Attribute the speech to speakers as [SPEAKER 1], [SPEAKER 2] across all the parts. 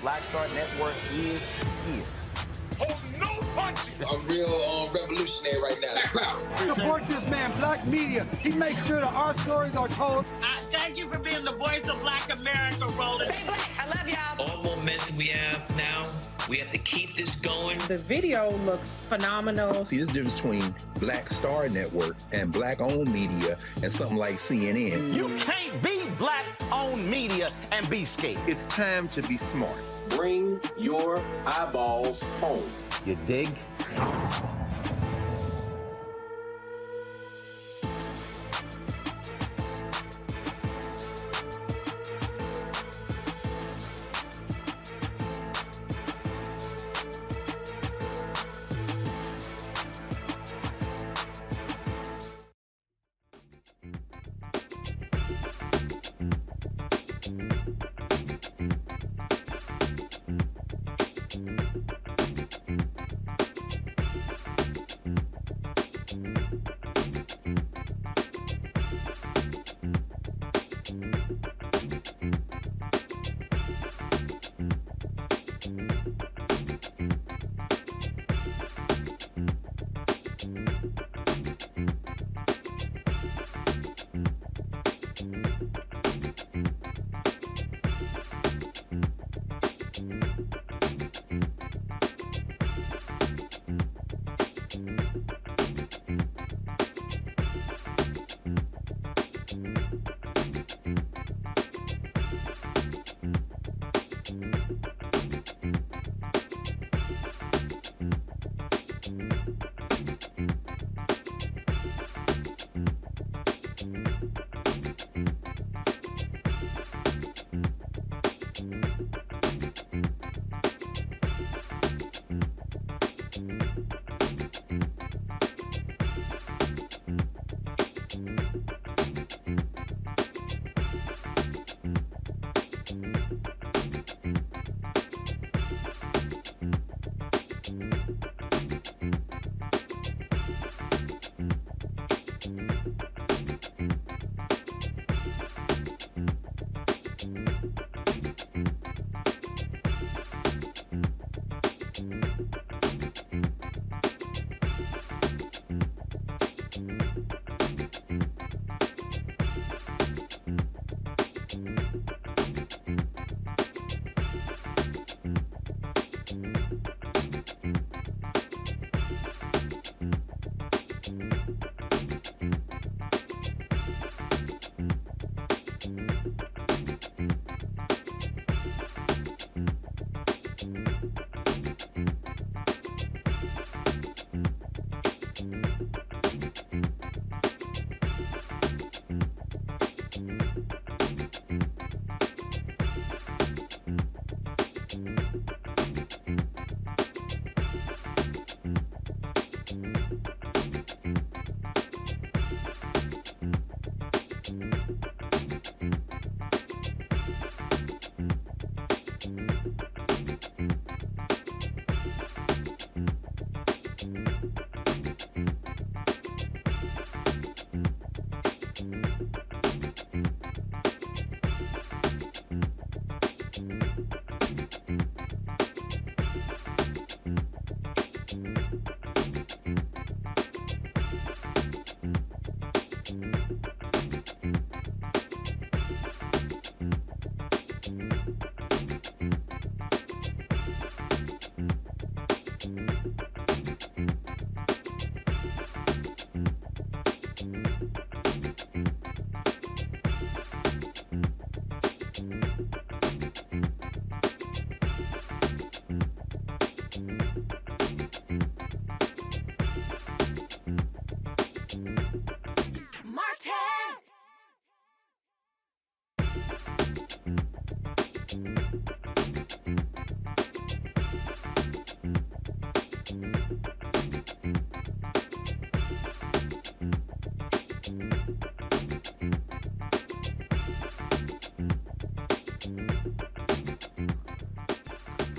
[SPEAKER 1] Black Star Network is here. holding no punches.
[SPEAKER 2] I'm real revolutionary right now. Black power.
[SPEAKER 3] Support this man, Black media. He makes sure that our stories are told.
[SPEAKER 4] Thank you for being the voice of Black America, Roland.
[SPEAKER 5] Stay black. I love y'all.
[SPEAKER 6] All momentum we have now, we have to keep this going.
[SPEAKER 7] The video looks phenomenal.
[SPEAKER 8] See, there's a difference between Black Star Network and Black-owned media and something like CNN.
[SPEAKER 9] You can't be Black-owned media and be scared.
[SPEAKER 8] It's time to be smart.
[SPEAKER 10] Bring your eyeballs home.
[SPEAKER 9] You dig?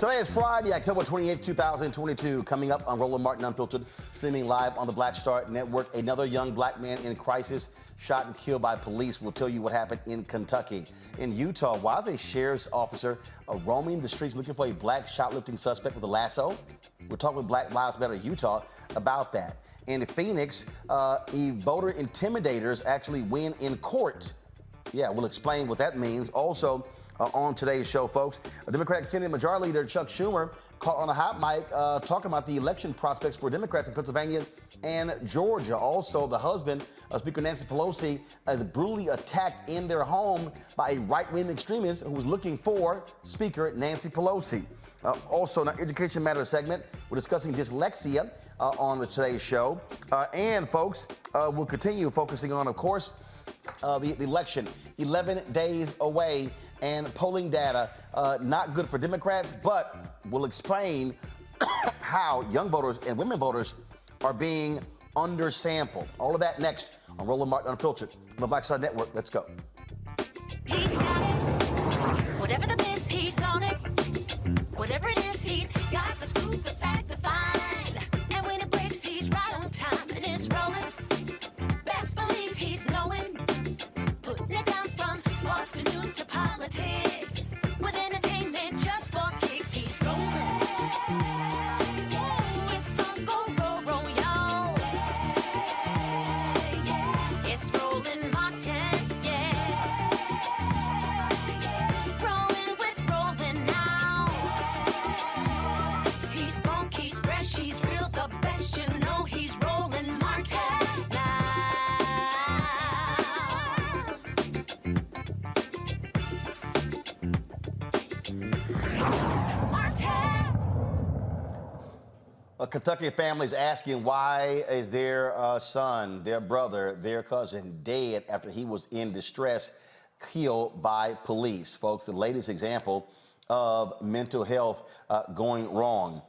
[SPEAKER 9] Today is Friday, October 28th, 2022. Coming up on Roland Martin Unfiltered, streaming live on the Black Star Network. Another young black man in crisis, shot and killed by police. We'll tell you what happened in Kentucky. In Utah, why is a sheriff's officer roaming the streets looking for a black shoplifting suspect with a lasso? We'll talk with Black Lives Matter Utah about that. In Phoenix, voter intimidators actually win in court. Yeah, we'll explain what that means. Also, on today's show, folks, Democratic Senate Majority Leader Chuck Schumer caught on a hot mic talking about the election prospects for Democrats in Pennsylvania and Georgia. Also, the husband of Speaker Nancy Pelosi is brutally attacked in their home by a right-wing extremist who was looking for Speaker Nancy Pelosi. Also, in our Education Matters segment, we're discussing dyslexia on today's show. And, folks, we'll continue focusing on, of course, the election, 11 days away, and polling data not good for Democrats, but we'll explain how young voters and women voters are being undersampled. All of that next on Roland Martin Unfiltered on the Black Star Network. Let's go.
[SPEAKER 1] He's got it. Whatever the miss, he's on it. Whatever it is, he's got the scoop, the fact, the find. And when it breaks, he's right on time and it's rolling. Best believe he's knowing. Putting it down from sports to news to politics. With entertainment just for kicks, he's rolling. It's on go, y'all. It's Roland Martin, yeah. Rolling with Roland now. He's funk, he's fresh, he's real, the best, you know he's Roland Martin now.
[SPEAKER 9] A Kentucky family is asking why is their son, their brother, their cousin dead after he was in distress, killed by police. Folks, the latest example of mental health going wrong.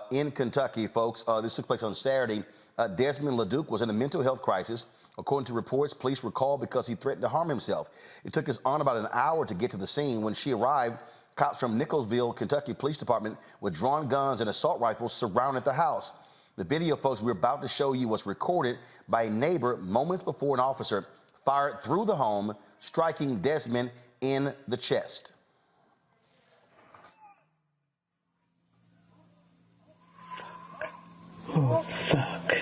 [SPEAKER 9] In Kentucky, folks, this took place on Saturday. Desman LaDuke was in a mental health crisis. According to reports, police were called because he threatened to harm himself. It took his aunt about an hour to get to the scene. When she arrived, cops from Nicholasville, Kentucky Police Department with drawn guns and assault rifles surrounded the house. The video, folks, we're about to show you was recorded by a neighbor moments before an officer fired through the home, striking Desmond in the chest.
[SPEAKER 5] Oh, fuck.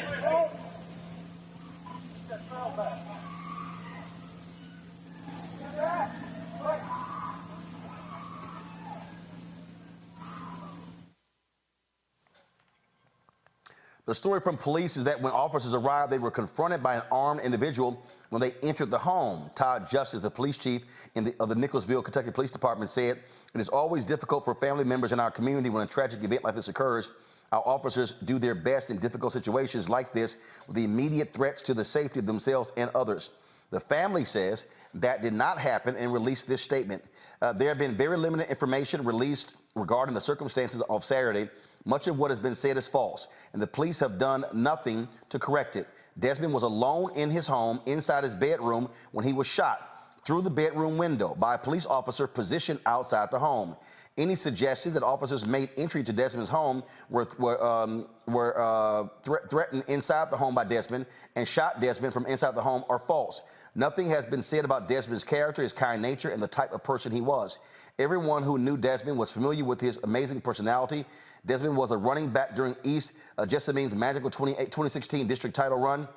[SPEAKER 9] The story from police is that when officers arrived, they were confronted by an armed individual when they entered the home. Todd Justice, the police chief of the Nicholasville, Kentucky Police Department, said, "It is always difficult for family members in our community when a tragic event like this occurs. Our officers do their best in difficult situations like this with the immediate threats to the safety of themselves and others." The family says that did not happen and released this statement. There have been very limited information released regarding the circumstances of Saturday. Much of what has been said is false, and the police have done nothing to correct it. Desmond was alone in his home inside his bedroom when he was shot through the bedroom window by a police officer positioned outside the home. Any suggestions that officers made entry to Desmond's home were threatened inside the home by Desmond and shot Desmond from inside the home are false. Nothing has been said about Desmond's character, his kind nature, and the type of person he was. Everyone who knew Desmond was familiar with his amazing personality. Desmond was a running back during East Jessamine's magical 2016 district title run.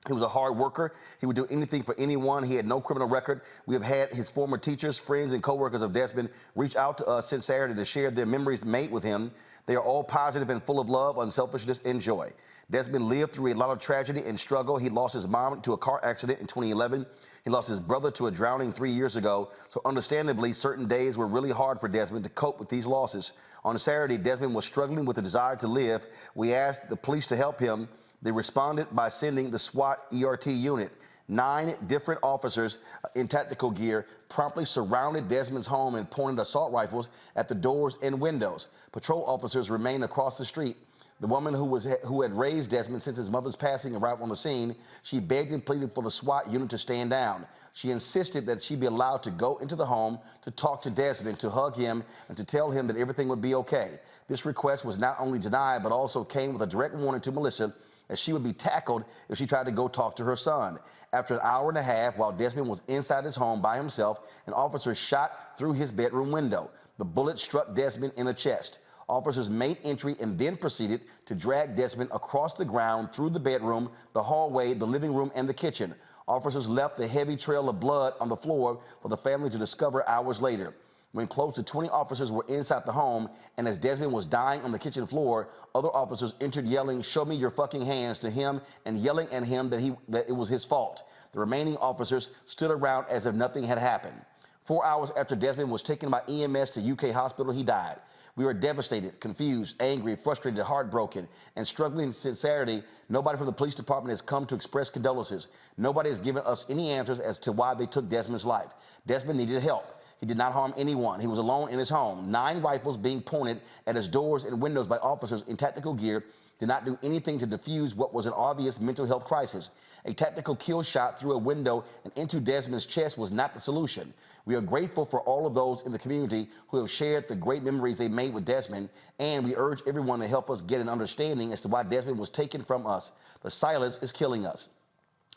[SPEAKER 9] He was a hard worker. He would do anything for anyone. He had no criminal record. We have had his former teachers, friends, and coworkers of Desmond reach out to us since Saturday to share their memories made with him. They are all positive and full of love, unselfishness, and joy. Desmond lived through a lot of tragedy and struggle. He lost his mom to a car accident in 2011. He lost his brother to a drowning 3 years ago. So understandably, certain days were really hard for Desmond to cope with these losses. On Saturday, Desmond was struggling with the desire to live. We asked the police to help him. They responded by sending the SWAT ERT unit. 9 different officers in tactical gear promptly surrounded Desmond's home and pointed assault rifles at the doors and windows. Patrol officers remained across the street. The woman who had raised Desmond since his mother's passing arrived on the scene. She begged and pleaded for the SWAT unit to stand down. She insisted that she be allowed to go into the home to talk to Desmond, to hug him, and to tell him that everything would be okay. This request was not only denied, but also came with a direct warning to Melissa that she would be tackled if she tried to go talk to her son. After an hour and a half, while Desmond was inside his home by himself, an officer shot through his bedroom window. The bullet struck Desmond in the chest. Officers made entry and then proceeded to drag Desmond across the ground through the bedroom, the hallway, the living room, and the kitchen. Officers left the heavy trail of blood on the floor for the family to discover hours later. When close to 20 officers were inside the home, and as Desmond was dying on the kitchen floor, other officers entered yelling, "Show me your fucking hands," to him and yelling at him that it was his fault. The remaining officers stood around as if nothing had happened. 4 hours after Desmond was taken by EMS to UK hospital, he died. We were devastated, confused, angry, frustrated, heartbroken, and struggling since Saturday. Nobody from the police department has come to express condolences. Nobody has given us any answers as to why they took Desmond's life. Desmond needed help. He did not harm anyone. He was alone in his home. 9 rifles being pointed at his doors and windows by officers in tactical gear did not do anything to defuse what was an obvious mental health crisis. A tactical kill shot through a window and into Desmond's chest was not the solution. We are grateful for all of those in the community who have shared the great memories they made with Desmond, and we urge everyone to help us get an understanding as to why Desmond was taken from us. The silence is killing us.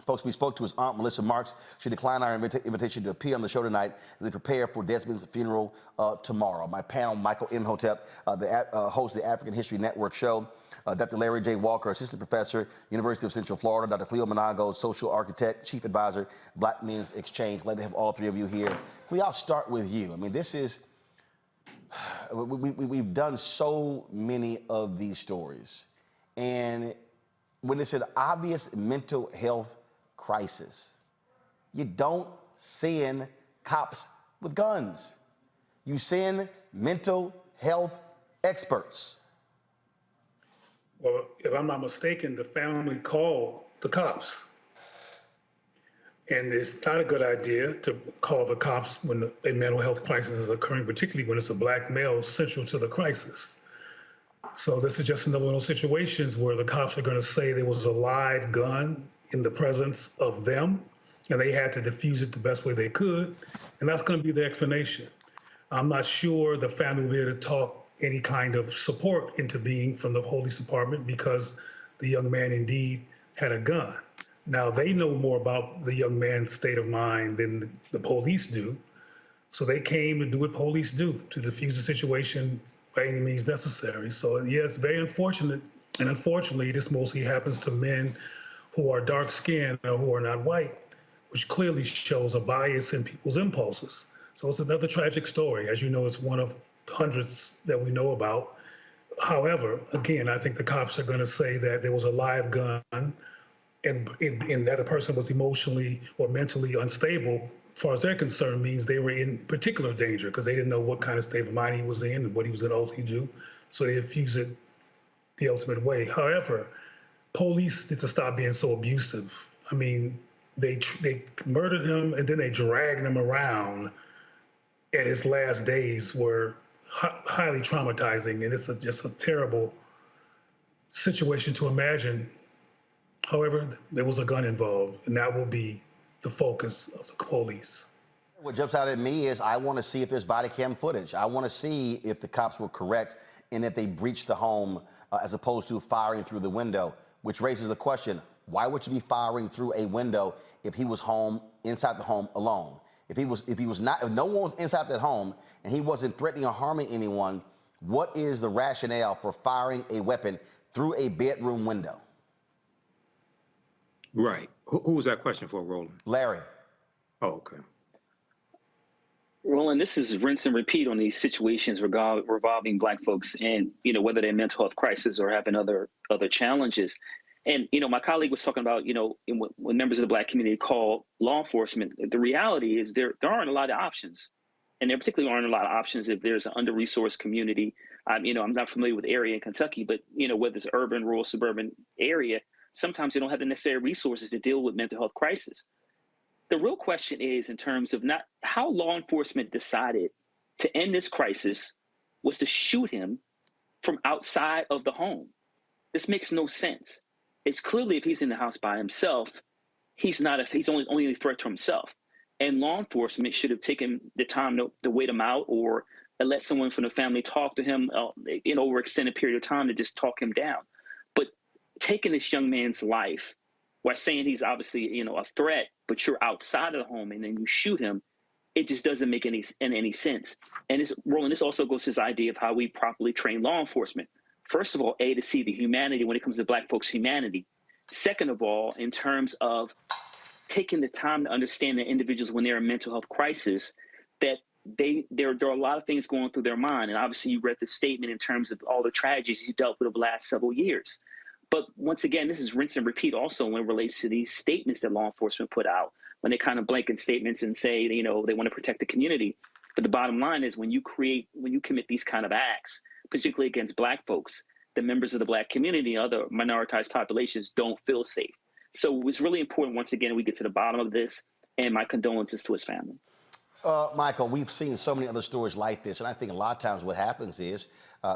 [SPEAKER 9] Folks, we spoke to his aunt, Melissa Marks. She declined our invitation to appear on the show tonight as they prepare for Desmond's funeral tomorrow. My panel, Michael Imhotep, hosts the African History Network show. Dr. Larry J. Walker, assistant professor, University of Central Florida. Dr. Cleo Monago, social architect, chief advisor, Black Men's Exchange. Glad to have all three of you here. Cleo, I'll start with you. I mean, this is, we've done so many of these stories. And when it's an obvious mental health crisis, you don't send cops with guns. You send mental health experts.
[SPEAKER 5] Well, if I'm not mistaken, the family called the cops. And it's not a good idea to call the cops when a mental health crisis is occurring, particularly when it's a Black male central to the crisis. So this is just another one of those situations where the cops are going to say there was a live gun in the presence of them, and they had to defuse it the best way they could, and that's going to be the explanation. I'm not sure the family will be able to talk any kind of support into being from the police department because the young man indeed had a gun. Now, they know more about the young man's state of mind than the police do, so they came to do what police do, to defuse the situation by any means necessary. So, yeah, it's very unfortunate, and unfortunately, this mostly happens to men who are dark-skinned or who are not white, which clearly shows a bias in people's impulses. So it's another tragic story. As you know, it's one of hundreds that we know about. However, again, I think the cops are going to say that there was a live gun and that the person was emotionally or mentally unstable. As far as they're concerned, means they were in particular danger because they didn't know what kind of state of mind he was in and what he was going to ultimately do. So they defused it the ultimate way. However, police need to stop being so abusive. I mean, they murdered him and then they dragged him around, and his last days were highly traumatizing, and it's just a terrible situation to imagine. However, there was a gun involved, and that will be the focus of the police.
[SPEAKER 9] What jumps out at me is I want to see if there's body cam footage. I want to see if the cops were correct and if they breached the home as opposed to firing through the window, which raises the question, why would you be firing through a window if he was home, inside the home alone? If no one was inside that home and he wasn't threatening or harming anyone, what is the rationale for firing a weapon through a bedroom window?
[SPEAKER 11] Right. Who was that question for, Roland?
[SPEAKER 9] Larry.
[SPEAKER 11] Oh, okay.
[SPEAKER 12] Roland, this is rinse and repeat on these situations revolving Black folks and, whether they're mental health crisis or having other challenges. And, my colleague was talking about, when members of the Black community call law enforcement, the reality is there aren't a lot of options. And there particularly aren't a lot of options if there's an under-resourced community. I'm not familiar with the area in Kentucky, but, whether it's urban, rural, suburban area, sometimes they don't have the necessary resources to deal with mental health crisis. The real question is in terms of not how law enforcement decided to end this crisis was to shoot him from outside of the home. This makes no sense. It's clearly if he's in the house by himself, he's only a threat to himself. And law enforcement should have taken the time to wait him out or let someone from the family talk to him over an extended period of time to just talk him down. But taking this young man's life while saying he's obviously, a threat, but you're outside of the home and then you shoot him, it just doesn't make any sense. And Roland, this also goes to this idea of how we properly train law enforcement. First of all, to see the humanity when it comes to Black folks' humanity. Second of all, in terms of taking the time to understand that individuals when they're in mental health crisis, that there are a lot of things going through their mind. And obviously you read the statement in terms of all the tragedies you dealt with over the last several years. But once again, this is rinse and repeat also when it relates to these statements that law enforcement put out, when they kind of blanket statements and say, they want to protect the community. But the bottom line is when you commit these kind of acts, particularly against Black folks, the members of the Black community and other minoritized populations don't feel safe. So it's really important, once again, we get to the bottom of this, and my condolences to his family.
[SPEAKER 9] Michael, we've seen so many other stories like this, and I think a lot of times what happens is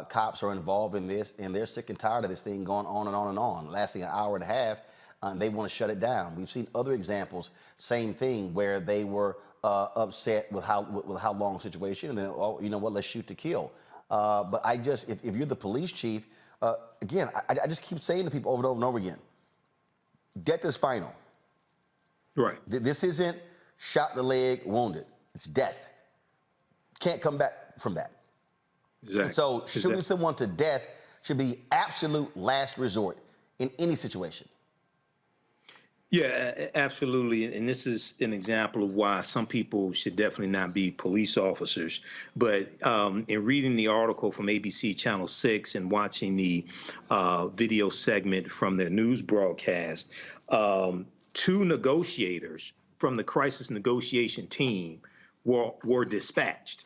[SPEAKER 9] cops are involved in this, and they're sick and tired of this thing going on and on and on, lasting an hour and a half, and they want to shut it down. We've seen other examples, same thing, where they were upset with how long the situation, and then, oh, you know what, let's shoot to kill. But if you're the police chief, again, I just keep saying to people over and over and over again, death is final.
[SPEAKER 11] Right.
[SPEAKER 9] This isn't shot in the leg, wounded. It's death. Can't come back from that.
[SPEAKER 11] Exactly.
[SPEAKER 9] And so shooting someone to death should be absolute last resort in any situation.
[SPEAKER 11] Yeah, absolutely. And this is an example of why some people should definitely not be police officers. But in reading the article from ABC Channel 6 and watching the video segment from their news broadcast, 2 negotiators from the crisis negotiation team were dispatched.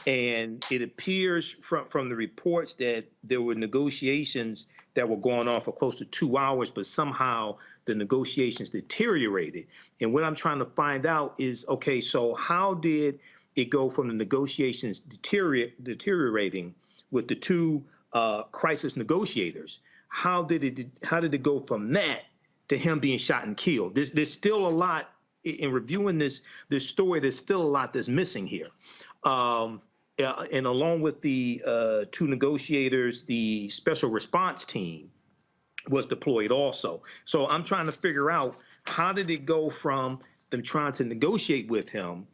[SPEAKER 11] And it appears from the reports that there were negotiations that were going on for close to 2 hours, but somehow the negotiations deteriorated. And what I'm trying to find out is, okay, so how did it go from the negotiations deteriorating with the 2 crisis negotiators? How did it go from that to him being shot and killed? There's still a lot in reviewing this story. There's still a lot that's missing here. And along with the 2 negotiators, the special response team was deployed also. So I'm trying to figure out, how did it go from them trying to negotiate with him,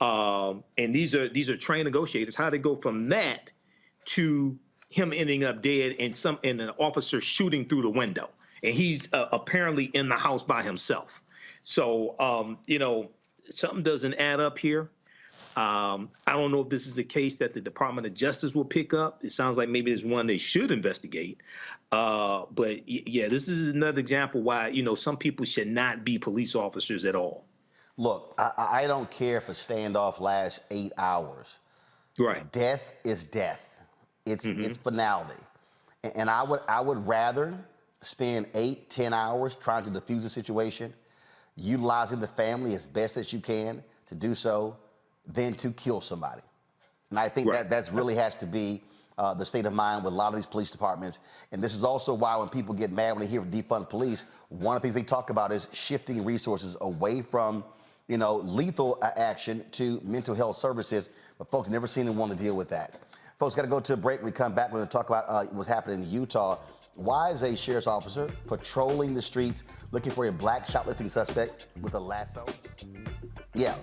[SPEAKER 11] and these are trained negotiators, how did it go from that to him ending up dead and an officer shooting through the window, and he's apparently in the house by himself. So something doesn't add up here. I don't know if this is the case that the Department of Justice will pick up. It sounds like maybe it's one they should investigate. But yeah, this is another example why, some people should not be police officers at all.
[SPEAKER 9] Look, I don't care if a standoff lasts 8 hours.
[SPEAKER 11] Right.
[SPEAKER 9] Death is death. It's finality. And I would rather spend 8-10 hours trying to defuse the situation, utilizing the family as best as you can to do so, than to kill somebody. And I think that's really has to be the state of mind with a lot of these police departments. And this is also why when people get mad when they hear defund police, one of the things they talk about is shifting resources away from, lethal action to mental health services. But folks, never seen them want to deal with that. Folks, got to go to a break. We come back, we're going to talk about what's happening in Utah. Why is a sheriff's officer patrolling the streets looking for a Black shoplifting suspect with a lasso? Yeah.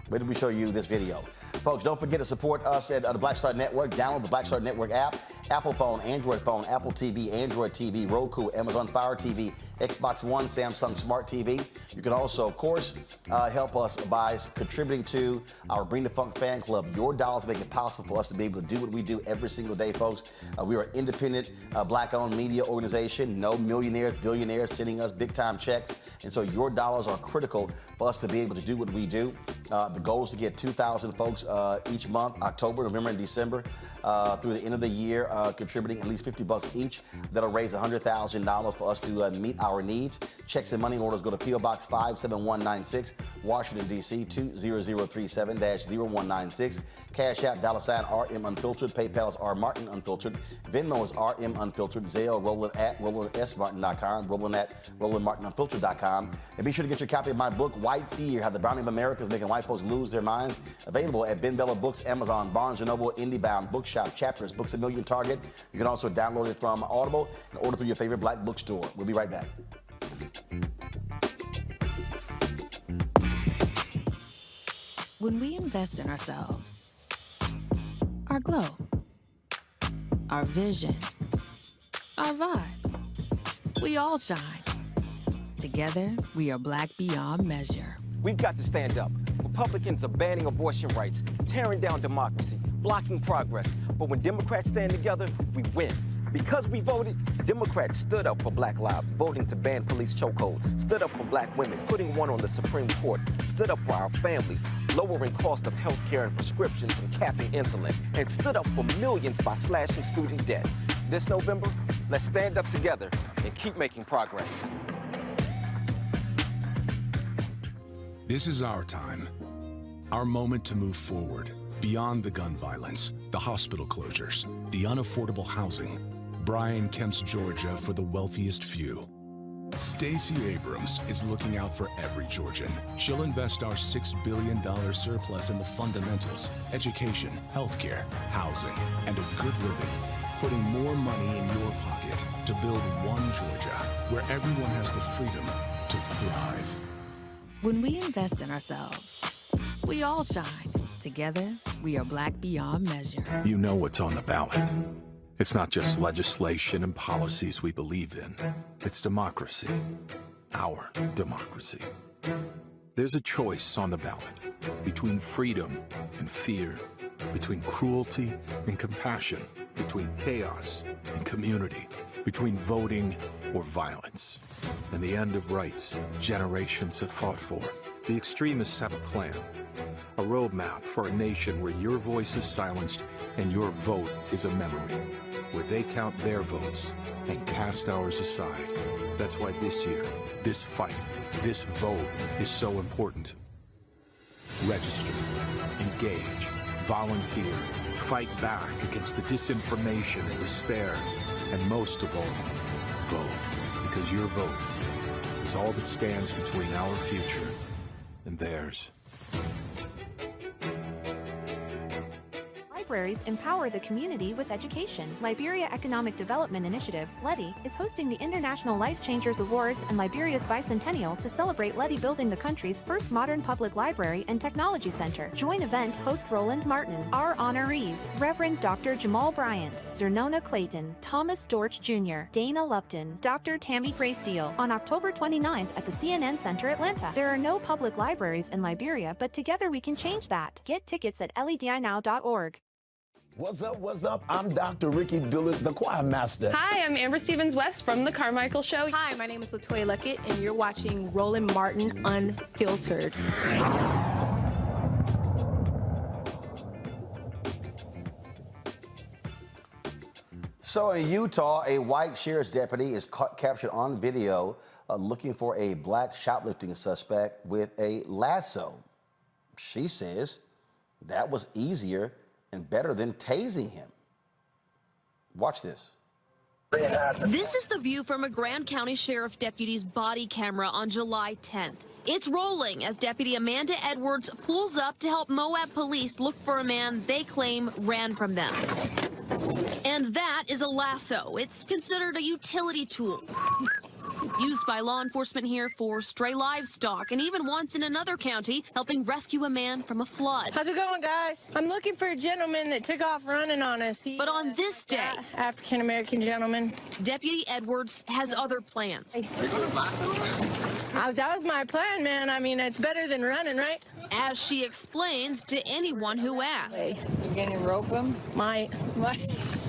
[SPEAKER 9] Where did we show you this video? Folks, don't forget to support us at the Black Star Network. Download the Black Star Network app. Apple phone, Android phone, Apple TV, Android TV, Roku, Amazon Fire TV, Xbox One, Samsung Smart TV. You can also, of course, help us by contributing to our Bring the Funk fan club. Your dollars make it possible for us to be able to do what we do every single day, folks. We are an independent, Black-owned media organization. No millionaires, billionaires sending us big-time checks. And so your dollars are critical for us to be able to do what we do. The goal is to get 2,000 folks each month, October, November, and December, through the end of the year, contributing at least $50 each. That'll raise $100,000 for us to meet our needs. Checks and money orders go to P.O. Box 57196, Washington, D.C. 20037-0196. Cash App, $RM Unfiltered. PayPal is R Martin Unfiltered. Venmo is RM Unfiltered. Zelle, Roland at RolandSMartin.com. Roland at RolandMartinUnfiltered.com. And be sure to get your copy of my book, White Fear, How the Browning of America is Making White Folks Lose Their Minds. Available at Ben Bella Books, Amazon, Barnes & Noble, IndieBound, Bookshop, Chapters, Books A Million, Target. You can also download it from Audible and order through your favorite black bookstore. We'll be right back.
[SPEAKER 13] When we invest in ourselves, our glow, our vision, our vibe, we all shine. Together, we are black beyond measure.
[SPEAKER 14] We've got to stand up. Republicans are banning abortion rights, tearing down democracy, blocking progress. But when Democrats stand together, we win. Because we voted, Democrats stood up for black lives, voting to ban police chokeholds, stood up for black women, putting one on the Supreme Court, stood up for our families, lowering cost of health care and prescriptions and capping insulin, and stood up for millions by slashing student debt. This November, let's stand up together and keep making progress.
[SPEAKER 15] This is our time, our moment to move forward, beyond the gun violence, the hospital closures, the unaffordable housing. Brian Kemp's Georgia for the wealthiest few. Stacey Abrams is looking out for every Georgian. She'll invest our $6 billion surplus in the fundamentals, education, healthcare, housing, and a good living, putting more money in your pocket to build one Georgia where everyone has the freedom to thrive.
[SPEAKER 13] When we invest in ourselves, we all shine. Together, we are black beyond measure.
[SPEAKER 16] You know what's on the ballot. It's not just legislation and policies we believe in. It's democracy. Our democracy. There's a choice on the ballot between freedom and fear, between cruelty and compassion, between chaos and community, between voting or violence. And the end of rights generations have fought for. The extremists have a plan, a roadmap for a nation where your voice is silenced and your vote is a memory, where they count their votes and cast ours aside. That's why this year, this fight, this vote is so important. Register, engage, volunteer, fight back against the disinformation and despair, and most of all, vote, because your vote is all that stands between our future and theirs.
[SPEAKER 17] Libraries empower the community with education. Liberia Economic Development Initiative, LEDI, is hosting the International Life Changers Awards and Liberia's bicentennial to celebrate LEDI building the country's first modern public library and technology center. Join event host Roland Martin. Our honorees, Reverend Dr. Jamal Bryant, Zernona Clayton, Thomas Dortch Jr., Dana Lupton, Dr. Tammy Graysteele, on October 29th at the CNN Center, Atlanta. There are no public libraries in Liberia, but together we can change that. Get tickets at ledinow.org.
[SPEAKER 18] What's up, what's up? I'm Dr. Ricky Dillard, the choir master.
[SPEAKER 19] Hi, I'm Amber Stevens-West from The Carmichael Show.
[SPEAKER 20] Hi, my name is LaToya Luckett, and you're watching Roland Martin Unfiltered.
[SPEAKER 9] So in Utah, a white sheriff's deputy is captured on video looking for a black shoplifting suspect with a lasso. She says that was easier and better than tasing him. Watch this.
[SPEAKER 21] This is the view from a Grand County Sheriff deputy's body camera on July 10th. It's rolling as Deputy Amanda Edwards pulls up to help Moab police look for a man they claim ran from them. And that is a lasso. It's considered a utility tool, used by law enforcement here for stray livestock, and even once in another county, helping rescue a man from a flood.
[SPEAKER 22] How's it going, guys? I'm looking for a gentleman that took off running on us.
[SPEAKER 21] But on this day,
[SPEAKER 22] African-American gentleman,
[SPEAKER 21] Deputy Edwards has other plans.
[SPEAKER 22] That was my plan, man. I mean, it's better than running, right?
[SPEAKER 21] As she explains to anyone who asks.
[SPEAKER 23] You're gonna rope him?
[SPEAKER 22] Might.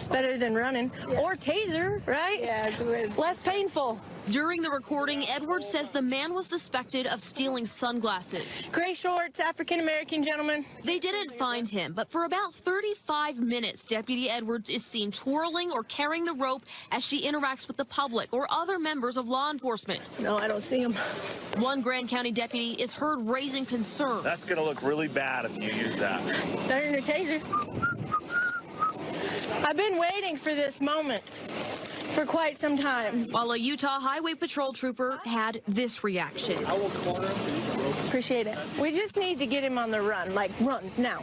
[SPEAKER 22] It's better than running. Or taser, right? Yeah, it's less painful.
[SPEAKER 21] During the recording, Edwards says the man was suspected of stealing sunglasses.
[SPEAKER 22] Gray shorts, African-American gentleman.
[SPEAKER 21] They didn't find him, but for about 35 minutes, Deputy Edwards is seen twirling or carrying the rope as she interacts with the public or other members of law enforcement.
[SPEAKER 22] No, I don't see him.
[SPEAKER 21] One Grand County deputy is heard raising concerns.
[SPEAKER 2] That's going to look really bad if you use that.
[SPEAKER 22] Better than a taser. I've been waiting for this moment for quite some time.
[SPEAKER 21] While a Utah Highway Patrol trooper had this reaction.
[SPEAKER 22] I will corner him. Appreciate it. We just need to get him on the run, like run now.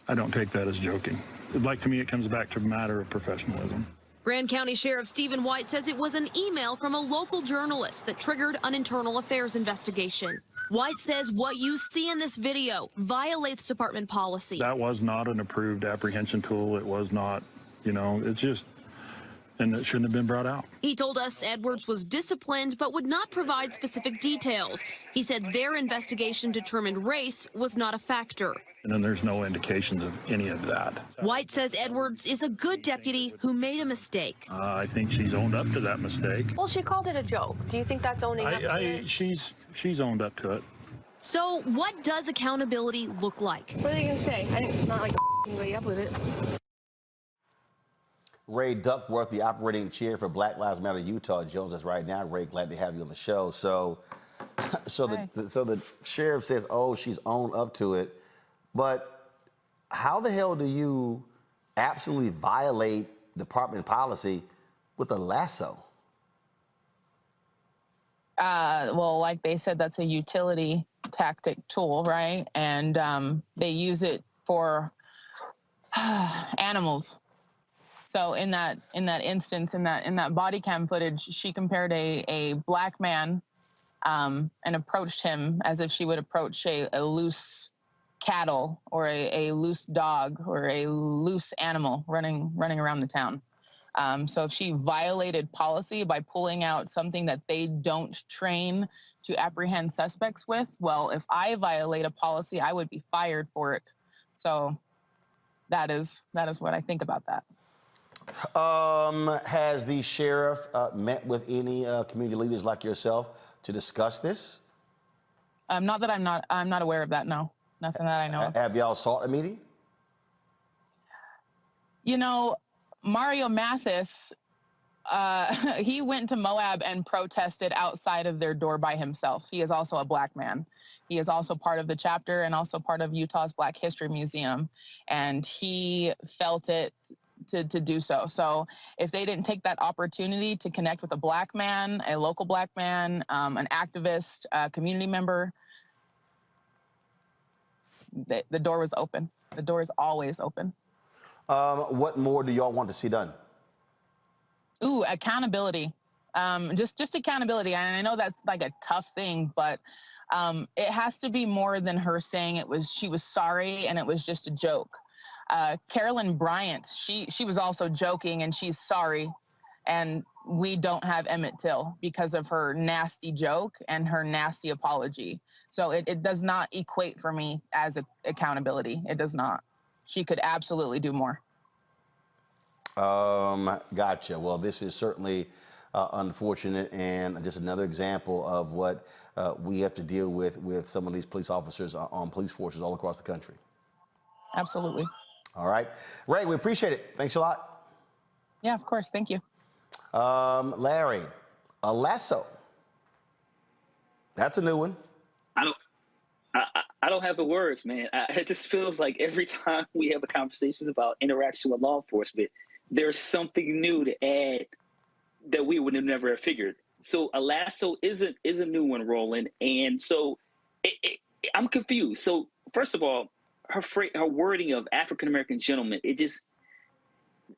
[SPEAKER 3] I don't take that as joking. Like, to me, it comes back to a matter of professionalism.
[SPEAKER 21] Grand County Sheriff Stephen White says it was an email from a local journalist that triggered an internal affairs investigation. White says what you see in this video violates department policy.
[SPEAKER 3] That was not an approved apprehension tool. It was not, it's just, and it shouldn't have been brought out.
[SPEAKER 21] He told us Edwards was disciplined but would not provide specific details. He said their investigation determined race was not a factor.
[SPEAKER 3] And then there's no indications of any of that.
[SPEAKER 21] White says Edwards is a good deputy who made a mistake.
[SPEAKER 3] I think she's owned up to that mistake.
[SPEAKER 19] Well, she called it a joke. Do you think that's owning up to it?
[SPEAKER 3] She's owned up to it.
[SPEAKER 21] So what does accountability look like?
[SPEAKER 22] What are they going to say? I'm not like anybody up with it.
[SPEAKER 9] Ray Duckworth, the operating chair for Black Lives Matter Utah, joins us right now. Ray, glad to have you on the show. So the sheriff says, oh, she's owned up to it. But how the hell do you absolutely violate department policy with a lasso?
[SPEAKER 23] Well, like they said, that's a utility tactic tool, right? And they use it for animals. So in that instance, in that body cam footage, she compared a black man and approached him as if she would approach a loose cattle or a loose dog or a loose animal running around the town. So if she violated policy by pulling out something that they don't train to apprehend suspects with, well, if I violate a policy, I would be fired for it. So that is what I think about that.
[SPEAKER 9] Has the sheriff met with any community leaders like yourself to discuss this?
[SPEAKER 23] Not that I'm not aware of that. No, nothing that I know of.
[SPEAKER 9] Have y'all sought a meeting?
[SPEAKER 23] Mario Mathis, he went to Moab and protested outside of their door by himself. He is also a black man. He is also part of the chapter and also part of Utah's Black History Museum. And he felt it to do so. So if they didn't take that opportunity to connect with a black man, a local black man, an activist, a community member, the door was open. The door is always open.
[SPEAKER 9] What more do y'all want to see done?
[SPEAKER 23] Ooh, accountability. Just accountability. And I know that's like a tough thing, but it has to be more than her saying she was sorry and it was just a joke. Carolyn Bryant, she was also joking and she's sorry. And we don't have Emmett Till because of her nasty joke and her nasty apology. So it does not equate for me as accountability. It does not. She could absolutely do more.
[SPEAKER 9] Gotcha. Well, this is certainly unfortunate and just another example of what we have to deal with some of these police officers on police forces all across the country.
[SPEAKER 23] Absolutely.
[SPEAKER 9] All right. Ray, we appreciate it. Thanks a lot.
[SPEAKER 23] Yeah, of course. Thank you.
[SPEAKER 9] Larry, a lasso. That's a new one.
[SPEAKER 12] I don't have the words, man. It just feels like every time we have a conversations about interaction with law enforcement, there's something new to add that we would have never figured. So a lasso is a new one, Roland. And so I'm confused. So first of all, her wording of African-American gentleman, it just,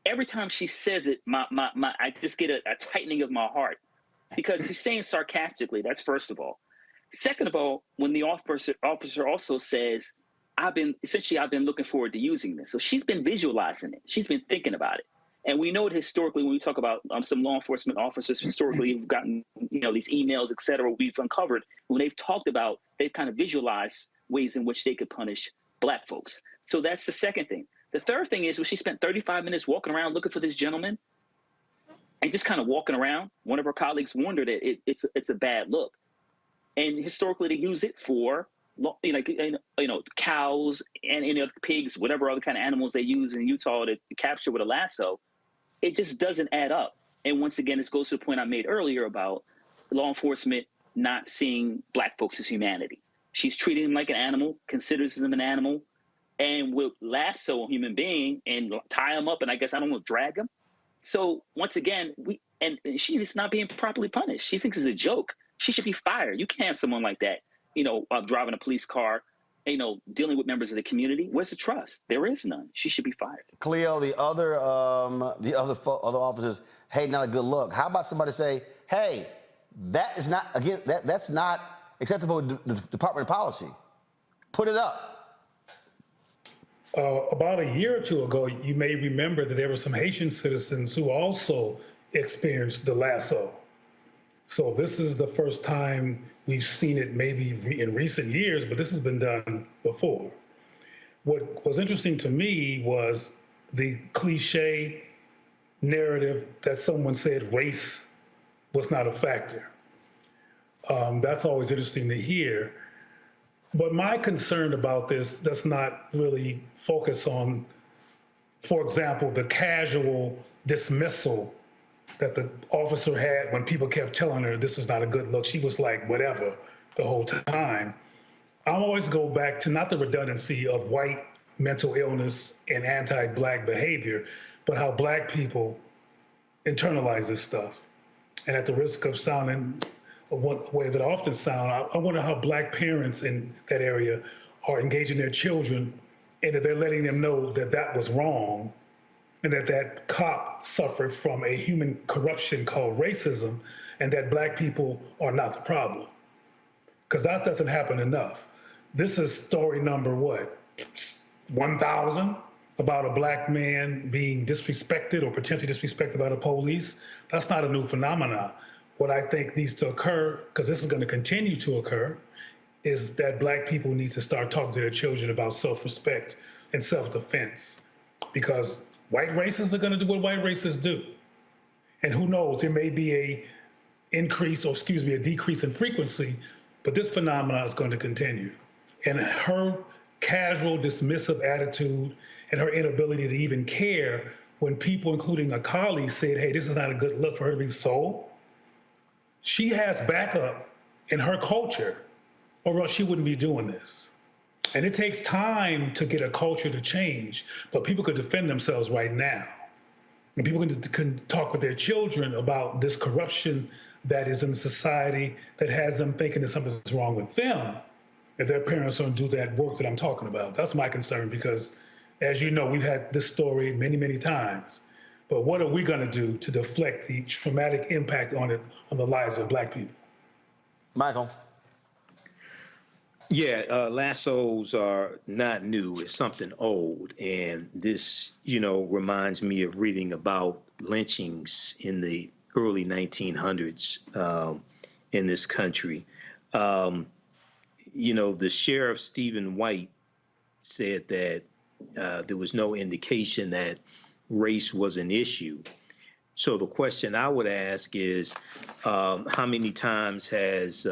[SPEAKER 12] every time she says it, I just get a tightening of my heart because she's saying sarcastically. That's first of all. Second of all, when the officer also says, I've been looking forward to using this. So she's been visualizing it. She's been thinking about it. And we know it historically when we talk about some law enforcement officers historically who've gotten, these emails, et cetera, we've uncovered when they've talked about, they've kind of visualized ways in which they could punish Black folks. So that's the second thing. The third thing is when she spent 35 minutes walking around looking for this gentleman and just kind of walking around, one of her colleagues warned her that it's a bad look. And historically, they use it for cows and any other pigs, whatever other kind of animals they use in Utah to capture with a lasso. It just doesn't add up. And once again, this goes to the point I made earlier about law enforcement not seeing Black folks as humanity. She's treating him like an animal, considers him an animal, and will lasso a human being and tie him up and I guess, I don't know, drag him. So once again, she is not being properly punished. She thinks it's a joke. She should be fired. You can't have someone like that, driving a police car, dealing with members of the community. Where's the trust? There is none. She should be fired.
[SPEAKER 9] Cleo, the other officers, hey, not a good look. How about somebody say, hey, that is not, again, that's not acceptable to the Department of Policy. Put it up.
[SPEAKER 5] About a year or two ago, you may remember that there were some Haitian citizens who also experienced the lasso. So this is the first time we've seen it maybe in recent years, but this has been done before. What was interesting to me was the cliche narrative that someone said race was not a factor. That's always interesting to hear. But my concern about this does not really focus on, for example, the casual dismissal that the officer had when people kept telling her this is not a good look. She was like, whatever, the whole time. I always go back to not the redundancy of white mental illness and anti-Black behavior, but how Black people internalize this stuff. And at the risk of sounding one way that I often sound, I wonder how Black parents in that area are engaging their children and that they're letting them know that that was wrong and that that cop suffered from a human corruption called racism and that Black people are not the problem. Because that doesn't happen enough. This is story number, 1,000 about a Black man being disrespected or potentially disrespected by the police. That's not a new phenomenon. What I think needs to occur, because this is going to continue to occur, is that Black people need to start talking to their children about self-respect and self-defense. Because white racists are going to do what white racists do. And who knows, there may be a decrease in frequency, but this phenomenon is going to continue. And her casual, dismissive attitude and her inability to even care when people, including a colleague, said, hey, this is not a good look for her to be sold. She has backup in her culture, or else she wouldn't be doing this. And it takes time to get a culture to change, but people could defend themselves right now. And people can talk with their children about this corruption that is in society that has them thinking that something's wrong with them if their parents don't do that work that I'm talking about. That's my concern because, as you know, we've had this story many, many times. But what are we going to do to deflect the traumatic impact on the lives of Black people?
[SPEAKER 9] Michael.
[SPEAKER 11] Yeah, lassos are not new. It's something old. And this, reminds me of reading about lynchings in the early 1900s in this country. The sheriff, Stephen White, said that there was no indication that race was an issue. So the question I would ask is, how many times has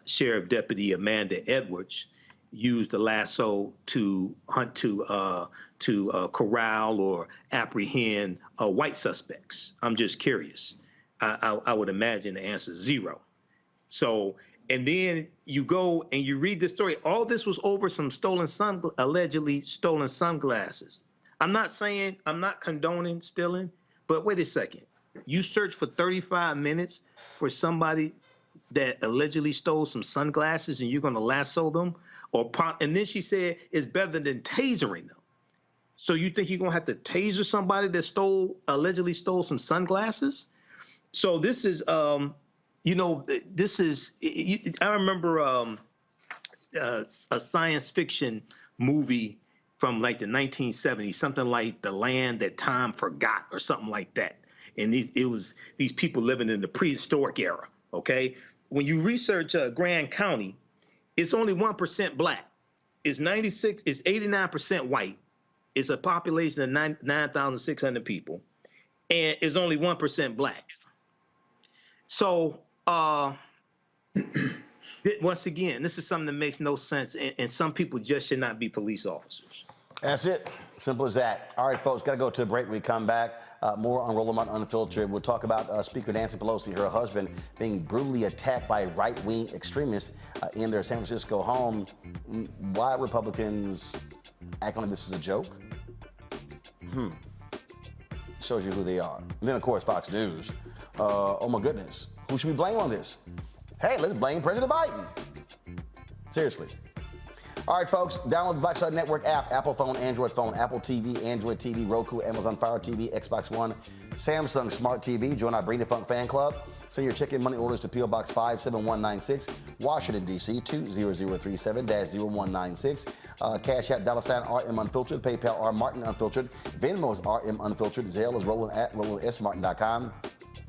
[SPEAKER 11] Sheriff Deputy Amanda Edwards used the lasso to hunt, to corral or apprehend white suspects? I'm just curious. I would imagine the answer is 0. So, and then you go and you read the story. All this was over some allegedly stolen sunglasses. I'm not condoning stealing, but wait a second. You search for 35 minutes for somebody that allegedly stole some sunglasses and you're going to lasso them? And then she said it's better than tasering them. So you think you're going to have to taser somebody that allegedly stole some sunglasses? So this is, I remember a science fiction movie from like the 1970s, something like The Land That Time Forgot or something like that. And it was these people living in the prehistoric era, okay? When you research Grand County, it's only 1% Black. It's 89% white, is a population of 9,600 people, and is only 1% black. So once again, this is something that makes no sense, and some people just should not be police officers.
[SPEAKER 9] That's it. Simple as that. All right, folks, got to go to a break. When we come back, more on Roland Martin Unfiltered. We'll talk about Speaker Nancy Pelosi, her husband, being brutally attacked by right-wing extremists in their San Francisco home. Why Republicans acting like this is a joke? Shows you who they are. And then, of course, Fox News. Oh, my goodness. Who should we blame on this? Hey, let's blame President Biden. Seriously. All right, folks, download the Black Star Network app, Apple phone, Android phone, Apple TV, Android TV, Roku, Amazon Fire TV, Xbox One, Samsung Smart TV. Join our Bring the Funk fan club. Send your chicken money orders to P.O. Box 57196, Washington, D.C. 20037-0196. Cash App, $RM Unfiltered, PayPal, R Martin Unfiltered, Venmo is RM Unfiltered, Zelle is Roland at RolandSMartin.com.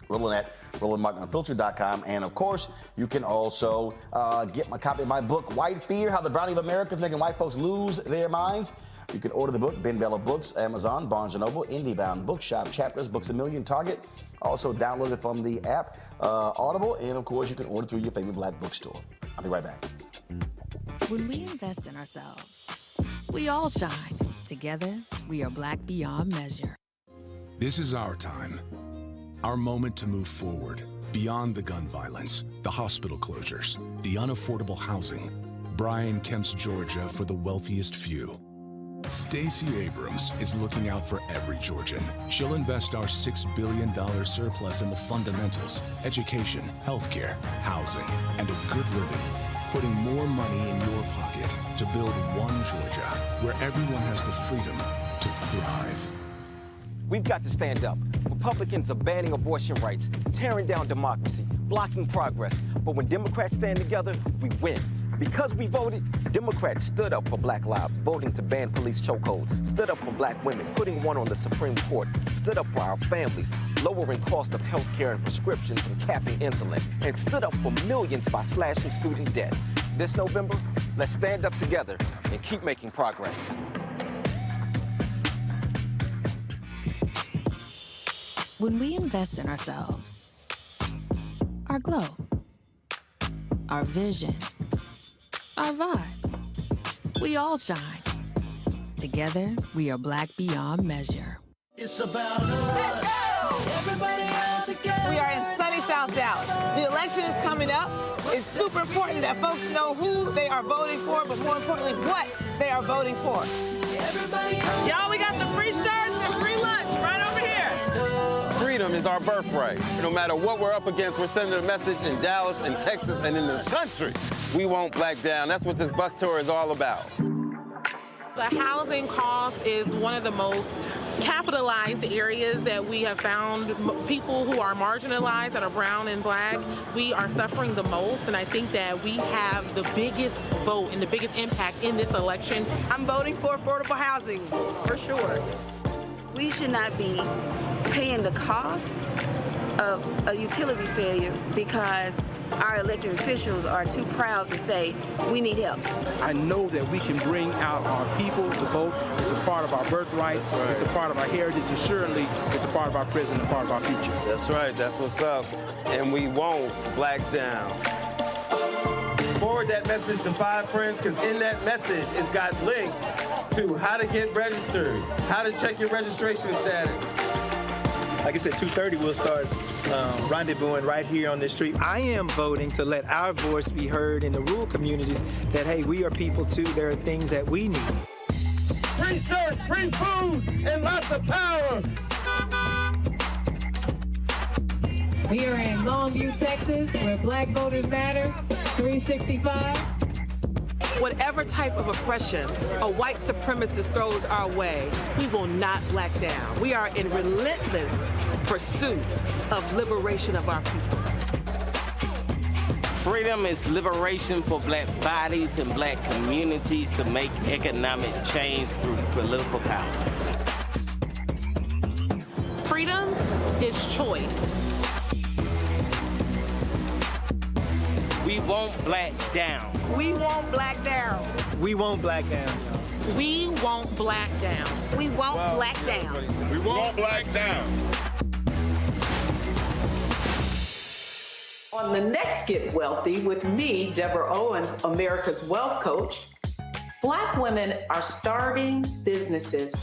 [SPEAKER 9] Roland at RolandMartinUnfiltered.com. And of course, you can also get my copy of my book, White Fear, How the Browning of America is Making White Folks Lose Their Minds. You can order the book, Ben Bella Books, Amazon, Barnes & Noble, IndieBound, Bookshop, Chapters, Books A Million, Target. Also download it from the app, Audible. And of course, you can order through your favorite black bookstore. I'll be right back.
[SPEAKER 13] When we invest in ourselves, we all shine. Together, we are black beyond measure.
[SPEAKER 15] This is our time. Our moment to move forward, beyond the gun violence, the hospital closures, the unaffordable housing. Brian Kemp's Georgia for the wealthiest few. Stacey Abrams is looking out for every Georgian. She'll invest our $6 billion surplus in the fundamentals, education, healthcare, housing, and a good living, putting more money in your pocket to build one Georgia where everyone has the freedom to thrive.
[SPEAKER 14] We've got to stand up. Republicans are banning abortion rights, tearing down democracy, blocking progress. But when Democrats stand together, we win. Because we voted, Democrats stood up for black lives, voting to ban police chokeholds, stood up for black women, putting one on the Supreme Court, stood up for our families, lowering cost of health care and prescriptions and capping insulin, and stood up for millions by slashing student debt. This November, let's stand up together and keep making progress.
[SPEAKER 13] When we invest in ourselves, our glow, our vision, our vibe, we all shine. Together, we are black beyond measure.
[SPEAKER 4] It's about us. Everybody all together.
[SPEAKER 22] We are in sunny South Dallas. The election is coming up. It's super important that folks know who they are voting for, but more importantly, what they are voting for. Y'all, we got the free shirts and free lunch right over here.
[SPEAKER 6] Freedom is our birthright. No matter what we're up against, we're sending a message in Dallas and Texas and in this country. We won't back down. That's what this bus tour is all about.
[SPEAKER 7] The housing cost is one of the most capitalized areas that we have found. People who are marginalized, that are brown and black, we are suffering the most, and I think that we have the biggest vote and the biggest impact in this election.
[SPEAKER 22] I'm voting for affordable housing, for sure.
[SPEAKER 24] We should not be paying the cost of a utility failure because our elected officials are too proud to say we need help.
[SPEAKER 25] I know that we can bring out our people to vote. It's a part of our birthright. Right. It's a part of our heritage, and surely it's a part of our present and part of our future.
[SPEAKER 6] That's right. That's what's up. And we won't black down. Forward that message to 5 friends, because in that message, it's got links to how to get registered, how to check your registration status.
[SPEAKER 26] Like I said, 2:30 we'll start rendezvousing right here on this street. I am voting to let our voice be heard in the rural communities that, hey, we are people too. There are things that we need.
[SPEAKER 6] Free shirts, free food, and lots of power.
[SPEAKER 27] We are in Longview, Texas, where Black Voters Matter, 365.
[SPEAKER 7] Whatever type of oppression a white supremacist throws our way, we will not black down. We are in relentless pursuit of liberation of our people.
[SPEAKER 28] Freedom is liberation for black bodies and black communities to make economic change through political power.
[SPEAKER 7] Freedom is choice.
[SPEAKER 28] We won't black down.
[SPEAKER 22] We won't black down.
[SPEAKER 26] We won't black down.
[SPEAKER 7] We won't black down.
[SPEAKER 24] We won't black down.
[SPEAKER 28] We won't black down.
[SPEAKER 1] On the next Get Wealthy with me, Deborah Owens, America's Wealth Coach, Black women are starting businesses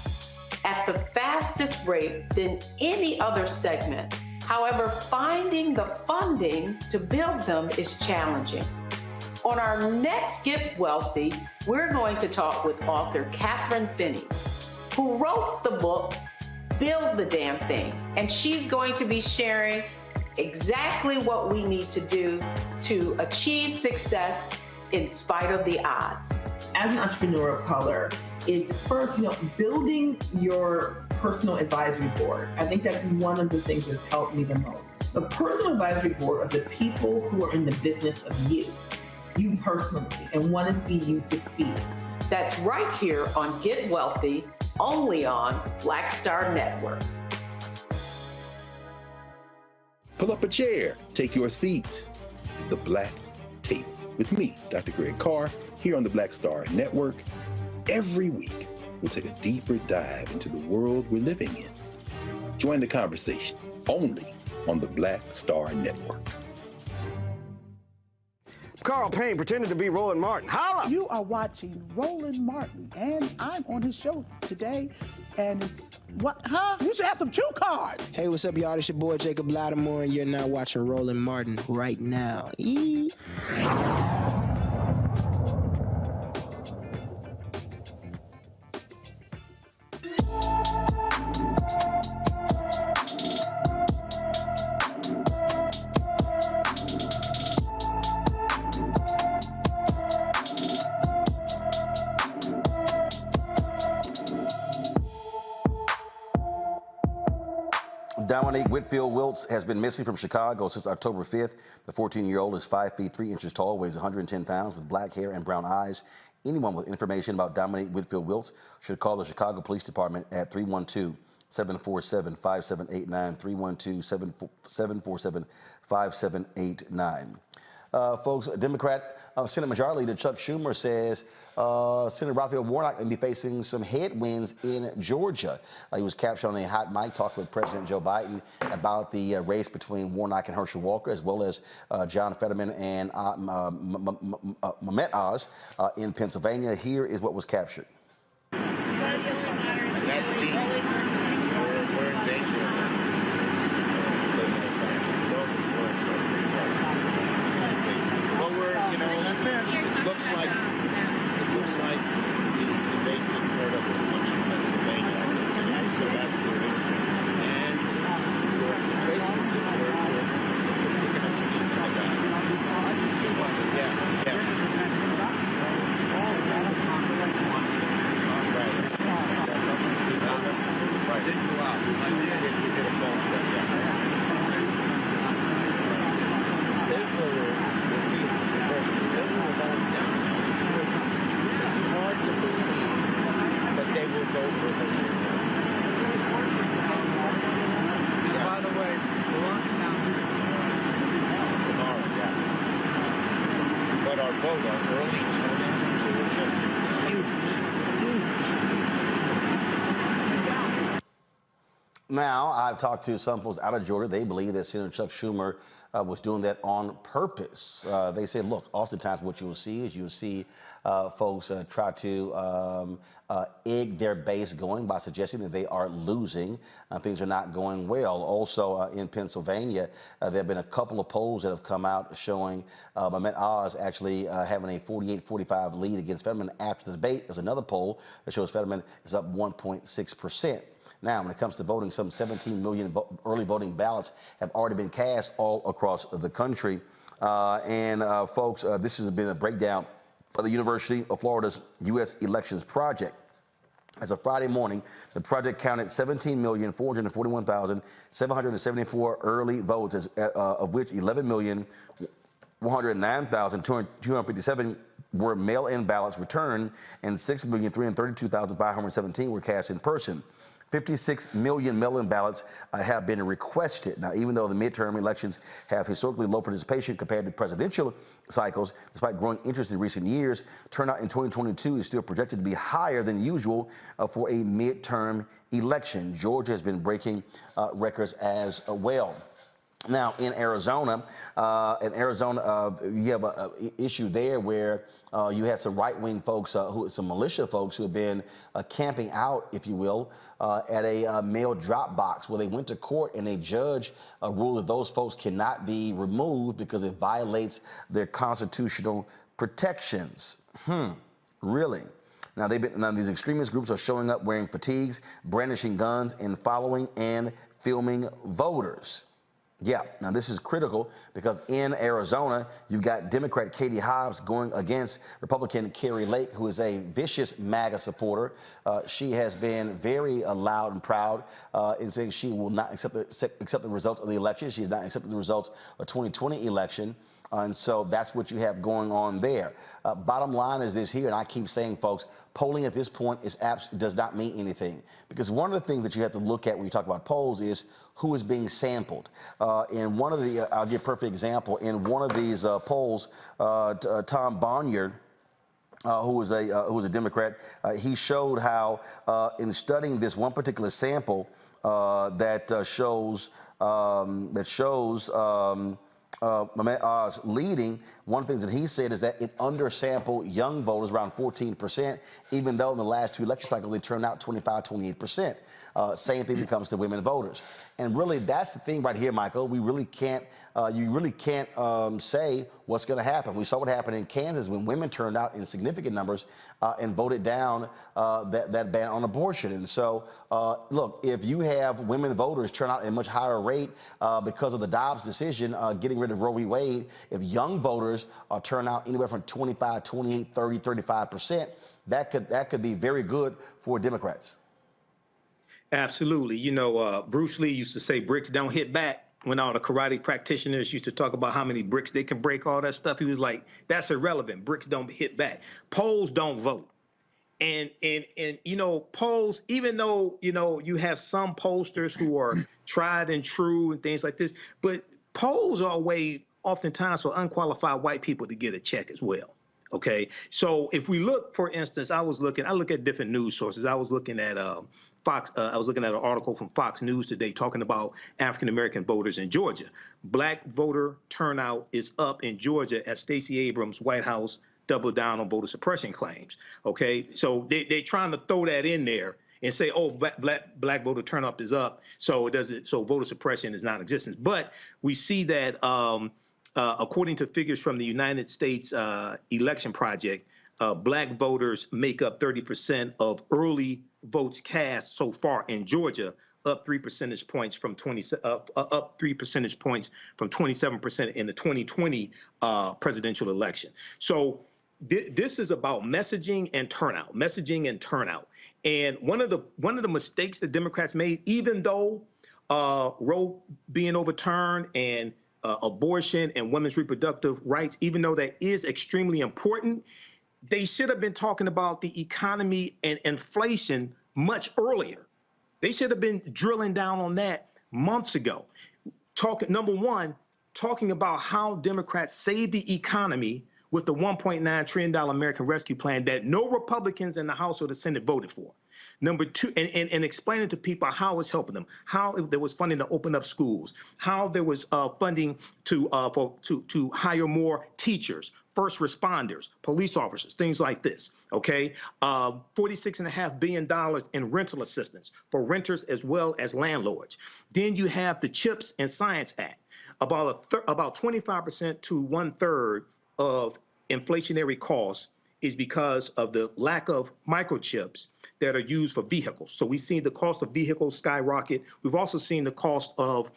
[SPEAKER 1] at the fastest rate than any other segment. However, finding the funding to build them is challenging. On our next Get Wealthy, we're going to talk with author Catherine Finney, who wrote the book, Build the Damn Thing. And she's going to be sharing exactly what we need to do to achieve success in spite of the odds.
[SPEAKER 2] As an entrepreneur of color, it's first, building your personal advisory board. I think that's one of the things that's helped me the most. The personal advisory board are the people who are in the business of you personally, and want to see you succeed.
[SPEAKER 1] That's right here on Get Wealthy, only on Black Star Network.
[SPEAKER 8] Pull up a chair, take your seat at the Black Table with me, Dr. Greg Carr, here on the Black Star Network. Every week, we'll take a deeper dive into the world we're living in. Join the conversation only on the Black Star Network.
[SPEAKER 10] Carl Payne pretended to be Roland Martin. Holla!
[SPEAKER 16] You are watching Roland Martin, and I'm on his show today, and it's, what, huh? You should have some cue cards.
[SPEAKER 17] Hey, what's up, y'all? It's your boy, Jacob Lattimore, and you're now watching Roland Martin right now.
[SPEAKER 9] Dominique Whitfield Wiltz has been missing from Chicago since October 5th. The 14-year-old is 5 feet 3 inches tall, weighs 110 pounds, with black hair and brown eyes. Anyone with information about Dominique Whitfield Wiltz should call the Chicago Police Department at 312-747-5789, 312-747-5789. Folks, Democrat Senate Majority Leader Chuck Schumer says Senator Raphael Warnock may be facing some headwinds in Georgia. He was captured on a hot mic talking with President Joe Biden about the race between Warnock and Herschel Walker, as well as John Fetterman and Mehmet Oz in Pennsylvania. Here is what was captured.
[SPEAKER 18] That scene, we're in danger of that scene. Well, it looks like the debate didn't hurt us too much in Pennsylvania as of tonight, so that's good. And basically, we're picking up steam for that. Yeah. Right. Did go out. I did. You did a phone call. Yeah. The state will see it. The state will vote down. It's hard to believe that they will vote for the shit. By the way, tomorrow, yeah. But our vote, our early turnout in Georgia is huge.
[SPEAKER 9] Now, I've talked to some folks out of Georgia. They believe that Senator Chuck Schumer was doing that on purpose. They say, look, oftentimes what you'll see is folks try to egg their base going by suggesting that they are losing. Things are not going well. Also, in Pennsylvania, there have been a couple of polls that have come out showing Mehmet Oz actually having a 48-45 lead against Fetterman after the debate. There's another poll that shows Fetterman is up 1.6%. Now, when it comes to voting, some 17 million early voting ballots have already been cast all across the country. Folks, this has been a breakdown by the University of Florida's U.S. Elections Project. As of Friday morning, the project counted 17,441,774 early votes, of which 11,109,257 were mail-in ballots returned, and 6,332,517 were cast in person. 56 million mail-in ballots have been requested. Now, even though the midterm elections have historically low participation compared to presidential cycles, despite growing interest in recent years, turnout in 2022 is still projected to be higher than usual for a midterm election. Georgia has been breaking records as well. Now, in Arizona, you have an issue there where you had some right-wing folks, some militia folks who have been camping out, if you will, at a mail drop box where they went to court and a judge ruled that those folks cannot be removed because it violates their constitutional protections. Really? Now, these extremist groups are showing up wearing fatigues, brandishing guns, and following and filming voters. Yeah, now this is critical because in Arizona, you've got Democrat Katie Hobbs going against Republican Carrie Lake, who is a vicious MAGA supporter. She has been very loud and proud in saying she will not accept the results of the election. She has not accepted the results of 2020 election. And so that's what you have going on there. Bottom line is this here, and I keep saying, folks, polling at this point does not mean anything. Because one of the things that you have to look at when you talk about polls is who is being sampled. In one of the, I'll give a perfect example, in one of these polls, Tom Bonyard, who was a Democrat, he showed how in studying this one particular sample that shows leading, one of the things that he said is that it undersampled young voters around 14%, even though in the last two election cycles they turned out 25-28%. Same thing when it comes to women voters. And really, that's the thing right here, Michael. We really can't, you really can't say what's going to happen. We saw what happened in Kansas when women turned out in significant numbers and voted down that ban on abortion. And so, look, if you have women voters turn out at a much higher rate because of the Dobbs decision getting rid of Roe v. Wade, if young voters turn out anywhere from 25, 28, 30, 35%, that could be very good for Democrats.
[SPEAKER 3] Absolutely. You know, Bruce Lee used to say bricks don't hit back. When all the karate practitioners used to talk about how many bricks they can break, all that stuff, he was like, that's irrelevant. Bricks don't hit back. Polls don't vote. And you know, polls, even though, you know, you have some pollsters who are tried and true and things like this, but polls are a way oftentimes for unqualified white people to get a check as well. Okay, so if we look, for instance, I look at different news sources. I was looking at Fox. I was looking at an article from Fox News today talking about African-American voters in Georgia. Black voter turnout is up in Georgia as Stacey Abrams' White House doubled down on voter suppression claims. Okay, so they're trying to throw that in there and say, oh, black voter turnout is up, so voter suppression is non-existent. But we see that. According to figures from the United States Election Project, black voters make up 30% of early votes cast so far in Georgia, up 3 percentage points from 27% in the 2020 presidential election. So this is about messaging and turnout, And one of the mistakes that Democrats made, even though Roe being overturned and abortion and women's reproductive rights, even though that is extremely important, they should have been talking about the economy and inflation much earlier. They should have been drilling down on that months ago. Number one, talking about how Democrats saved the economy with the $1.9 trillion American Rescue Plan that no Republicans in the House or the Senate voted for. Number two, and explaining to people how it's helping them, how there was funding to open up schools, how there was funding to hire more teachers, first responders, police officers, things like this. Okay, $46.5 billion in rental assistance for renters as well as landlords. Then you have the CHIPS and Science Act, about 25% to 1/3 of inflationary costs is because of the lack of microchips that are used for vehicles. So we've seen the cost of vehicles skyrocket. We've also seen the cost of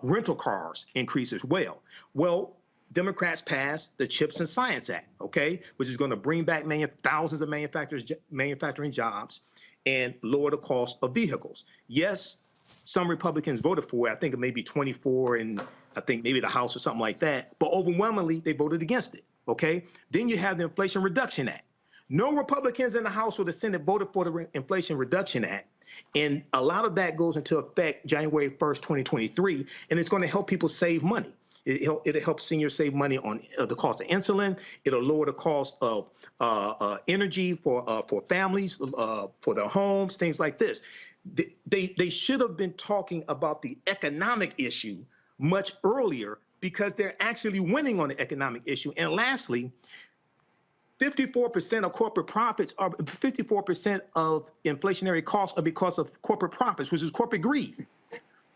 [SPEAKER 3] rental cars increase as well. Well, Democrats passed the CHIPS and Science Act, okay, which is going to bring back thousands of manufacturing jobs and lower the cost of vehicles. Yes, some Republicans voted for it. I think it may be 24 in, I think maybe the House or something like that. But overwhelmingly, they voted against it. okay? Then you have the Inflation Reduction Act. No Republicans in the House or the Senate voted for the Inflation Reduction Act. And a lot of that goes into effect January 1st, 2023, and it's going to help people save money. It'll help seniors save money on the cost of insulin. It'll lower the cost of energy for families, for their homes, things like this. They should have been talking about the economic issue much earlier because they're actually winning on the economic issue. And lastly, 54% of corporate profits are 54% of inflationary costs are because of corporate profits, which is corporate greed.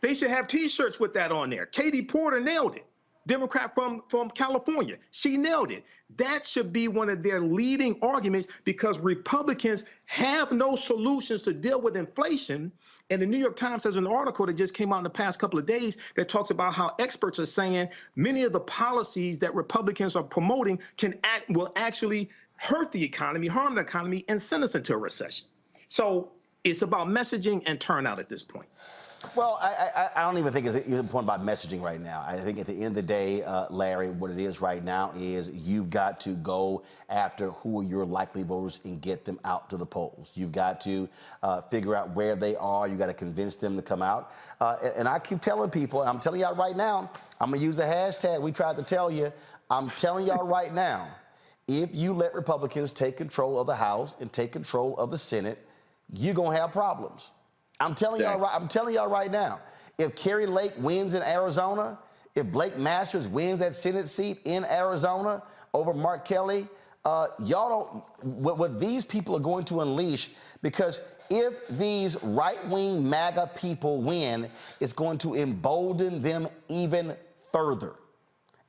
[SPEAKER 3] They should have T-shirts with that on there. Katie Porter nailed it. Democrat from California, she nailed it. That should be one of their leading arguments because Republicans have no solutions to deal with inflation. And the New York Times has an article that just came out in the past couple of days that talks about how experts are saying many of the policies that Republicans are promoting will actually hurt the economy, harm the economy, and send us into a recession. So it's about messaging and turnout at this point.
[SPEAKER 9] Well, I don't even think it's a point about messaging right now. I think at the end of the day, Larry, what it is right now is you've got to go after who are your likely voters and get them out to the polls. You've got to figure out where they are. You got to convince them to come out. And I keep telling people, and I'm telling y'all right now, I'm going to use a hashtag we tried to tell you. I'm telling y'all right now, if you let Republicans take control of the House and take control of the Senate, you're going to have problems. I'm telling y'all right now, if Kerry Lake wins in Arizona, if Blake Masters wins that Senate seat in Arizona over Mark Kelly, y'all don't, what these people are going to unleash, because if these right-wing MAGA people win, it's going to embolden them even further.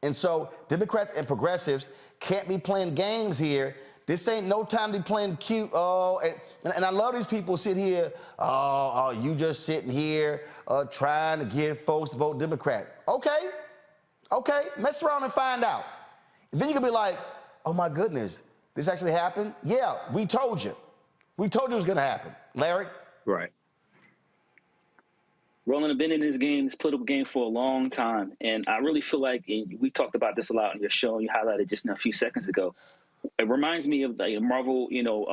[SPEAKER 9] And so Democrats and progressives can't be playing games here. This ain't no time to be playing cute. Oh, and I love these people sit here. Oh, you just sitting here trying to get folks to vote Democrat. Okay, mess around and find out. And then you can be like, oh my goodness, this actually happened? Yeah, we told you. We told you it was gonna happen. Larry?
[SPEAKER 3] Right.
[SPEAKER 5] Roland, I've been in this game, this political game, for a long time. And I really feel like, and we talked about this a lot in your show, and you highlighted just a few seconds ago. It reminds me of the Marvel,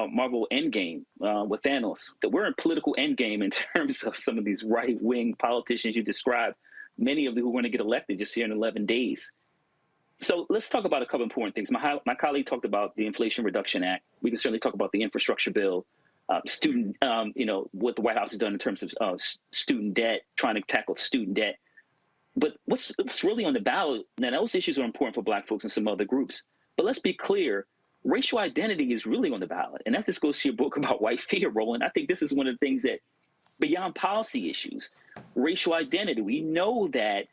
[SPEAKER 5] Marvel Endgame with Thanos. That we're in political endgame in terms of some of these right-wing politicians you described, many of them who are going to get elected just here in 11 days. So let's talk about a couple important things. My colleague talked about the Inflation Reduction Act. We can certainly talk about the infrastructure bill, student, what the White House has done in terms of student debt, trying to tackle student debt. But what's really on the ballot, now those issues are important for Black folks and some other groups. But let's be clear, racial identity is really on the ballot. And that just goes to your book about white fear, Roland. I think this is one of the things that, beyond policy issues, racial identity, we know that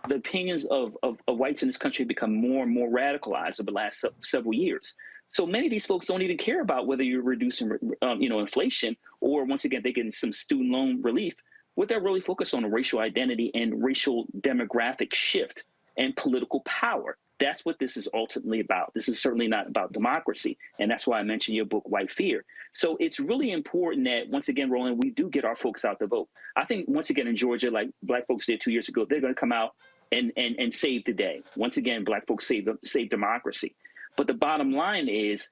[SPEAKER 5] the opinions of whites in this country have become more and more radicalized over the last several years. So many of these folks don't even care about whether you're reducing, inflation, or once again, they get some student loan relief. What they're really focused on is racial identity and racial demographic shift and political power. That's what this is ultimately about. This is certainly not about democracy. And that's why I mentioned your book, White Fear. So it's really important that, once again, Roland, we do get our folks out to vote. I think, once again, in Georgia, like Black folks did 2 years ago, they're going to come out and save the day. Once again, Black folks save democracy. But the bottom line is,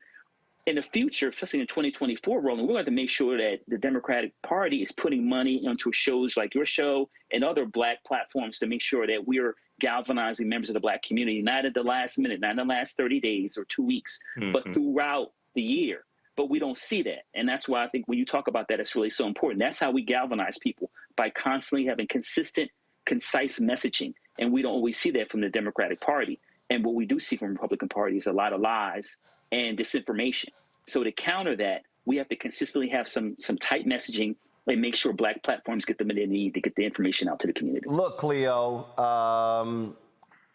[SPEAKER 5] in the future, especially in 2024, Roland, we're going to make sure that the Democratic Party is putting money into shows like your show and other Black platforms to make sure that we're galvanizing members of the Black community, not at the last minute, not in the last 30 days or 2 weeks, but throughout the year. But we don't see that. And that's why I think when you talk about that, it's really so important. That's how we galvanize people, by constantly having consistent, concise messaging. And we don't always see that from the Democratic Party. And what we do see from the Republican Party is a lot of lies and disinformation. So to counter that, we have to consistently have some tight messaging and make sure Black platforms get the money they need to get the information out to the community.
[SPEAKER 9] Look, Cleo,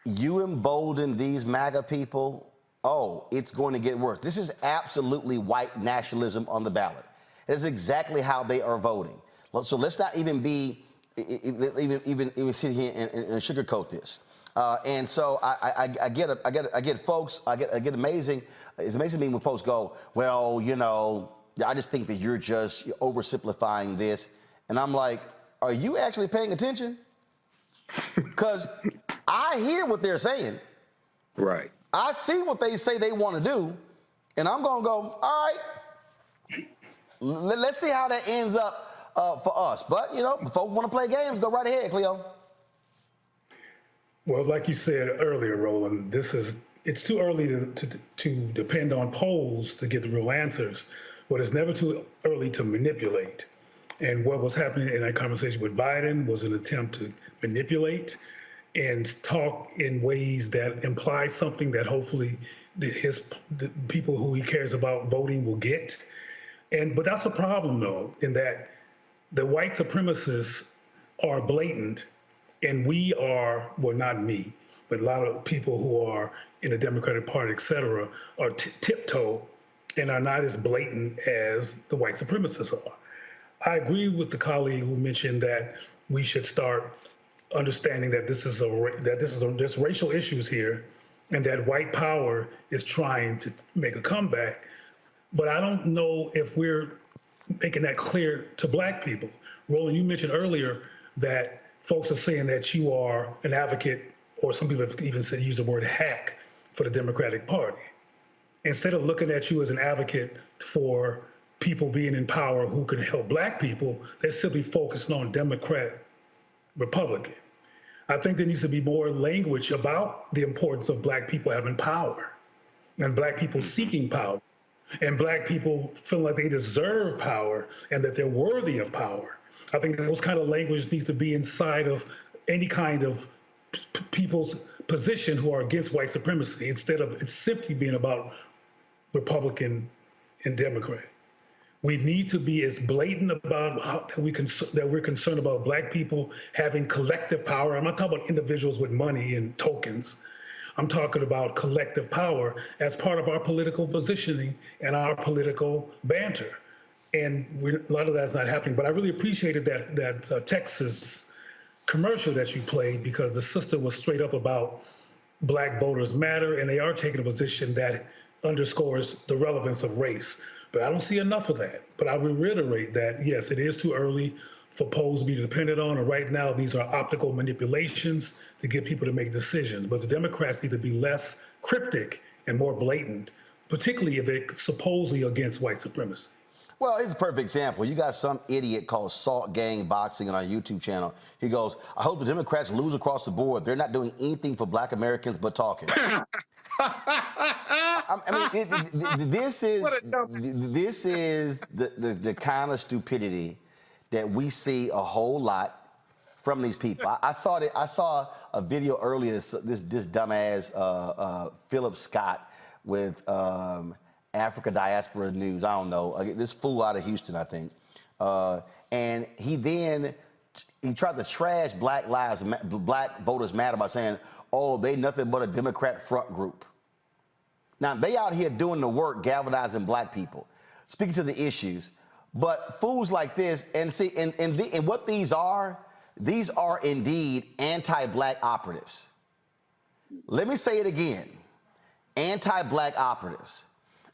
[SPEAKER 9] you embolden these MAGA people. Oh, it's going to get worse. This is absolutely white nationalism on the ballot. It's exactly how they are voting. So let's not even even sit here and sugarcoat this. And so I get folks. I get amazing. It's amazing to me when folks go, well, I just think that you're just oversimplifying this. And I'm like, are you actually paying attention? Because I hear what they're saying.
[SPEAKER 3] Right.
[SPEAKER 9] I see what they say they want to do, and I'm going to go, all right, let's see how that ends up for us. But, you know, if folks want to play games, go right ahead, Cleo.
[SPEAKER 11] Well, like you said earlier, Roland, it's too early to depend on polls to get the real answers, but it's never too early to manipulate. And what was happening in that conversation with Biden was an attempt to manipulate and talk in ways that imply something that hopefully the people who he cares about voting will get. But that's a problem, though, in that the white supremacists are blatant, and we are, well, not me, but a lot of people who are in the Democratic Party, et cetera, are tiptoe and are not as blatant as the white supremacists are. I agree with the colleague who mentioned that we should start understanding that there's racial issues here, and that white power is trying to make a comeback. But I don't know if we're making that clear to black people. Roland, you mentioned earlier that folks are saying that you are an advocate, or some people have even said use the word hack for the Democratic Party. Instead of looking at you as an advocate for people being in power who can help black people, they're simply focusing on Democrat, Republican. I think there needs to be more language about the importance of black people having power and black people seeking power and black people feeling like they deserve power and that they're worthy of power. I think those kind of language needs to be inside of any kind of people's position who are against white supremacy, instead of it simply being about Republican and Democrat. We need to be as blatant about that we're concerned about black people having collective power. I'm not talking about individuals with money and tokens. I'm talking about collective power as part of our political positioning and our political banter. And a lot of that's not happening. But I really appreciated that Texas commercial that you played, because the sister was straight up about Black voters matter, and they are taking a position that underscores the relevance of race. But I don't see enough of that. But I will reiterate that, yes, it is too early for polls to be dependent on. And right now, these are optical manipulations to get people to make decisions. But the Democrats need to be less cryptic and more blatant, particularly if they're supposedly against white supremacy.
[SPEAKER 9] Well, here's a perfect example. You got some idiot called Salt Gang Boxing on our YouTube channel. He goes, I hope the Democrats lose across the board. They're not doing anything for black Americans but talking. I mean, this is the kind of stupidity that we see a whole lot from these people. I saw a video earlier. This dumbass Philip Scott with Africa Diaspora News. I don't know, this fool out of Houston, I think. And he tried to trash Black Voters Matter by saying, oh, they nothing but a Democrat front group. Now, they out here doing the work, galvanizing black people, speaking to the issues. But fools like this, and see, and what these are indeed anti-black operatives. Let me say it again, anti-black operatives.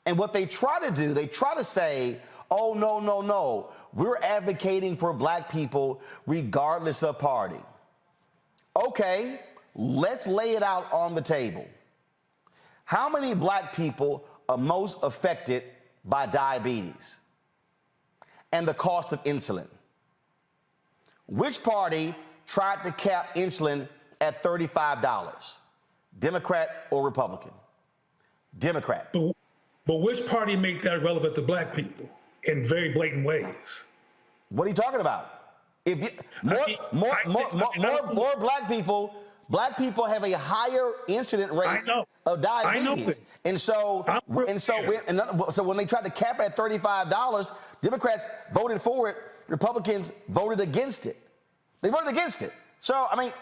[SPEAKER 9] And what they try to do, they try to say, oh, no, we're advocating for black people regardless of party. Okay, let's lay it out on the table. How many black people are most affected by diabetes and the cost of insulin? Which party tried to cap insulin at $35? Democrat or Republican? Democrat.
[SPEAKER 11] But which party make that relevant to black people in very blatant ways?
[SPEAKER 9] What are you talking about? If more black people have a higher incident rate of diabetes. So when they tried to cap it at $35, Democrats voted for it, Republicans voted against it. They voted against it. So, I mean,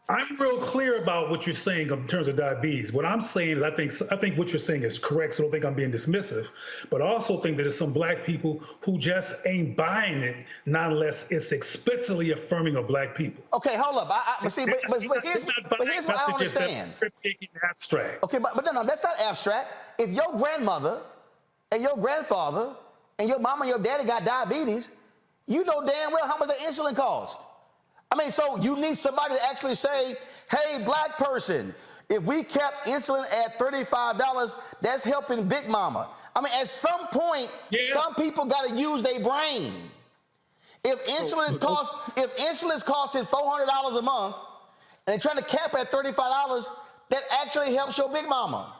[SPEAKER 11] I'm real clear about what you're saying in terms of diabetes. What I'm saying is I think what you're saying is correct, so I don't think I'm being dismissive, but I also think that there's some black people who just ain't buying it, not unless it's explicitly affirming of black people.
[SPEAKER 9] Okay, hold up. But here's what I understand.
[SPEAKER 11] Abstract.
[SPEAKER 9] Okay, but no, that's not abstract. If your grandmother and your grandfather and your mama and your daddy got diabetes, you know damn well how much the insulin cost. I mean, so you need somebody to actually say, hey, black person, If we kept insulin at $35, that's helping Big Mama. I mean, at some point, some people got to use their brain. If insulin is costing $400 a month, and they're trying to cap it at $35, that actually helps your Big Mama.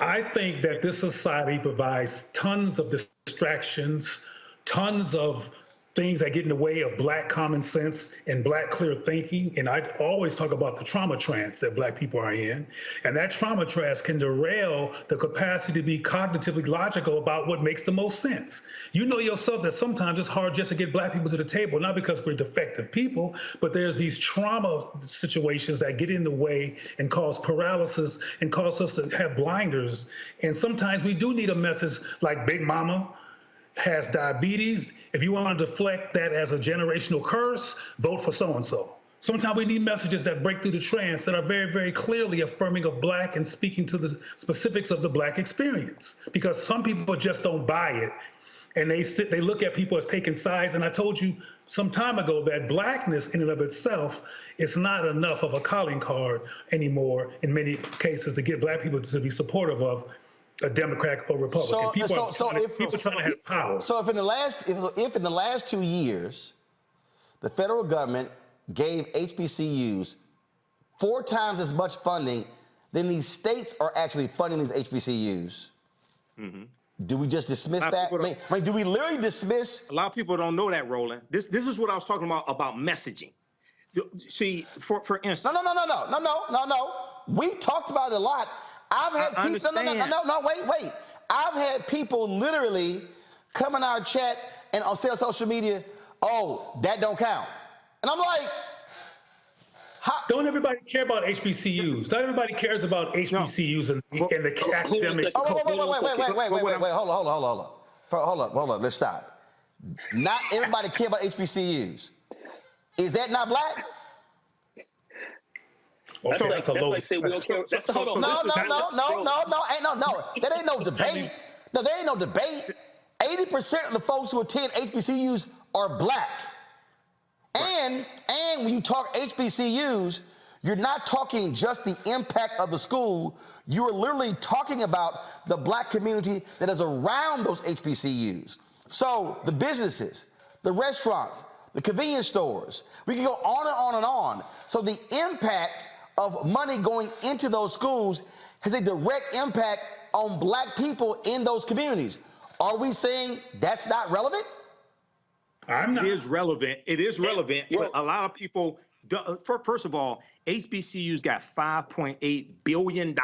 [SPEAKER 11] I think that this society provides tons of distractions, tons of things that get in the way of Black common sense and Black clear thinking. And I always talk about the trauma trance that Black people are in. And that trauma trance can derail the capacity to be cognitively logical about what makes the most sense. You know yourself that sometimes it's hard just to get Black people to the table, not because we're defective people, but there's these trauma situations that get in the way and cause paralysis and cause us to have blinders. And sometimes we do need a message like Big Mama has diabetes. If you want to deflect that as a generational curse, vote for so-and-so. Sometimes we need messages that break through the trance that are very, very clearly affirming of Black and speaking to the specifics of the Black experience. Because some people just don't buy it. And they look at people as taking sides. And I told you some time ago that Blackness in and of itself is not enough of a calling card anymore in many cases to get Black people to be supportive of a Democrat or Republican. People trying to have power.
[SPEAKER 9] So if in the last 2 years, the federal government gave HBCUs 4 times as much funding than these states are actually funding these HBCUs, do we just dismiss that? I mean, do we literally dismiss?
[SPEAKER 3] A lot of people don't know that, Roland. This is what I was talking about messaging. See, for instance.
[SPEAKER 9] No. We talked about it a lot. I've had people. No, wait. I've had people literally come in our chat and say on social media, "Oh, that don't count," and I'm like,
[SPEAKER 11] don't everybody care about HBCUs? Not everybody cares about HBCUs and the academic.
[SPEAKER 9] Wait. Hold on. Let's stop. Not everybody care about HBCUs. Is that not Black?
[SPEAKER 11] Okay, that's a low.
[SPEAKER 9] No. That ain't no debate. No, there ain't no debate. 80% of the folks who attend HBCUs are Black. And when you talk HBCUs, you're not talking just the impact of the school. You're literally talking about the Black community that is around those HBCUs. So the businesses, the restaurants, the convenience stores, we can go on and on and on. So the impact of money going into those schools has a direct impact on Black people in those communities. Are we saying that's not relevant?
[SPEAKER 3] It is relevant. It is relevant, but a lot of people, first of all, HBCUs got $5.8 billion in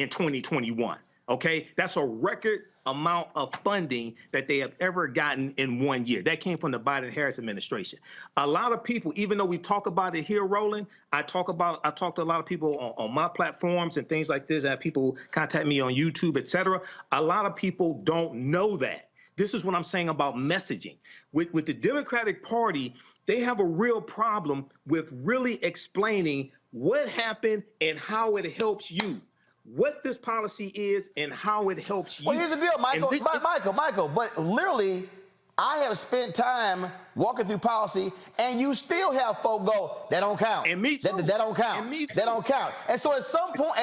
[SPEAKER 3] 2021, okay? That's a record amount of funding that they have ever gotten in 1 year. That came from the Biden-Harris administration. A lot of people, even though we talk about it here, Roland, I talk to a lot of people on my platforms and things like this. I have people contact me on YouTube, et cetera. A lot of people don't know that. This is what I'm saying about messaging. With the Democratic Party, they have a real problem with really explaining what happened and how it helps you. What this policy is and how it helps you.
[SPEAKER 9] Well, here's the deal, Michael. Michael, but literally, I have spent time walking through policy, and you still have folk go, that don't count.
[SPEAKER 3] And me too.
[SPEAKER 9] That don't count. And me too. That don't count. And so at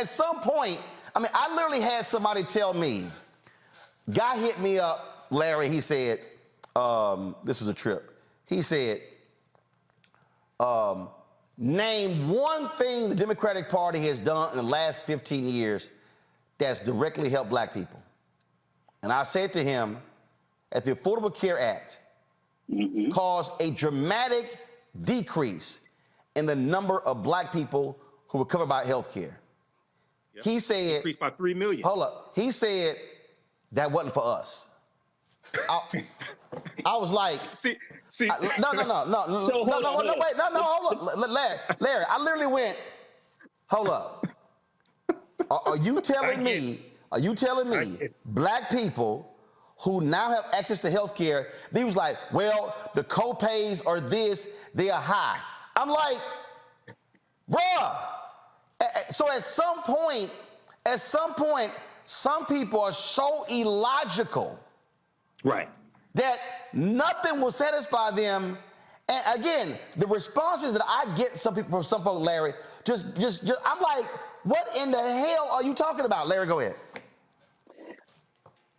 [SPEAKER 9] some point, I mean, I literally had somebody tell me, guy hit me up, Larry, he said, this was a trip. He said, name one thing the Democratic Party has done in the last 15 years that's directly helped Black people. And I said to him, that the Affordable Care Act caused a dramatic decrease in the number of Black people who were covered by health care. Yep. He said—
[SPEAKER 3] increased by 3 million.
[SPEAKER 9] Hold up. He said that wasn't for us. I was like, no, hold up, Larry, I literally went, hold up. Are you telling me Black people who now have access to health care, they was like, well, the co-pays are this, they are high. I'm like, bruh. So at some point, some people are so illogical,
[SPEAKER 3] right,
[SPEAKER 9] that nothing will satisfy them. And again, the responses that I get from some folks, Larry, just I'm like, What in the hell are you talking about? Larry, go ahead.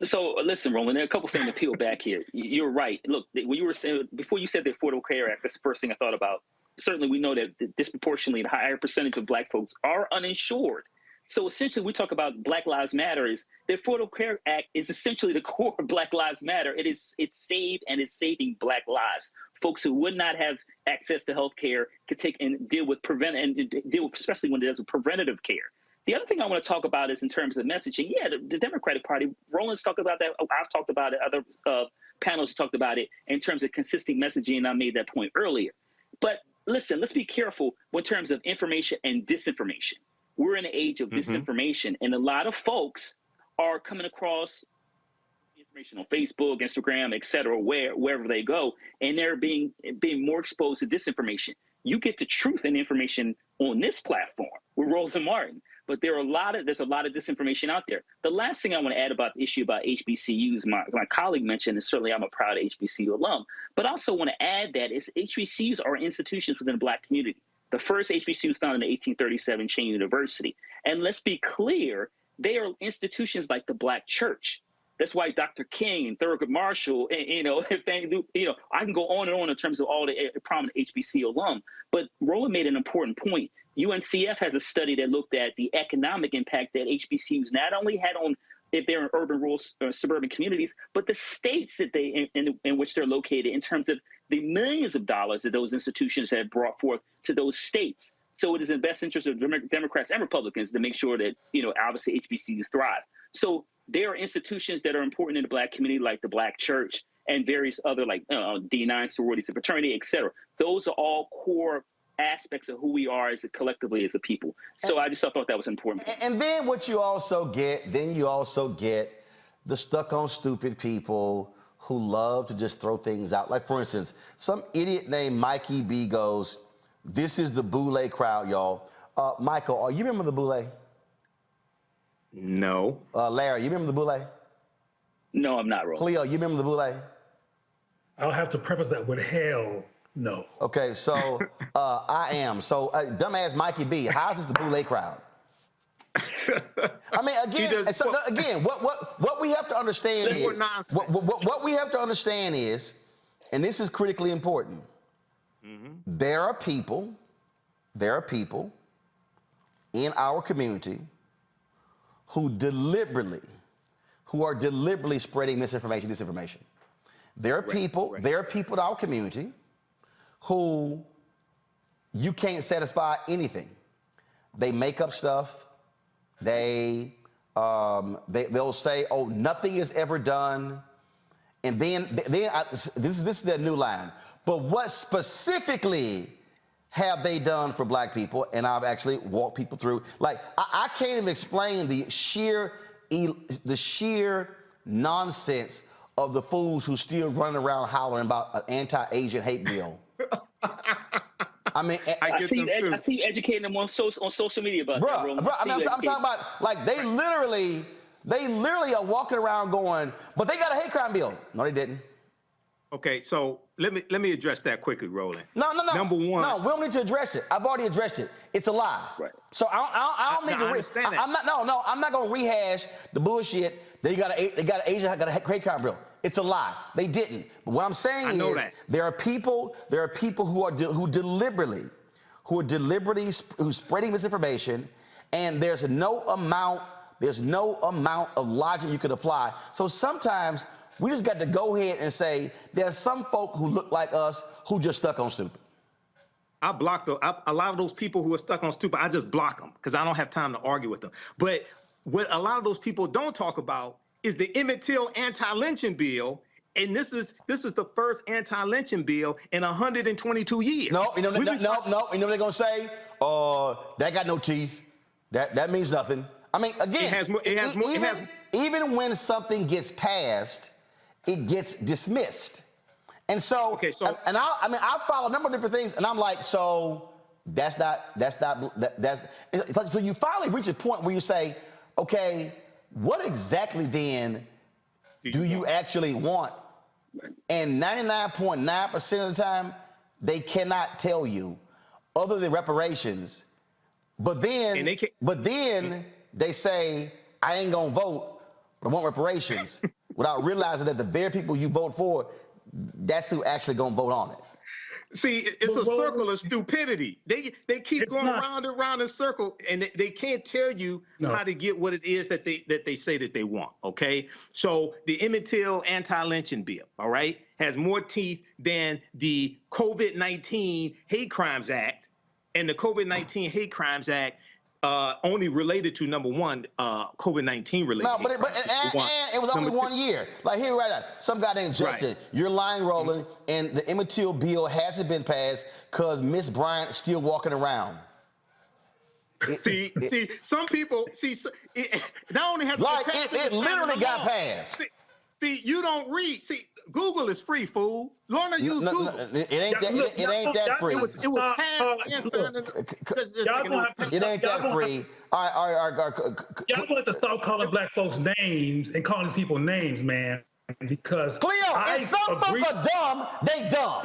[SPEAKER 5] So listen, Roland, there are a couple things to peel back here. You're right. Look, when you were saying, before you said the Affordable Care Act, that's the first thing I thought about. Certainly we know that disproportionately the higher percentage of black folks are uninsured. So essentially we talk about Black Lives Matter is the Affordable Care Act is essentially the core of Black Lives Matter. It's saved and it's saving black lives. Folks who would not have access to health care could take and deal with especially when there's a preventative care. The other thing I want to talk about is in terms of messaging. Yeah, the Democratic Party, Roland's talked about that. I've talked about it. Other panels talked about it in terms of consistent messaging, and I made that point earlier. But listen, let's be careful in terms of information and disinformation. We're in an age of disinformation, and a lot of folks are coming across information on Facebook, Instagram, et cetera, wherever they go, and they're being more exposed to disinformation. You get the truth and information on this platform with Roland Martin. But there's a lot of disinformation out there. The last thing I want to add about the issue about HBCUs, my colleague mentioned, and certainly I'm a proud HBCU alum, but I also want to add that HBCUs are institutions within the black community. The first HBCU was founded in 1837, Chain University. And let's be clear, they are institutions like the Black church. That's why Dr. King and Thurgood Marshall, I can go on and on in terms of all the prominent HBCU alum. But Roland made an important point. UNCF has a study that looked at the economic impact that HBCUs not only had on if they're in urban, rural, suburban communities, but the states that in which they're located in terms of the millions of dollars that those institutions have brought forth to those states. So it is in the best interest of Democrats and Republicans to make sure that, obviously HBCUs thrive. So there are institutions that are important in the black community, like the Black church and various other like D9 sororities and fraternity, et cetera. Those are all core aspects of who we are collectively as a people. So I just thought that was important.
[SPEAKER 9] And then what you also get, the stuck on stupid people who love to just throw things out. Like, for instance, some idiot named Mikey B goes, "This is the Boule crowd, y'all." Michael, you remember the Boule?
[SPEAKER 3] No.
[SPEAKER 9] Larry, you remember the Boule?
[SPEAKER 5] No, I'm not, Roland.
[SPEAKER 9] Cleo, you remember the Boule?
[SPEAKER 11] I'll have to preface that with hell no.
[SPEAKER 9] Okay, so I am. So dumbass Mikey B, how's this the Boule crowd? I mean, again, what we have to understand is what we have to understand is, and this is critically important. There are people in our community who are deliberately spreading misinformation, disinformation. There are people in our community who you can't satisfy anything. They make up stuff. They'll say, "Oh, nothing is ever done," and then this is their new line. But what specifically have they done for black people? And I've actually walked people through. Like I can't even explain the sheer nonsense of the fools who still running around hollering about an anti-Asian hate bill. I mean,
[SPEAKER 5] I see you educating them on social media about that, Roland.
[SPEAKER 9] I'm talking about, like, they literally are walking around going, "But they got a hate crime bill." No, they didn't.
[SPEAKER 3] Okay, so let me address that quickly, Roland.
[SPEAKER 9] No.
[SPEAKER 3] Number one.
[SPEAKER 9] No, we don't need to address it. I've already addressed it. It's a lie.
[SPEAKER 5] Right.
[SPEAKER 9] So I don't need to.
[SPEAKER 3] Understand that.
[SPEAKER 9] I'm not going to rehash the bullshit. They got a hate crime bill. It's a lie. They didn't. But what I'm saying is, there are people who deliberately spreading misinformation, and there's no amount of logic you could apply. So sometimes we just got to go ahead and say there's some folk who look like us who just stuck on stupid.
[SPEAKER 3] I block a lot of those people who are stuck on stupid. I just block them because I don't have time to argue with them. But what a lot of those people don't talk about is the Emmett Till anti-lynching bill, and this is the first anti-lynching bill in 122 years.
[SPEAKER 9] No. You know what they're gonna say? That got no teeth. That means nothing. I mean, again, even when something gets passed, it gets dismissed. And so, I follow a number of different things, and I'm like, so so you finally reach a point where you say, okay, what exactly then do you actually want? And 99.9% of the time, they cannot tell you, other than reparations, But then, they say, I ain't gonna vote, but I want reparations, without realizing that the very people you vote for, that's who actually gonna vote on it.
[SPEAKER 3] See, it's a circle of stupidity. They keep going round and round in circle, and they can't tell you how to get what it is that they say that they want. Okay, so the Emmett Till anti-lynching bill, all right, has more teeth than the COVID-19 Hate Crimes Act, and the COVID-19 Hate Crimes Act only related to, number one, COVID-19 related.
[SPEAKER 9] No, but it was only 1 year. Like here, right now, some guy named Justin. You're lying, Roland, and the Emmett Till bill hasn't been passed because Miss Bryant is still walking around.
[SPEAKER 3] See, some people it not only has
[SPEAKER 9] like
[SPEAKER 3] to be passed,
[SPEAKER 9] it literally got passed.
[SPEAKER 3] See, you don't read. See, Google is free, fool. Learn to use Google.
[SPEAKER 9] It ain't that free.
[SPEAKER 3] It was passed.
[SPEAKER 9] It ain't that free. All right.
[SPEAKER 11] Y'all going to stop calling black folks names and calling these people names, man. Because
[SPEAKER 9] Cleo, if some folks are dumb, they dumb.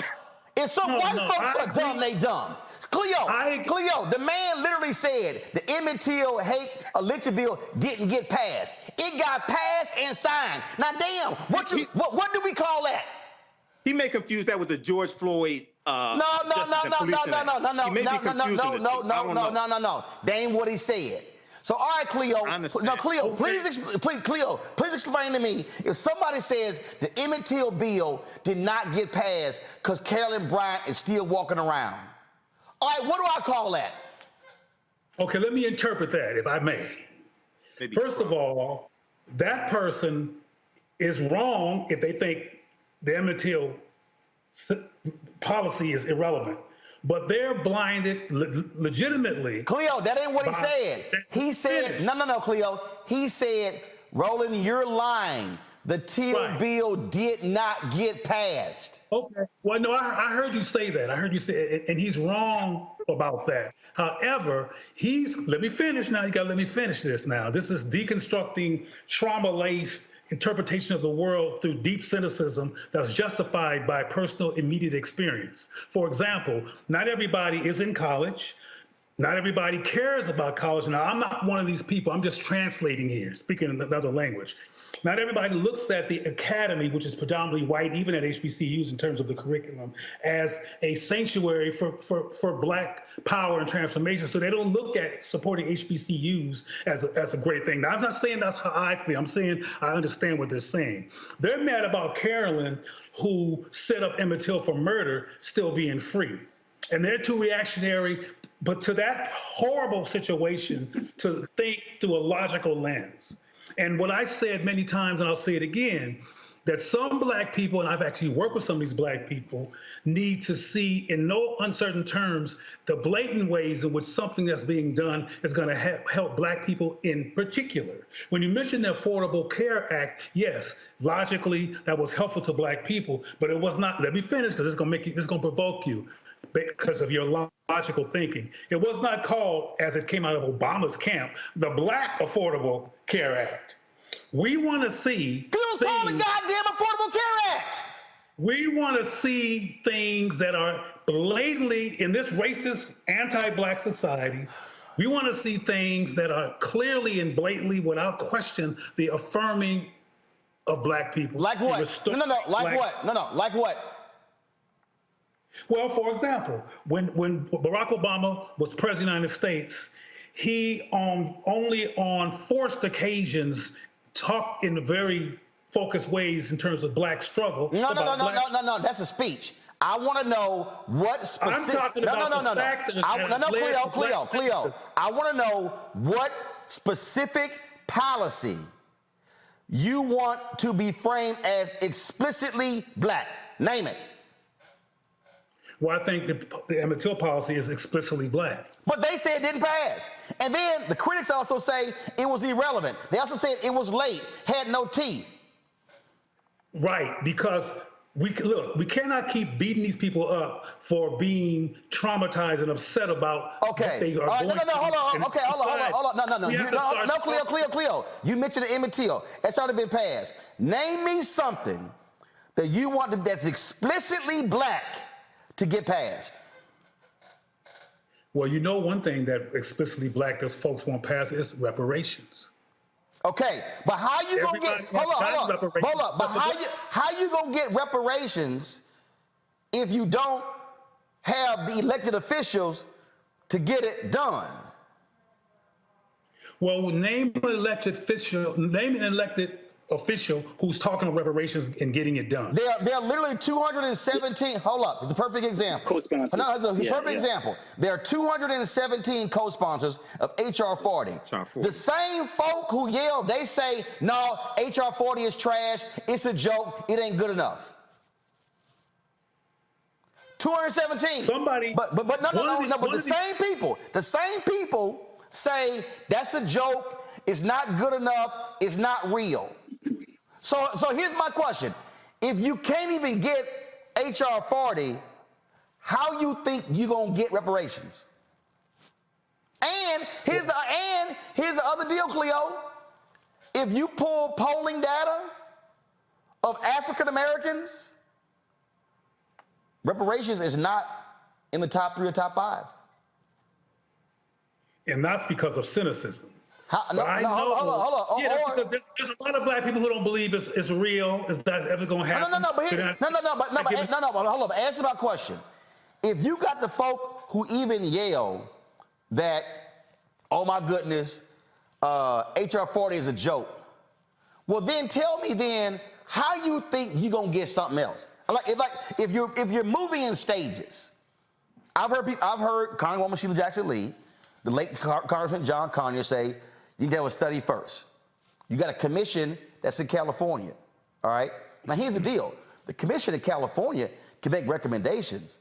[SPEAKER 9] If some white folks are dumb, they dumb. Cleo, the man literally said the Emmett Till hate lynching bill didn't get passed. It got passed and signed. Now, damn, what do we call that?
[SPEAKER 3] He may confuse that with the George Floyd.
[SPEAKER 9] No. That ain't what he said. So, all right, Cleo. No, Cleo, please explain to me if somebody says the Emmett Till bill did not get passed because Carolyn Bryant is still walking around. All right, what do I call that?
[SPEAKER 11] Okay, let me interpret that, if I may. First of all, that person is wrong if they think the Emmett Till policy is irrelevant. But they're blinded legitimately.
[SPEAKER 9] Cleo, that ain't what he said. He said, no, Cleo. He said, Roland, you're lying. The Till bill did not get passed.
[SPEAKER 11] Okay. Well, no, I heard you say that. I heard you say, and he's wrong about that. However, let me finish now. You got to let me finish this now. This is deconstructing trauma-laced interpretation of the world through deep cynicism that's justified by personal immediate experience. For example, not everybody is in college. Not everybody cares about college. Now, I'm not one of these people. I'm just translating here, speaking another language. Not everybody looks at the academy, which is predominantly white, even at HBCUs in terms of the curriculum, as a sanctuary for black power and transformation. So they don't look at supporting HBCUs as a great thing. Now, I'm not saying that's how I feel. I'm saying I understand what they're saying. They're mad about Carolyn, who set up Emmett Till for murder, still being free. And they're too reactionary, but to that horrible situation, to think through a logical lens. And what I said many times, and I'll say it again, that some black people, and I've actually worked with some of these black people, need to see in no uncertain terms the blatant ways in which something that's being done is going to help black people in particular. When you mentioned the Affordable Care Act, yes, logically that was helpful to black people, but it was not. Let me finish because it's going to provoke you because of your logical thinking. It was not called, as it came out of Obama's camp, the Black Affordable Care Act. We want to see.
[SPEAKER 9] It was called the goddamn Affordable Care Act.
[SPEAKER 11] We want to see things that are blatantly, in this racist, anti-black society, we want to see things that are clearly and blatantly, without question, the affirming of black people.
[SPEAKER 9] Like what? Like what?
[SPEAKER 11] Well, for example, when Barack Obama was president of the United States, he only on forced occasions talked in very focused ways in terms of black struggle.
[SPEAKER 9] No, that's a speech. I want to know what specific.
[SPEAKER 11] I'm talking about the factors.
[SPEAKER 9] Cleo. I want to know what specific policy you want to be framed as explicitly black. Name it.
[SPEAKER 11] Well, I think the Emmett Till policy is explicitly black.
[SPEAKER 9] But they say it didn't pass. And then the critics also say it was irrelevant. They also said it was late, had no teeth.
[SPEAKER 11] Right, because we cannot keep beating these people up for being traumatized and upset about what they are going through.
[SPEAKER 9] Hold on. Cleo. You mentioned the Emmett Till. It's already been passed. Name me something that you want that's explicitly black to get passed.
[SPEAKER 11] Well, you know, one thing that explicitly black folks won't pass is reparations.
[SPEAKER 9] Okay, but how you gonna get? Hold up. But how you gonna get reparations if you don't have the elected officials to get it done?
[SPEAKER 11] Well, name an elected official who's talking about reparations and getting it done.
[SPEAKER 9] There are literally 217. Hold up, it's a perfect example.
[SPEAKER 5] Co-sponsors.
[SPEAKER 9] No, it's a perfect example. There are 217 co-sponsors of HR 40. The same folk who yell, they say, no, HR 40 is trash. It's a joke. It ain't good enough. 217. But the same people say that's a joke. It's not good enough. It's not real. So here's my question. If you can't even get HR 40, how you think you gonna get reparations? And here's the other deal, Cleo. If you pull polling data of African Americans, reparations is not in the top 3 or top 5.
[SPEAKER 11] And that's because of cynicism.
[SPEAKER 9] Hold on.
[SPEAKER 11] Yeah, because there's a lot of black people who don't believe it's real. Is that ever going to happen?
[SPEAKER 9] But hold up. Answer my question. If you got the folk who even yell that, oh my goodness, HR 40 is a joke, well then tell me then how you think you gonna get something else. Like if you're moving in stages. I've heard Congresswoman Sheila Jackson Lee, the late Congressman John Conyers say, you need to have a study first. You got a commission that's in California, all right? Now here's the deal. The commission in California can make recommendations.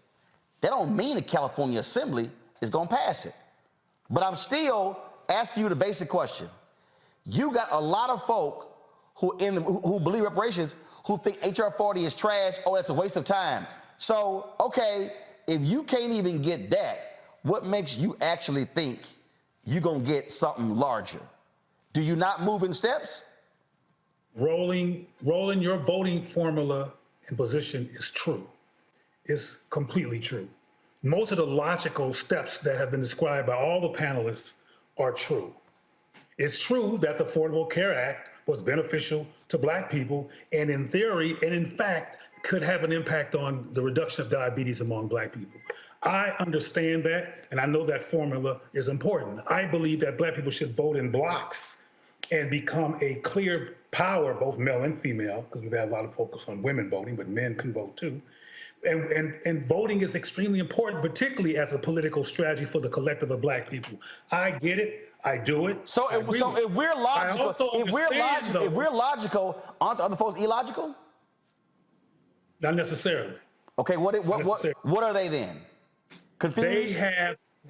[SPEAKER 9] That don't mean the California Assembly is gonna pass it. But I'm still asking you the basic question. You got a lot of folk who believe reparations who think HR 40 is trash, oh, that's a waste of time. So, okay, if you can't even get that, what makes you actually think you're gonna get something larger? Do you not move in steps?
[SPEAKER 11] Roland, your voting formula and position is true. It's completely true. Most of the logical steps that have been described by all the panelists are true. It's true that the Affordable Care Act was beneficial to black people and in theory, and in fact, could have an impact on the reduction of diabetes among black people. I understand that, and I know that formula is important. I believe that black people should vote in blocks and become a clear power, both male and female, because we've had a lot of focus on women voting, but men can vote too. And voting is extremely important, particularly as a political strategy for the collective of black people. I get it. I do it.
[SPEAKER 9] So if we're logical, aren't the other folks illogical?
[SPEAKER 11] Not necessarily.
[SPEAKER 9] Okay, what are they then? Confused?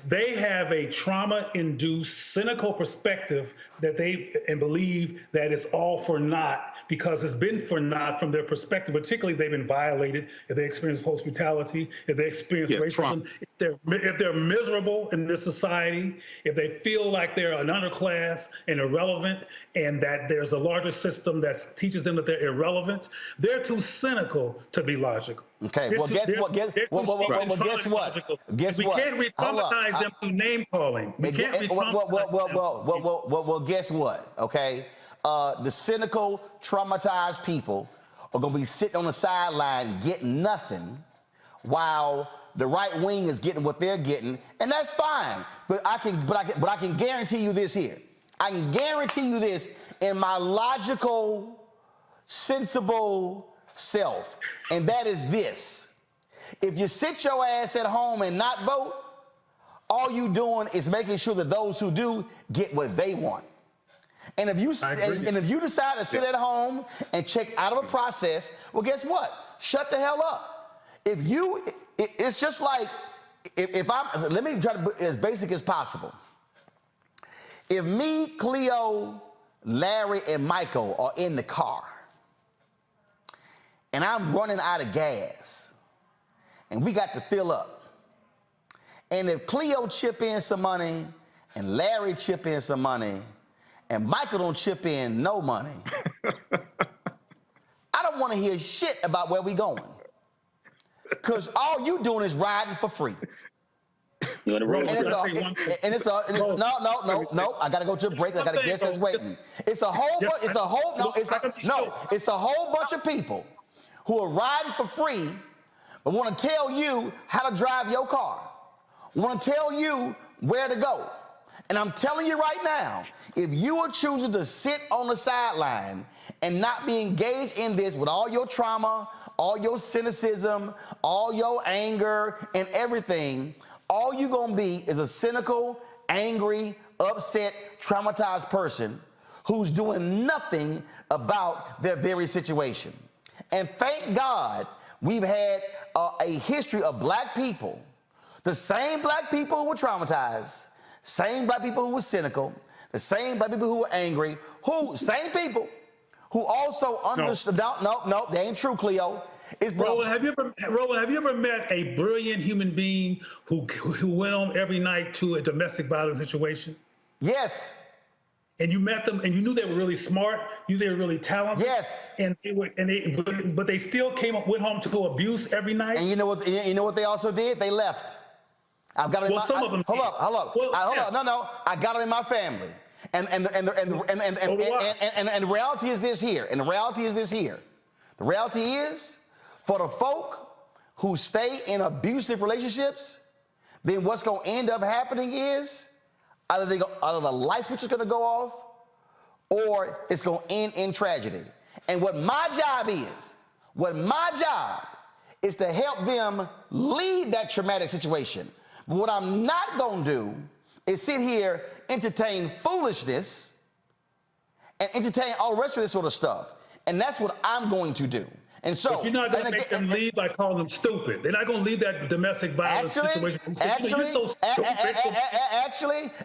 [SPEAKER 11] They have a trauma-induced, cynical perspective that and believe that it's all for naught because it's been for naught from their perspective. Particularly, they've been violated. If they experience hospitality, if they experience racism, if they're miserable in this society, if they feel like they're an underclass and irrelevant, and that there's a larger system that teaches them that they're irrelevant, they're too cynical to be logical.
[SPEAKER 9] Okay, well, guess what?
[SPEAKER 11] We can't re-traumatize them through name calling. We can't
[SPEAKER 9] well, guess what? Okay, the cynical, traumatized people are gonna be sitting on the sideline getting nothing, while the right wing is getting what they're getting, and that's fine. But I can guarantee you this here. I can guarantee you this in my logical, sensible self, and that is this: if you sit your ass at home and not vote, all you doing is making sure that those who do get what they want. And if you decide to sit at home and check out of a process, well, guess what? Shut the hell up. It's just like let me try to be as basic as possible. If me, Cleo, Larry, and Michael are in the car, and I'm running out of gas, and we got to fill up, and if Cleo chip in some money, and Larry chip in some money, and Michael don't chip in no money, I don't want to hear shit about where we going. Because all you doing is riding for free.
[SPEAKER 5] You want to roll?
[SPEAKER 9] No. I gotta go to a break. I got a guest that's waiting. It's a whole bunch of people who are riding for free, but want to tell you how to drive your car. Want to tell you where to go. And I'm telling you right now, if you are choosing to sit on the sideline and not be engaged in this with all your trauma, all your cynicism, all your anger and everything, all you're gonna be is a cynical, angry, upset, traumatized person who's doing nothing about their very situation. And thank God we've had a history of black people, the same black people who were traumatized, same black people who were cynical, the same black people who were angry, same people who also understood. No, they ain't true, Cleo.
[SPEAKER 11] Roland, have you ever met a brilliant human being who went home every night to a domestic violence situation?
[SPEAKER 9] Yes.
[SPEAKER 11] And you met them, and you knew they were really smart. You knew they were really talented.
[SPEAKER 9] Yes.
[SPEAKER 11] But they still went home to abuse every night.
[SPEAKER 9] And you know what? You know what they also did? They left. I've got it.
[SPEAKER 11] Well, some of them.
[SPEAKER 9] Hold up.
[SPEAKER 11] Well,
[SPEAKER 9] No. I got it in my family. And the reality is this here. The reality is, for the folk who stay in abusive relationships, then what's going to end up happening is either the light switch is going to go off, or it's going to end in tragedy. And what my job is to help them leave that traumatic situation. But what I'm not going to do is sit here, entertain foolishness, and entertain all the rest of this sort of stuff. And that's what I'm going to do. And so,
[SPEAKER 11] but you're not going to make them leave by calling them stupid. They're not going to leave that domestic violence situation.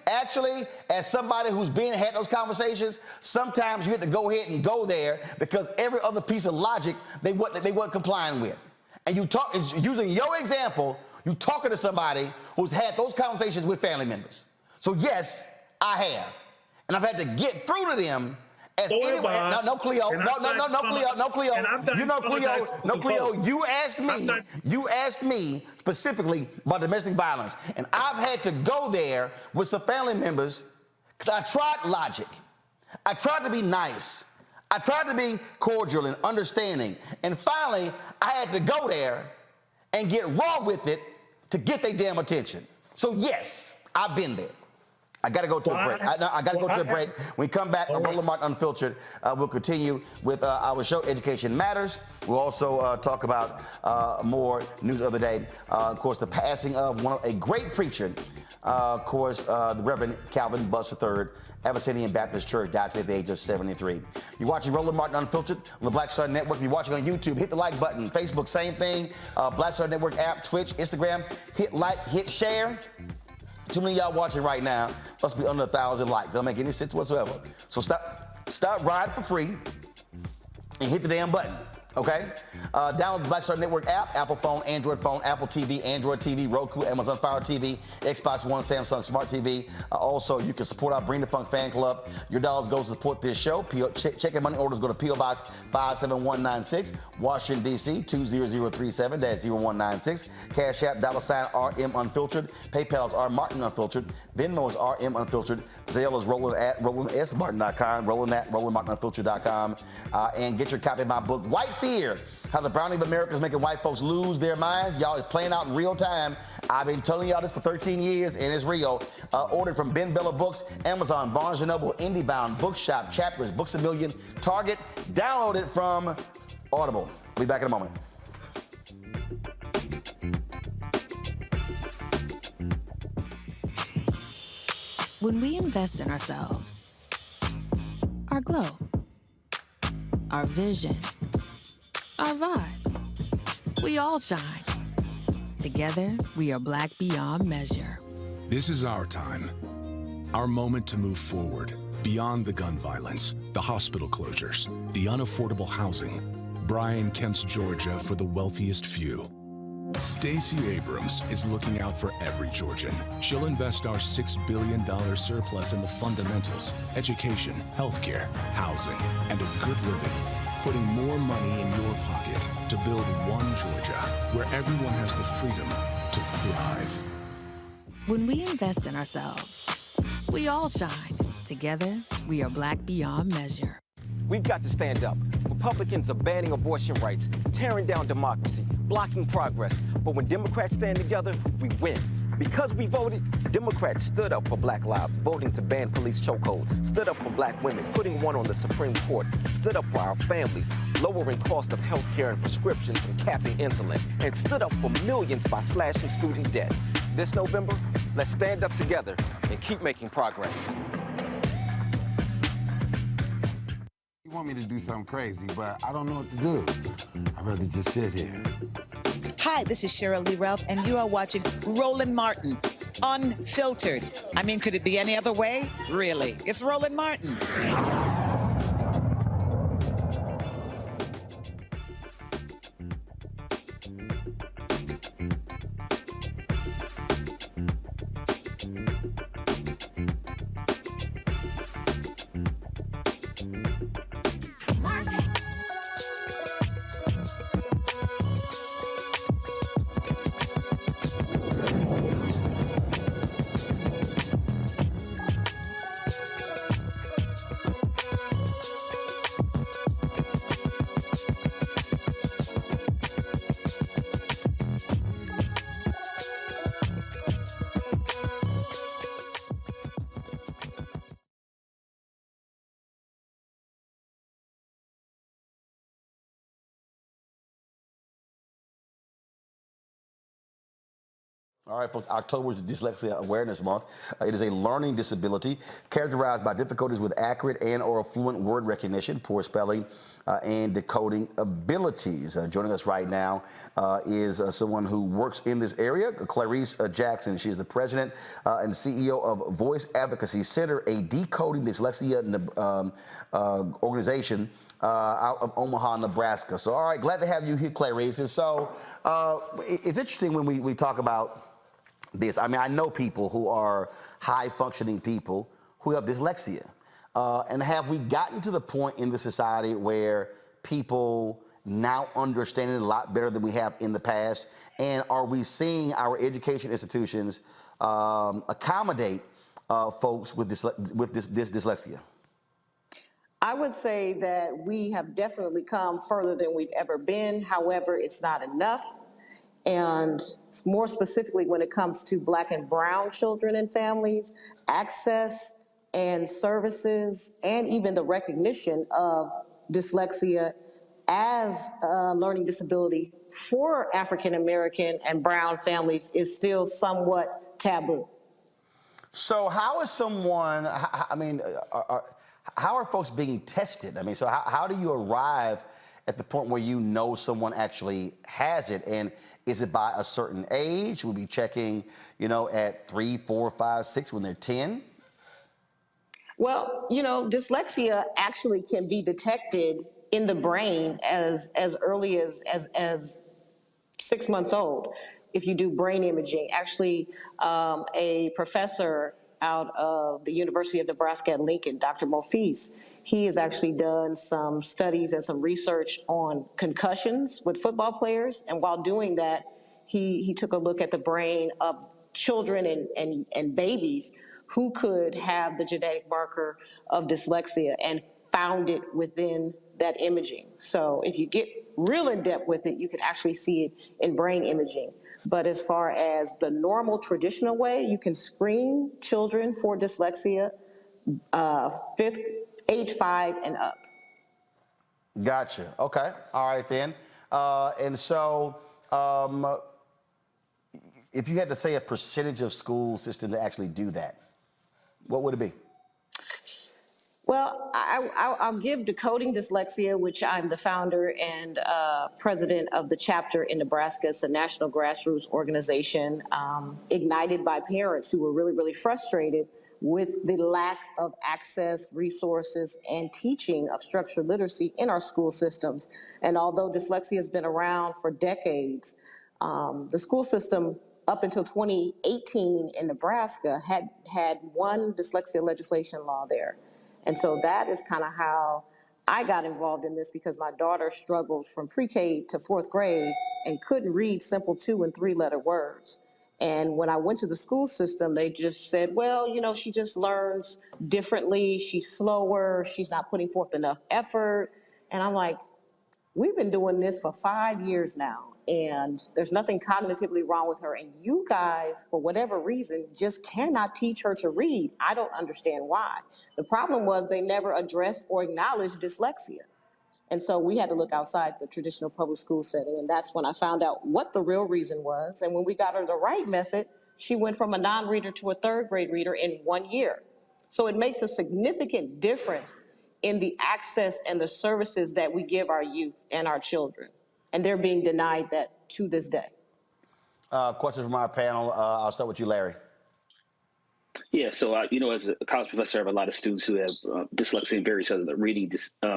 [SPEAKER 9] Actually, as somebody who's had those conversations, sometimes you have to go ahead and go there because every other piece of logic they weren't complying with. And you talk using your example. You talking to somebody who's had those conversations with family members. So yes, I have, and I've had to get through to them. As anyone, no, Cleo. You asked me specifically about domestic violence, and I've had to go there with some family members because I tried logic. I tried to be nice. I tried to be cordial and understanding, and finally, I had to go there and get raw with it to get their damn attention. So yes, I've been there. I got to go to a break. I got to go to a break. When we come back on Roland Martin Unfiltered, we'll continue with our show, Education Matters. We'll also talk about more news of the day. Of course, the passing of a great preacher, the Reverend Calvin Bus III, Abyssinian Baptist Church, died today at the age of 73. You're watching Roland Martin Unfiltered on the Black Star Network. You're watching on YouTube. Hit the like button. Facebook, same thing. Black Star Network app, Twitch, Instagram. Hit like, hit share. Too many of y'all watching right now. Must be under 1,000 likes. Doesn't make any sense whatsoever. So stop riding for free and hit the damn button. Okay? Download the Black Star Network app, Apple phone, Android phone, Apple TV, Android TV, Roku, Amazon Fire TV, Xbox One, Samsung Smart TV. Also, you can support our Bring the Funk fan club. Your dollars go to support this show. Check your money orders. Go to P.O. Box 57196, Washington, D.C. 20037. That's 0196. Cash App, $RM Unfiltered. PayPal is R Martin Unfiltered. Venmo is RM Unfiltered. Zelle is Roland at RolandSMartin.com. Roland at RolandMartinUnfiltered.com. And get your copy of my book, White Fear, How the Browning of America is Making White Folks Lose Their Minds. Y'all, it's playing out in real time. I've been telling y'all this for 13 years, and it's real. Ordered from Ben Bella Books, Amazon, Barnes & Noble, IndieBound, Bookshop, Chapters, Books A Million, Target. Download it from Audible. We'll be back in a moment.
[SPEAKER 12] When we invest in ourselves, our glow, our vision, our vibe, we all shine. Together, we are black beyond measure.
[SPEAKER 13] This is our time, our moment to move forward, beyond the gun violence, the hospital closures, the unaffordable housing. Brian Kemp's Georgia for the wealthiest few. Stacey Abrams is looking out for every Georgian. She'll invest our $6 billion surplus in the fundamentals, education, healthcare, housing, and a good living, putting more money in your pocket to build one Georgia where everyone has the freedom to thrive.
[SPEAKER 12] When we invest in ourselves, we all shine. Together, we are Black beyond measure.
[SPEAKER 10] We've got to stand up. Republicans are banning abortion rights, tearing down democracy, blocking progress. But when Democrats stand together, we win. Because we voted, Democrats stood up for Black lives, voting to ban police chokeholds, stood up for Black women, putting one on the Supreme Court, stood up for our families, lowering cost of health care and prescriptions and capping insulin, and stood up for millions by slashing student debt. This November, let's stand up together and keep making progress.
[SPEAKER 4] You want me to do something crazy, but I don't know what to do. I'd rather just sit here.
[SPEAKER 14] Hi, this is Cheryl Lee Ralph, and you are watching Roland Martin, Unfiltered. I mean, could it be any other way? Really? It's Roland Martin.
[SPEAKER 9] All right, folks, October is Dyslexia Awareness Month. It is a learning disability characterized by difficulties with accurate and or fluent word recognition, poor spelling, and decoding abilities. Joining us right now is someone who works in this area, Clarice Jackson. She is the president and CEO of Voice Advocacy Center, a decoding dyslexia organization out of Omaha, Nebraska. So, all right, glad to have you here, Clarice. And so it's interesting when we talk about this. I mean, I know people who are high-functioning people who have dyslexia. And have we gotten to the point in the society where people now understand it a lot better than we have in the past? And are we seeing our education institutions accommodate folks with this dyslexia?
[SPEAKER 22] I would say that we have definitely come further than we've ever been. However, it's not enough. And more specifically, when it comes to Black and brown children and families, access and services, and even the recognition of dyslexia as a learning disability for African American and brown families is still somewhat taboo.
[SPEAKER 9] So how is someone, I mean, how are folks being tested? I mean, so how do you arrive at the point where you know someone actually has it? And is it by a certain age? We'll be checking, you know, at 3, 4, 5, 6 when they're 10?
[SPEAKER 22] Well, you know, dyslexia actually can be detected in the brain as early as 6 months old if you do brain imaging. Actually, a professor out of the University of Nebraska at Lincoln, Dr. Mofis, he has actually done some studies and some research on concussions with football players. And while doing that, he took a look at the brain of children and babies who could have the genetic marker of dyslexia and found it within that imaging. So if you get real in depth with it, you can actually see it in brain imaging. But as far as the normal traditional way, you can screen children for dyslexia age 5 and up.
[SPEAKER 9] Gotcha. Okay. All right then. And so if you had to say a percentage of school system to actually do that, what would it be?
[SPEAKER 22] Well, I'll give Decoding Dyslexia, which I'm the founder and president of the chapter in Nebraska. It's a national grassroots organization ignited by parents who were really, really frustrated with the lack of access, resources, and teaching of structured literacy in our school systems. And although dyslexia has been around for decades, the school system up until 2018 in Nebraska had one dyslexia legislation law there. And so that is kind of how I got involved in this, because my daughter struggled from pre-K to 4th grade and couldn't read simple 2- and 3-letter words.
[SPEAKER 6] And when I went to the school system, they just said, well, you know, she just learns differently. She's slower. She's not putting forth enough effort. And I'm like, we've been doing this for 5 years now, and there's nothing cognitively wrong with her. And you guys, for whatever reason, just cannot teach her to read. I don't understand why. The problem was they never addressed or acknowledged dyslexia. And so we had to look outside the traditional public school setting, and that's when I found out what the real reason was. And when we got her the right method, she went from a non-reader to a third grade reader in 1 year. So it makes a significant difference in the access and the services that we give our youth and our children. And they're being denied that to this day.
[SPEAKER 9] Questions from our panel. I'll start with you, Larry.
[SPEAKER 5] Yeah, so, you know, as a college professor, I have a lot of students who have dyslexia and various other reading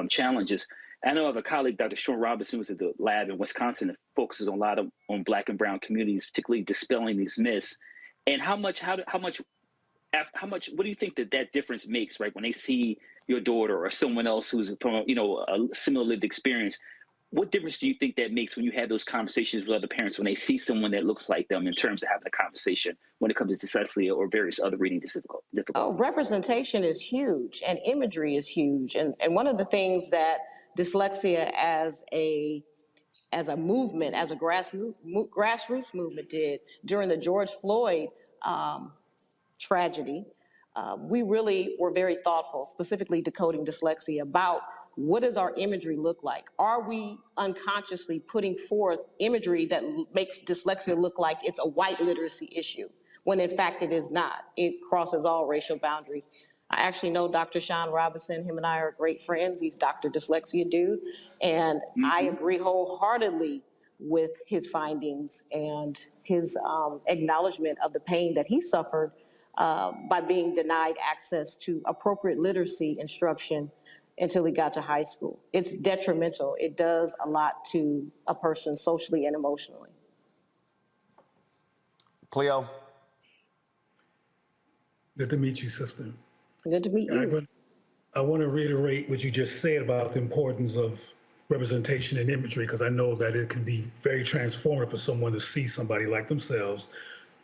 [SPEAKER 5] challenges. I know I have a colleague, Dr. Schumer Robinson, who's at the lab in Wisconsin that focuses a lot on Black and brown communities, particularly dispelling these myths. And how much, what do you think that difference makes, right? When they see your daughter or someone else who's from, you know, a similar lived experience, what difference do you think that makes when you have those conversations with other parents, when they see someone that looks like them in terms of having a conversation when it comes to dyslexia or various other reading difficulties?
[SPEAKER 6] Oh, representation is huge, and imagery is huge. And one of the things that dyslexia as a movement, as a grassroots movement did during the George Floyd tragedy, we really were very thoughtful, specifically decoding dyslexia, about what does our imagery look like? Are we unconsciously putting forth imagery that makes dyslexia look like it's a white literacy issue, when in fact it is not? It crosses all racial boundaries. I actually know Dr. Sean Robinson. Him and I are great friends. He's Dr. Dyslexia Dude. And I agree wholeheartedly with his findings and his acknowledgement of the pain that he suffered by being denied access to appropriate literacy instruction until he got to high school. It's detrimental. It does a lot to a person socially and emotionally.
[SPEAKER 9] Cleo?
[SPEAKER 11] Good to meet you, sister.
[SPEAKER 6] Good to meet you.
[SPEAKER 11] I want to reiterate what you just said about the importance of representation and imagery, because I know that it can be very transformative for someone to see somebody like themselves.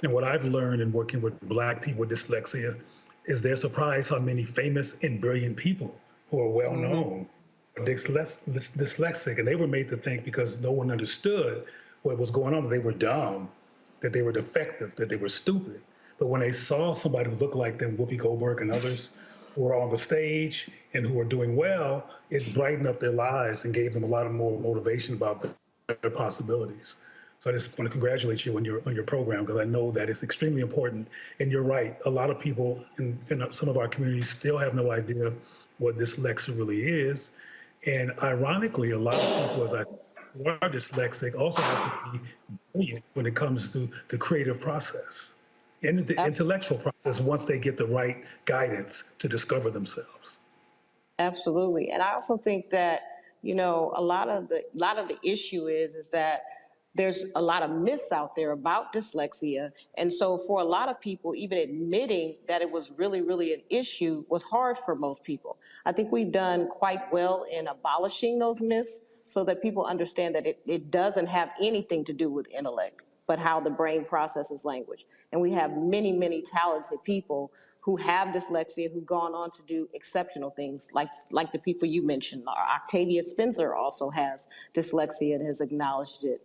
[SPEAKER 11] And what I've learned in working with Black people with dyslexia is they're surprised how many famous and brilliant people who are well known are dyslexic. And they were made to think, because no one understood what was going on, that they were dumb, that they were defective, that they were stupid. But when they saw somebody who looked like them, Whoopi Goldberg and others, who were on the stage and who were doing well, it brightened up their lives and gave them a lot of more motivation about their possibilities. So I just want to congratulate you on your program, because I know that it's extremely important. And you're right, a lot of people in some of our communities still have no idea what dyslexia really is. And ironically, a lot of people who are dyslexic also have to be brilliant when it comes to the creative process and the intellectual process once they get the right guidance to discover themselves.
[SPEAKER 6] Absolutely. And I also think that, you know, a lot of the issue is that there's a lot of myths out there about dyslexia. And so for a lot of people, even admitting that it was really, really an issue was hard for most people. I think we've done quite well in abolishing those myths so that people understand that it doesn't have anything to do with intellect, but how the brain processes language. And we have many, many talented people who have dyslexia who've gone on to do exceptional things, like the people you mentioned. Octavia Spencer also has dyslexia and has acknowledged it.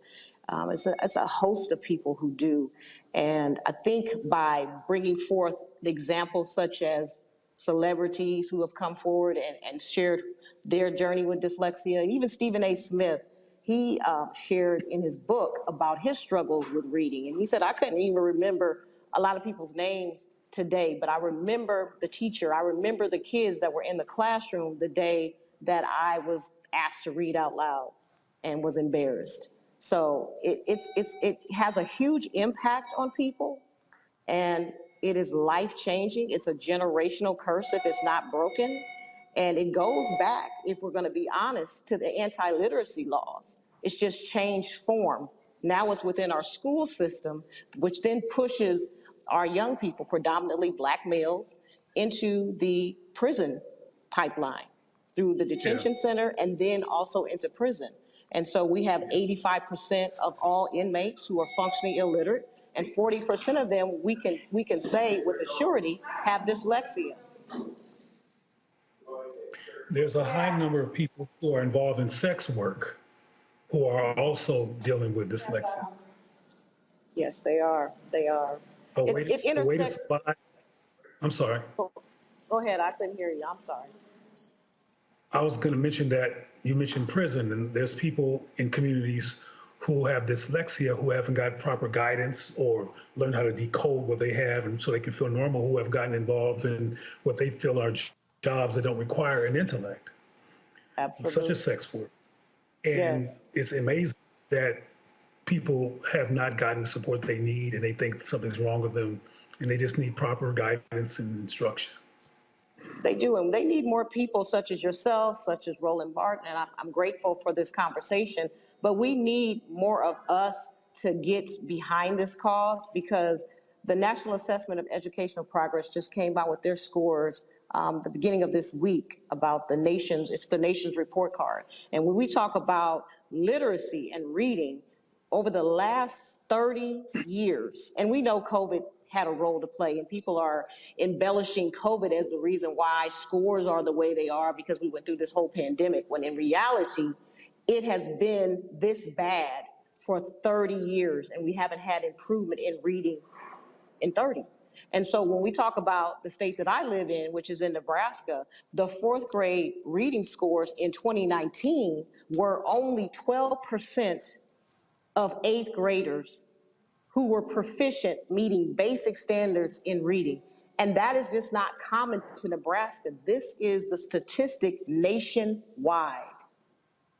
[SPEAKER 6] It's a host of people who do. And I think by bringing forth examples such as celebrities who have come forward and shared their journey with dyslexia, and even Stephen A. Smith, he shared in his book about his struggles with reading. And he said, I couldn't even remember a lot of people's names today, but I remember the teacher. I remember the kids that were in the classroom the day that I was asked to read out loud and was embarrassed. So it has a huge impact on people, and it is life-changing. It's a generational curse if it's not broken. And it goes back, if we're going to be honest, to the anti-literacy laws. It's just changed form. Now it's within our school system, which then pushes our young people, predominantly Black males, into the prison pipeline through the detention center and then also into prison. And so we have 85% of all inmates who are functionally illiterate, And 40% of them we can say with a surety have dyslexia.
[SPEAKER 11] There's a high number of people who are involved in sex work who are also dealing with dyslexia.
[SPEAKER 6] Yes, they are. They are.
[SPEAKER 11] A way to survive. I'm sorry.
[SPEAKER 6] Go ahead. I couldn't hear you. I'm sorry.
[SPEAKER 11] I was going to mention that you mentioned prison, and there's people in communities who have dyslexia who haven't got proper guidance or learned how to decode what they have, and so they can feel normal, who have gotten involved in what they feel are jobs that don't require an intellect.
[SPEAKER 6] Absolutely.
[SPEAKER 11] Such as sex work. And it's amazing that people have not gotten the support they need, and they think something's wrong with them, and they just need proper guidance and instruction.
[SPEAKER 6] They do, and they need more people such as yourself, such as Roland Martin, and I'm grateful for this conversation, but we need more of us to get behind this cause, because the National Assessment of Educational Progress just came out with their scores the beginning of this week about the nation's, it's the nation's report card. And when we talk about literacy and reading, over the last 30 years, and we know COVID had a role to play, and people are embellishing COVID as the reason why scores are the way they are because we went through this whole pandemic, when in reality, it has been this bad for 30 years, and we haven't had improvement in reading in 30. And so when we talk about the state that I live in, which is in Nebraska, the 4th grade reading scores in 2019 were only 12% of 8th graders who were proficient, meeting basic standards in reading. And that is just not common to Nebraska. This is the statistic nationwide.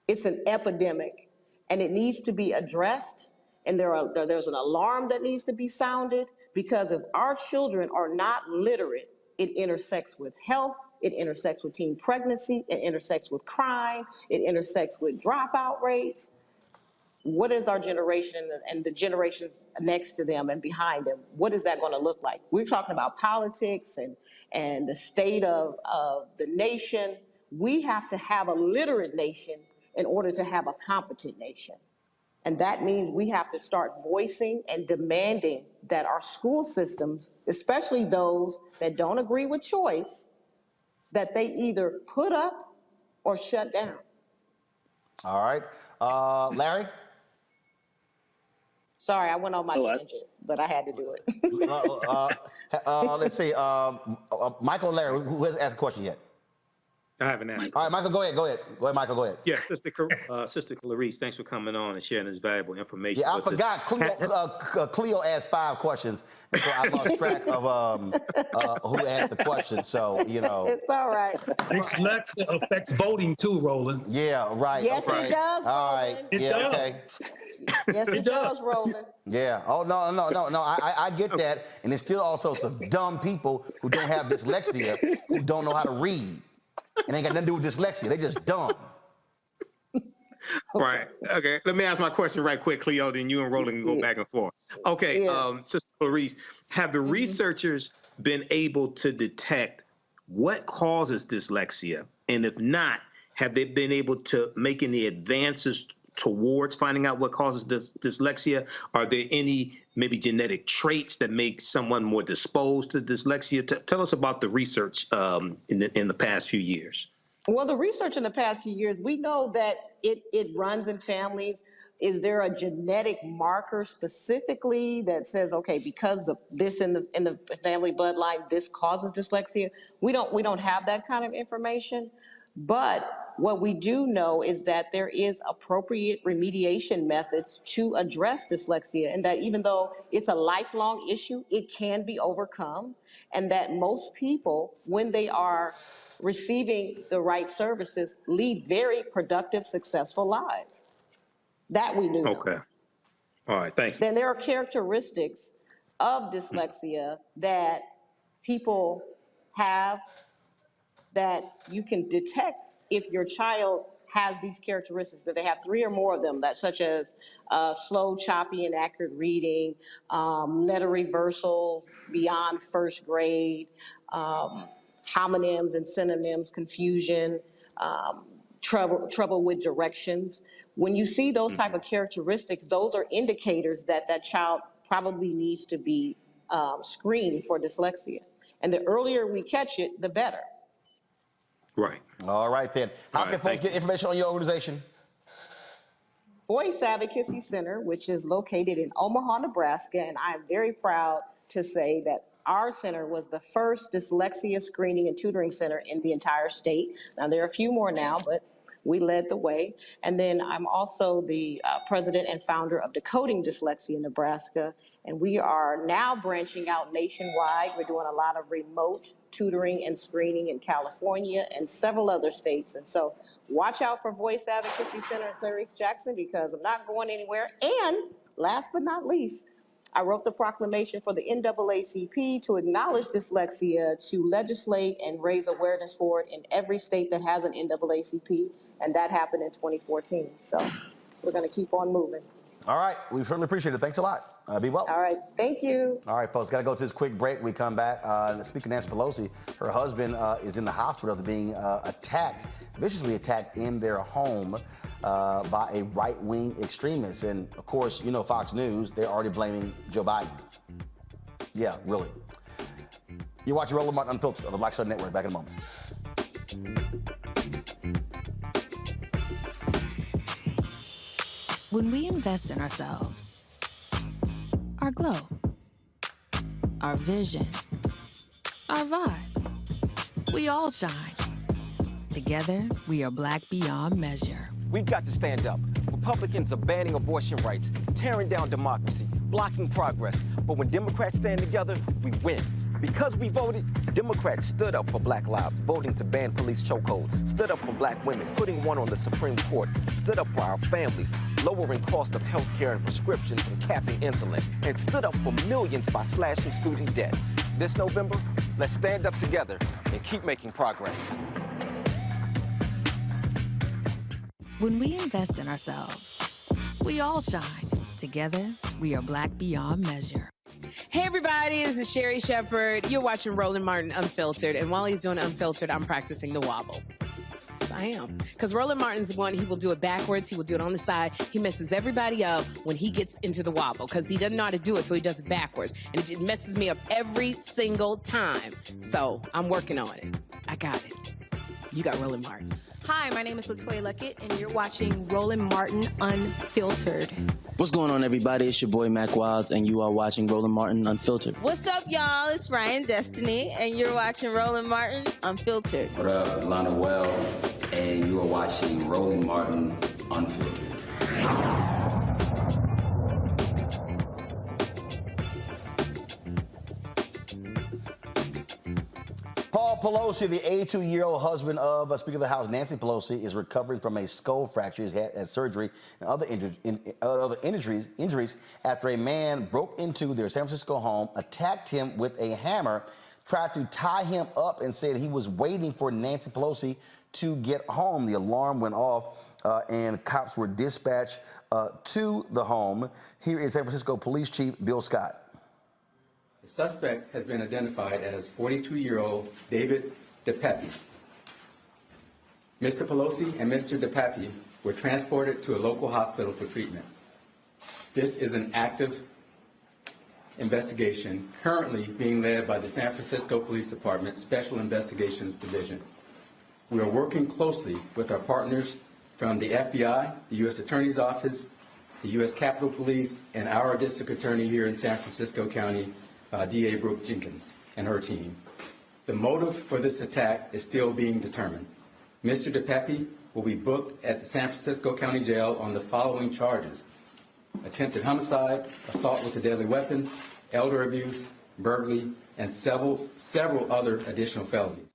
[SPEAKER 6] It's an epidemic, and it needs to be addressed, and there's an alarm that needs to be sounded, because if our children are not literate, it intersects with health, it intersects with teen pregnancy, it intersects with crime, it intersects with dropout rates. What is our generation and the generations next to them and behind them? What is that going to look like? We're talking about politics and the state of the nation. We have to have a literate nation in order to have a competent nation. And that means we have to start voicing and demanding that our school systems, especially those that don't agree with choice, that they either put up or shut down.
[SPEAKER 9] All right. Larry?
[SPEAKER 6] Sorry, I went on my tangent, but I had to do it.
[SPEAKER 9] Let's see. Michael and Larry, who hasn't asked a question yet?
[SPEAKER 3] I haven't asked.
[SPEAKER 9] All right, Michael, go ahead. Go ahead, Michael, go ahead.
[SPEAKER 3] Yes, Sister Clarice, thanks for coming on and sharing this valuable information.
[SPEAKER 9] Yeah, I forgot. Cleo asked 5 questions, and so I lost track of who asked the question. So, you know.
[SPEAKER 6] It's all right.
[SPEAKER 11] Dyslexia affects voting too, Roland.
[SPEAKER 9] Yeah, right.
[SPEAKER 6] Yes,
[SPEAKER 9] okay.
[SPEAKER 6] it does,
[SPEAKER 9] all
[SPEAKER 6] Roland.
[SPEAKER 9] right.
[SPEAKER 11] It
[SPEAKER 9] yeah,
[SPEAKER 11] does.
[SPEAKER 9] okay.
[SPEAKER 6] Yes, it does, Roland.
[SPEAKER 9] Yeah. Oh, no. I get that. And there's still also some dumb people who don't have dyslexia, who don't know how to read. And ain't got nothing to do with dyslexia. They just dumb.
[SPEAKER 3] Right. Okay. Let me ask my question right quick, Cleo, then you and Roland can go back and forth. Okay. Sister Clarice, have the researchers been able to detect what causes dyslexia? And if not, have they been able to make any advances towards finding out what causes dyslexia? Are there any maybe genetic traits that make someone more disposed to dyslexia? Tell us about the research in the past few years.
[SPEAKER 6] Well, the research in the past few years, we know that it runs in families. Is there a genetic marker specifically that says, okay, because of this in the family bloodline, this causes dyslexia? We don't have that kind of information. But what we do know is that there is appropriate remediation methods to address dyslexia, and that even though it's a lifelong issue, it can be overcome, and that most people, when they are receiving the right services, lead very productive, successful lives. That we do.
[SPEAKER 3] Okay. All right, thank you.
[SPEAKER 6] Then there are characteristics of dyslexia that people have that you can detect if your child has these characteristics, that they have 3 or more of them, that such as slow, choppy, inaccurate reading, letter reversals beyond 1st grade, homonyms and synonyms, confusion, trouble with directions. When you see those type of characteristics, those are indicators that that child probably needs to be screened for dyslexia. And the earlier we catch it, the better.
[SPEAKER 3] Right.
[SPEAKER 9] All right, then. How can folks get information on your organization?
[SPEAKER 6] Voice Advocacy Center, which is located in Omaha, Nebraska, and I am very proud to say that our center was the first dyslexia screening and tutoring center in the entire state. Now, there are a few more now, but we led the way. And then I'm also the president and founder of Decoding Dyslexia Nebraska, and we are now branching out nationwide. We're doing a lot of remote tutoring and screening in California and several other states. And so watch out for Voice Advocacy Center in Clarice Jackson, because I'm not going anywhere. And last but not least, I wrote the proclamation for the NAACP to acknowledge dyslexia, to legislate and raise awareness for it in every state that has an NAACP, and that happened in 2014. So we're going to keep on moving.
[SPEAKER 9] All right, we certainly appreciate it. Thanks a lot. Be well.
[SPEAKER 6] All right, thank you.
[SPEAKER 9] All right, folks, got to go to this quick break. We come back. Speaking of Nancy Pelosi, her husband is in the hospital after being viciously attacked in their home by a right-wing extremist. And, of course, you know Fox News, they're already blaming Joe Biden. Yeah, really. You're watching Roland Martin Unfiltered on the Black Star Network. Back in a moment.
[SPEAKER 12] When we invest in ourselves, our glow, our vision, our vibe, we all shine. Together, we are black beyond measure.
[SPEAKER 10] We've got to stand up. Republicans are banning abortion rights, tearing down democracy, blocking progress. But when Democrats stand together, we win. Because we voted, Democrats stood up for black lives, voting to ban police chokeholds, stood up for black women, putting one on the Supreme Court, stood up for our families, lowering cost of health care and prescriptions and capping insulin, and stood up for millions by slashing student debt. This November, let's stand up together and keep making progress.
[SPEAKER 12] When we invest in ourselves, we all shine. Together, we are black beyond measure.
[SPEAKER 15] Hey everybody, this is Sherry Shepherd. You're watching Roland Martin Unfiltered, and while he's doing Unfiltered, I'm practicing the wobble. Yes, I am. Because Roland Martin's the one, he will do it backwards, he will do it on the side. He messes everybody up when he gets into the wobble, because he doesn't know how to do it, so he does it backwards. And it messes me up every single time. So I'm working on it. I got it. You got Roland Martin.
[SPEAKER 19] Hi, my name is LaToya Luckett, and you're watching Roland Martin Unfiltered.
[SPEAKER 20] What's going on, everybody? It's your boy, Mac Wiles, and you are watching Roland Martin Unfiltered.
[SPEAKER 21] What's up, y'all? It's Ryan Destiny, and you're watching Roland Martin Unfiltered.
[SPEAKER 23] What up, Lana Well, and you are watching Roland Martin Unfiltered.
[SPEAKER 9] Paul Pelosi, the 82-year-old husband of Speaker of the House Nancy Pelosi, is recovering from a skull fracture. He's had surgery and other injuries after a man broke into their San Francisco home, attacked him with a hammer, tried to tie him up, and said he was waiting for Nancy Pelosi to get home. The alarm went off, and cops were dispatched to the home. Here is San Francisco Police Chief Bill Scott.
[SPEAKER 25] The suspect has been identified as 42-year-old David DePepe. Mr. Pelosi and Mr. DePepe were transported to a local hospital for treatment. This is an active investigation currently being led by the San Francisco Police Department Special Investigations Division. We are working closely with our partners from the FBI, the U.S. Attorney's Office, the U.S. Capitol Police, and our district attorney here in San Francisco County, DA Brooke Jenkins and her team. The motive for this attack is still being determined. Mr. DePepe will be booked at the San Francisco County Jail on the following charges: attempted homicide, assault with a deadly weapon, elder abuse, burglary, and several other additional felonies.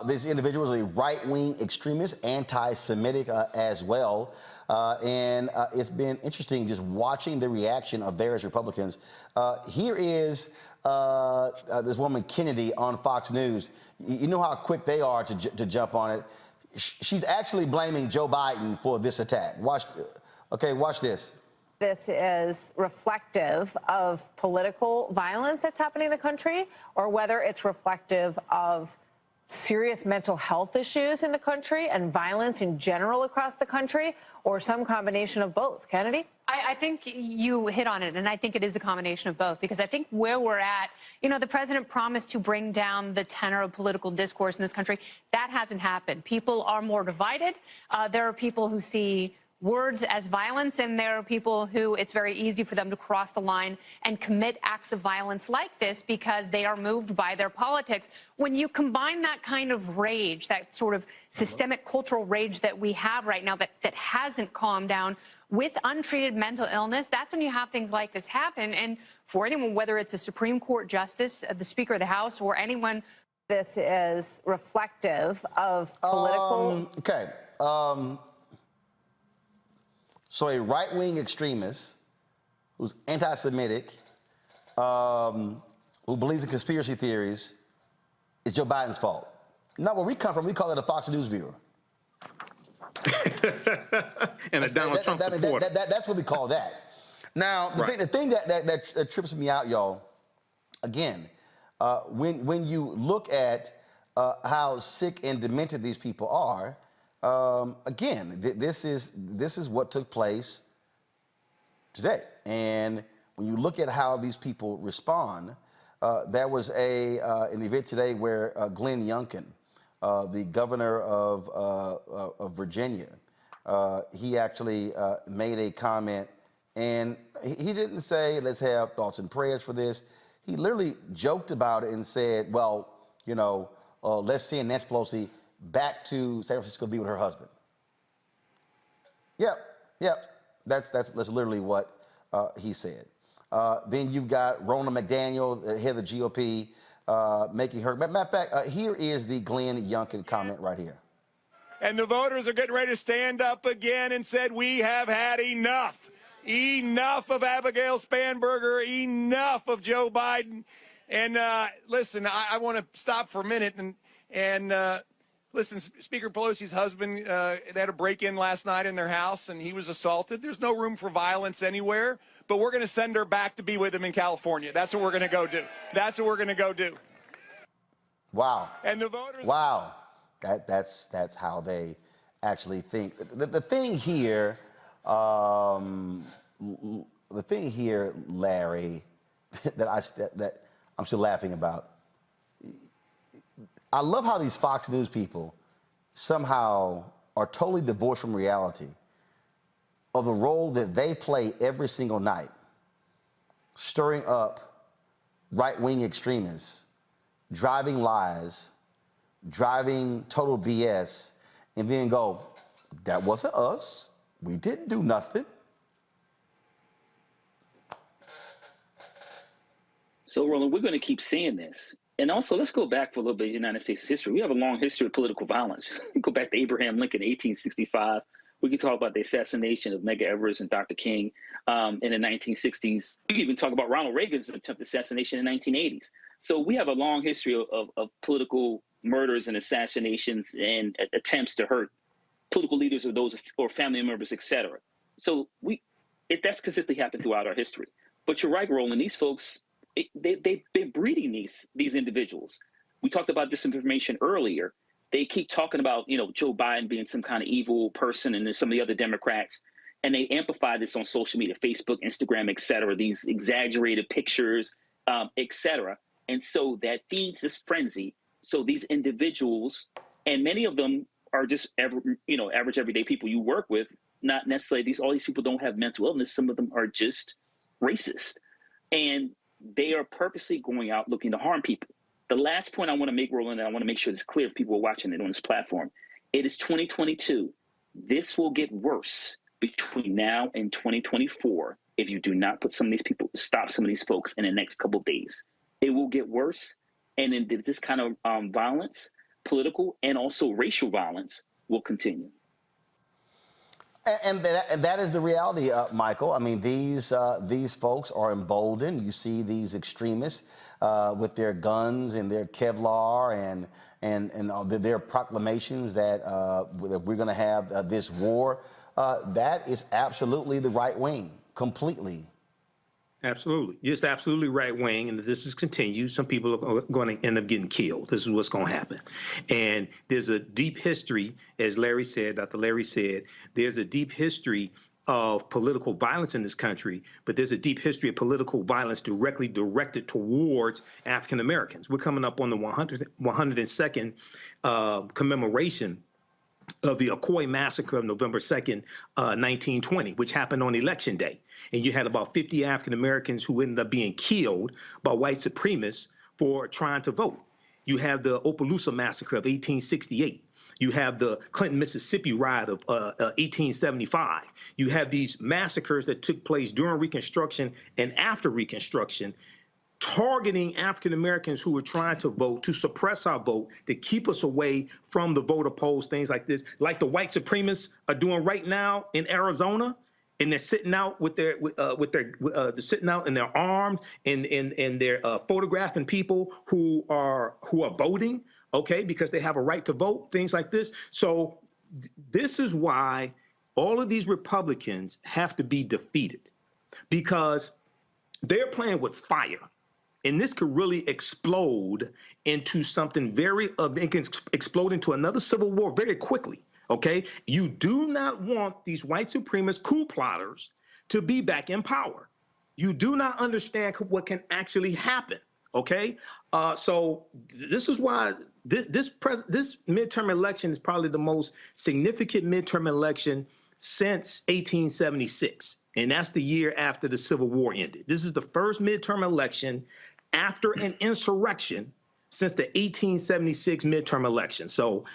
[SPEAKER 9] This individual is a right-wing extremist, anti-Semitic as well. And it's been interesting just watching the reaction of various Republicans. Here is this woman, Kennedy, on Fox News. You know how quick they are to jump on it. She's actually blaming Joe Biden for this attack. Watch this.
[SPEAKER 26] This is reflective of political violence that's happening in the country, or whether it's reflective of serious mental health issues in the country and violence in general across the country, or some combination of both? Kennedy?
[SPEAKER 1] I think you hit on it, and I think it is a combination of both, because I think where we're at, you know, the president promised to bring down the tenor of political discourse in this country. That hasn't happened. People are more divided. There are people who see words as violence, and there are people who it's very easy for them to cross the line and commit acts of violence like this because they are moved by their politics. When you combine that kind of rage, that sort of systemic cultural rage that we have right now that hasn't calmed down, with untreated mental illness, that's when you have things like this happen. And for anyone, whether it's a Supreme Court justice, the Speaker of the House, or anyone.
[SPEAKER 26] This is reflective of political...
[SPEAKER 9] So a right-wing extremist who's anti-Semitic, who believes in conspiracy theories, is Joe Biden's fault. Not where we come from, we call it a Fox News viewer.
[SPEAKER 3] And a Donald Trump supporter.
[SPEAKER 9] That's what we call that. Now, the thing that trips me out, y'all, again, when you look at how sick and demented these people are, again, this is what took place today. And when you look at how these people respond, there was an event today where Glenn Youngkin, the governor of Virginia, he actually made a comment, and he didn't say, let's have thoughts and prayers for this. He literally joked about it and said, well, you know, let's send Nancy Pelosi back to San Francisco to be with her husband. Yep. That's literally what he said. Then you've got Roland McDaniel, the head of the GOP, making her. Matter of fact, here is the Glenn Youngkin comment right here.
[SPEAKER 2] And the voters are getting ready to stand up again and said, we have had enough. Enough of Abigail Spanberger. Enough of Joe Biden. And listen, I want to stop for a minute and listen, Speaker Pelosi's husband, they had a break-in last night in their house, and he was assaulted. There's no room for violence anywhere, but we're going to send her back to be with him in California. That's what we're going to go do. That's what we're going to go do.
[SPEAKER 9] Wow.
[SPEAKER 2] And the voters...
[SPEAKER 9] Wow. That's how they actually think. The thing here, Larry, that I'm still laughing about, I love how these Fox News people somehow are totally divorced from reality of the role that they play every single night, stirring up right-wing extremists, driving lies, driving total BS, and then go, that wasn't us. We didn't do nothing.
[SPEAKER 5] So, Roland, we're going to keep seeing this. And also, let's go back for a little bit in United States history. We have a long history of political violence. We go back to Abraham Lincoln, 1865. We can talk about the assassination of Medgar Evers and Dr. King in the 1960s. We can even talk about Ronald Reagan's attempted assassination in the 1980s. So we have a long history of political murders and assassinations and attempts to hurt political leaders or those or family members, et cetera. So that's consistently happened throughout our history. But you're right, Roland, these folks, they've been breeding these individuals. We talked about disinformation earlier. They keep talking about, Joe Biden being some kind of evil person and then some of the other Democrats. And they amplify this on social media, Facebook, Instagram, et cetera, these exaggerated pictures, et cetera. And so that feeds this frenzy. So these individuals, and many of them are just average everyday people you work with, not necessarily all these people don't have mental illness. Some of them are just racist. And they are purposely going out looking to harm people. The last point I want to make, Roland, and I want to make sure it's clear if people are watching it on this platform, it is 2022. This will get worse between now and 2024 if you do not put some of these people, stop some of these folks in the next couple of days. It will get worse. And then this kind of violence, political and also racial violence, will continue.
[SPEAKER 9] And that is the reality, Michael. I mean, these folks are emboldened. You see these extremists with their guns and their Kevlar and their proclamations that we're going to have this war. That is absolutely the right wing, completely.
[SPEAKER 3] Absolutely. You're just absolutely right, Wayne. And if this is continued, some people are going to end up getting killed. This is what's going to happen. And there's a deep history, as Larry said, Dr. Larry said, there's a deep history of political violence in this country, but there's a deep history of political violence directly directed towards African Americans. We're coming up on the 102nd commemoration of the Ocoee Massacre of November 2nd, 1920, which happened on Election Day. And you had about 50 African Americans who ended up being killed by white supremacists for trying to vote. You have the Opelousas Massacre of 1868. You have the Clinton, Mississippi riot of 1875. You have these massacres that took place during Reconstruction and after Reconstruction, targeting African Americans who were trying to vote, to suppress our vote, to keep us away from the voter polls, things like this, like the white supremacists are doing right now in Arizona. And they're sitting out with their they're sitting out and they're armed and they're photographing people who are voting, okay, because they have a right to vote, things like this. So this is why all of these Republicans have to be defeated, because they're playing with fire. And this could really explode into something it can explode into another civil war very quickly. Okay, you do not want these white supremacist coup plotters to be back in power. You do not understand what can actually happen. Okay, so this is why this midterm election is probably the most significant midterm election since 1876, and that's the year after the Civil War ended. This is the first midterm election after an insurrection since the 1876 midterm election. So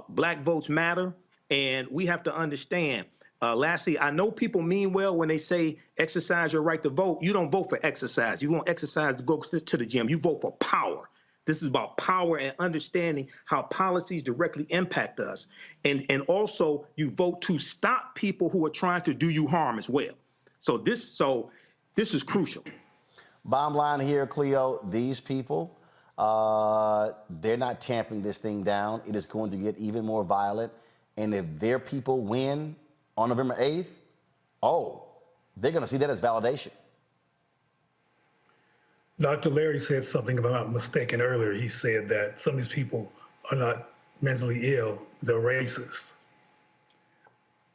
[SPEAKER 3] black votes matter, and we have to understand. Lastly, I know people mean well when they say exercise your right to vote. You don't vote for exercise. You want exercise to go to the gym. You vote for power. This is about power and understanding how policies directly impact us. And also you vote to stop people who are trying to do you harm as well. So this is crucial.
[SPEAKER 9] Bottom line here, Cleo, these people, they're not tamping this thing down. It is going to get even more violent. And if their people win on November 8th, they're going to see that as validation.
[SPEAKER 11] Dr. Larry said something, if I'm not mistaken, earlier. He said that some of these people are not mentally ill, they're racist.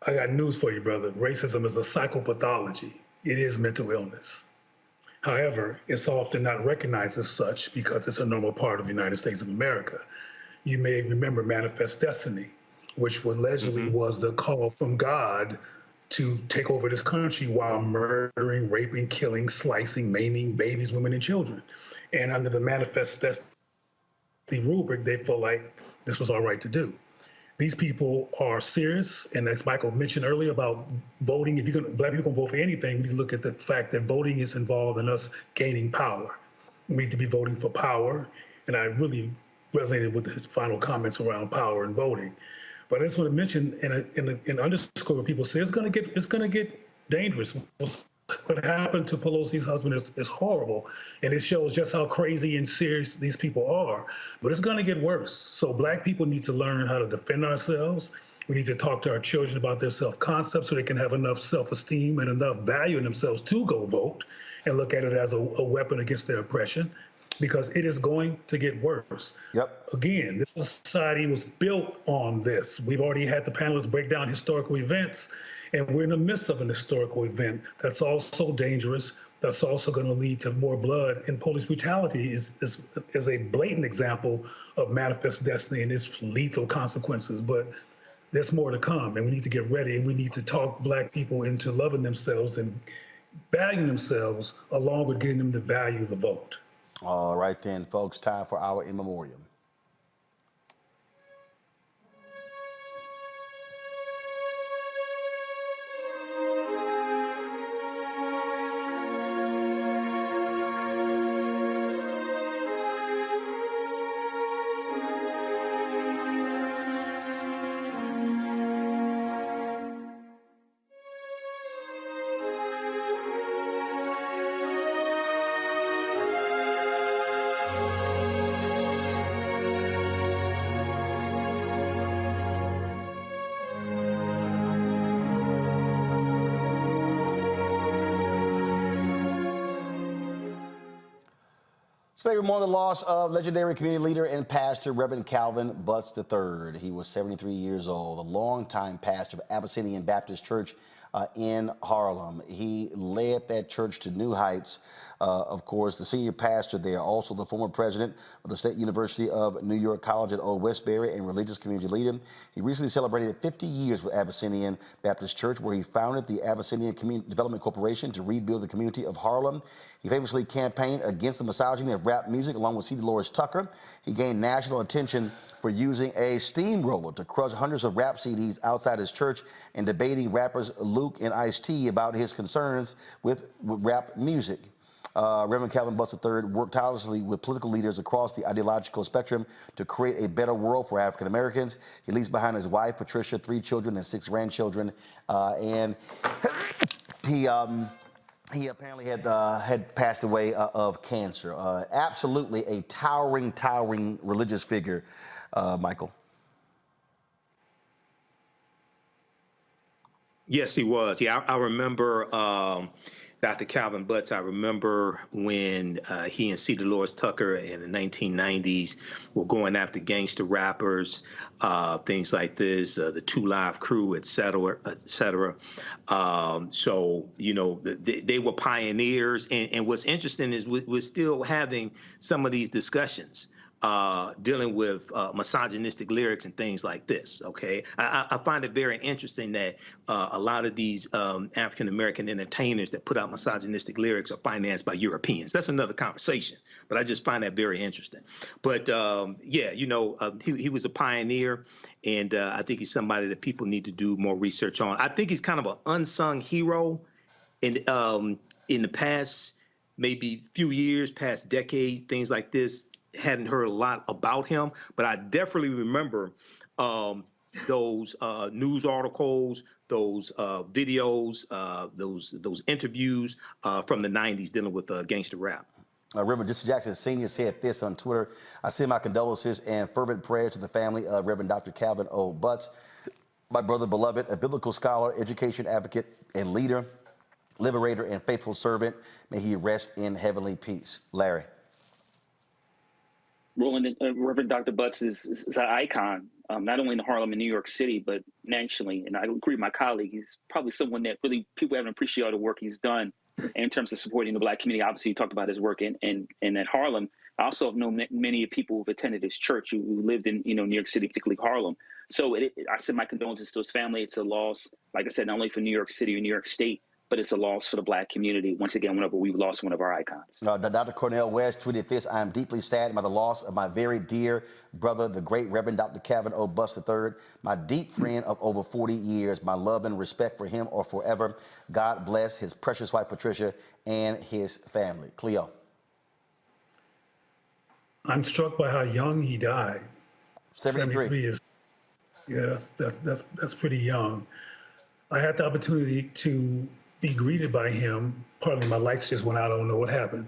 [SPEAKER 11] I got news for you, brother. Racism is a psychopathology. It is mental illness. However, it's often not recognized as such because it's a normal part of the United States of America. You may remember Manifest Destiny, which allegedly was the call from God to take over this country while murdering, raping, killing, slicing, maiming babies, women, and children. And under the Manifest Destiny rubric, they felt like this was all right to do. These people are serious, and as Michael mentioned earlier about voting, if black people can vote for anything, we look at the fact that voting is involved in us gaining power. We need to be voting for power, and I really resonated with his final comments around power and voting. But I just want to mention and underscore what people say, it's going to get dangerous. What happened to Pelosi's husband is horrible, and it shows just how crazy and serious these people are. But it's going to get worse. So black people need to learn how to defend ourselves. We need to talk to our children about their self-concept so they can have enough self-esteem and enough value in themselves to go vote and look at it as a weapon against their oppression, because it is going to get worse.
[SPEAKER 9] Yep.
[SPEAKER 11] Again, this society was built on this. We've already had the panelists break down historical events, and we're in the midst of an historical event that's also dangerous, that's also going to lead to more blood. And police brutality is a blatant example of manifest destiny and its lethal consequences. But there's more to come, and we need to get ready, and we need to talk black people into loving themselves and valuing themselves, along with getting them to value the vote.
[SPEAKER 9] All right then, folks, time for our in memoriam. Today, we're mourning the loss of legendary community leader and pastor Reverend Calvin Butts III. He was 73 years old, a longtime pastor of Abyssinian Baptist Church in Harlem. He led that church to new heights. Of course, the senior pastor there, also the former president of the State University of New York College at Old Westbury and religious community leader. He recently celebrated 50 years with Abyssinian Baptist Church, where he founded the Abyssinian Community Development Corporation to rebuild the community of Harlem. He famously campaigned against the misogyny of rap music along with C. Dolores Tucker. He gained national attention for using a steamroller to crush hundreds of rap CDs outside his church and debating rappers Luke and Ice-T about his concerns with rap music. Reverend Calvin Butts III worked tirelessly with political leaders across the ideological spectrum to create a better world for African Americans. He leaves behind his wife, Patricia, 3 children and 6 grandchildren, and he apparently had passed away of cancer. Absolutely a towering religious figure, Michael.
[SPEAKER 3] Yes, he was. Yeah, I remember Dr. Calvin Butts. I remember when he and C. Dolores Tucker in the 1990s were going after gangster rappers, things like this, the 2 Live Crew, et cetera, et cetera. So, you know, they were pioneers. And what's interesting is we're still having some of these discussions dealing with misogynistic lyrics and things like this, okay? I find it very interesting that a lot of these African-American entertainers that put out misogynistic lyrics are financed by Europeans. That's another conversation, but I just find that very interesting. But yeah, you know, he was a pioneer, and I think he's somebody that people need to do more research on. I think he's kind of an unsung hero in the past, maybe few years, past decades, things like this. Hadn't heard a lot about him, but I definitely remember those news articles, those videos, those interviews from the 90s dealing with gangster rap.
[SPEAKER 9] Reverend Jesse Jackson Sr. said this on Twitter: "I send my condolences and fervent prayers to the family of Reverend Dr. Calvin O. Butts, my brother beloved, a biblical scholar, education advocate, and leader, liberator, and faithful servant. May he rest in heavenly peace." Larry.
[SPEAKER 5] Roland, Reverend Dr. Butts is an icon, not only in Harlem and New York City, but nationally. And I agree with my colleague. He's probably someone that really people haven't appreciated all the work he's done in terms of supporting the Black community. Obviously, you talked about his work in at Harlem. I also have known many people who've attended his church who lived in New York City, particularly Harlem. So I send my condolences to his family. It's a loss, like I said, not only for New York City or New York State, but it's a loss for the Black community. Once again, whenever we've lost one of our icons.
[SPEAKER 9] Dr. Cornel West tweeted this: "I am deeply saddened by the loss of my very dear brother, the great Reverend Dr. Calvin O. Butts III, my deep friend of over 40 years. My love and respect for him are forever. God bless his precious wife, Patricia, and his family." Cleo.
[SPEAKER 11] I'm struck by how young he died.
[SPEAKER 9] 73
[SPEAKER 11] is, yeah, that's pretty young. I had the opportunity to be greeted by him. Pardon me, my lights just went out. I don't know what happened.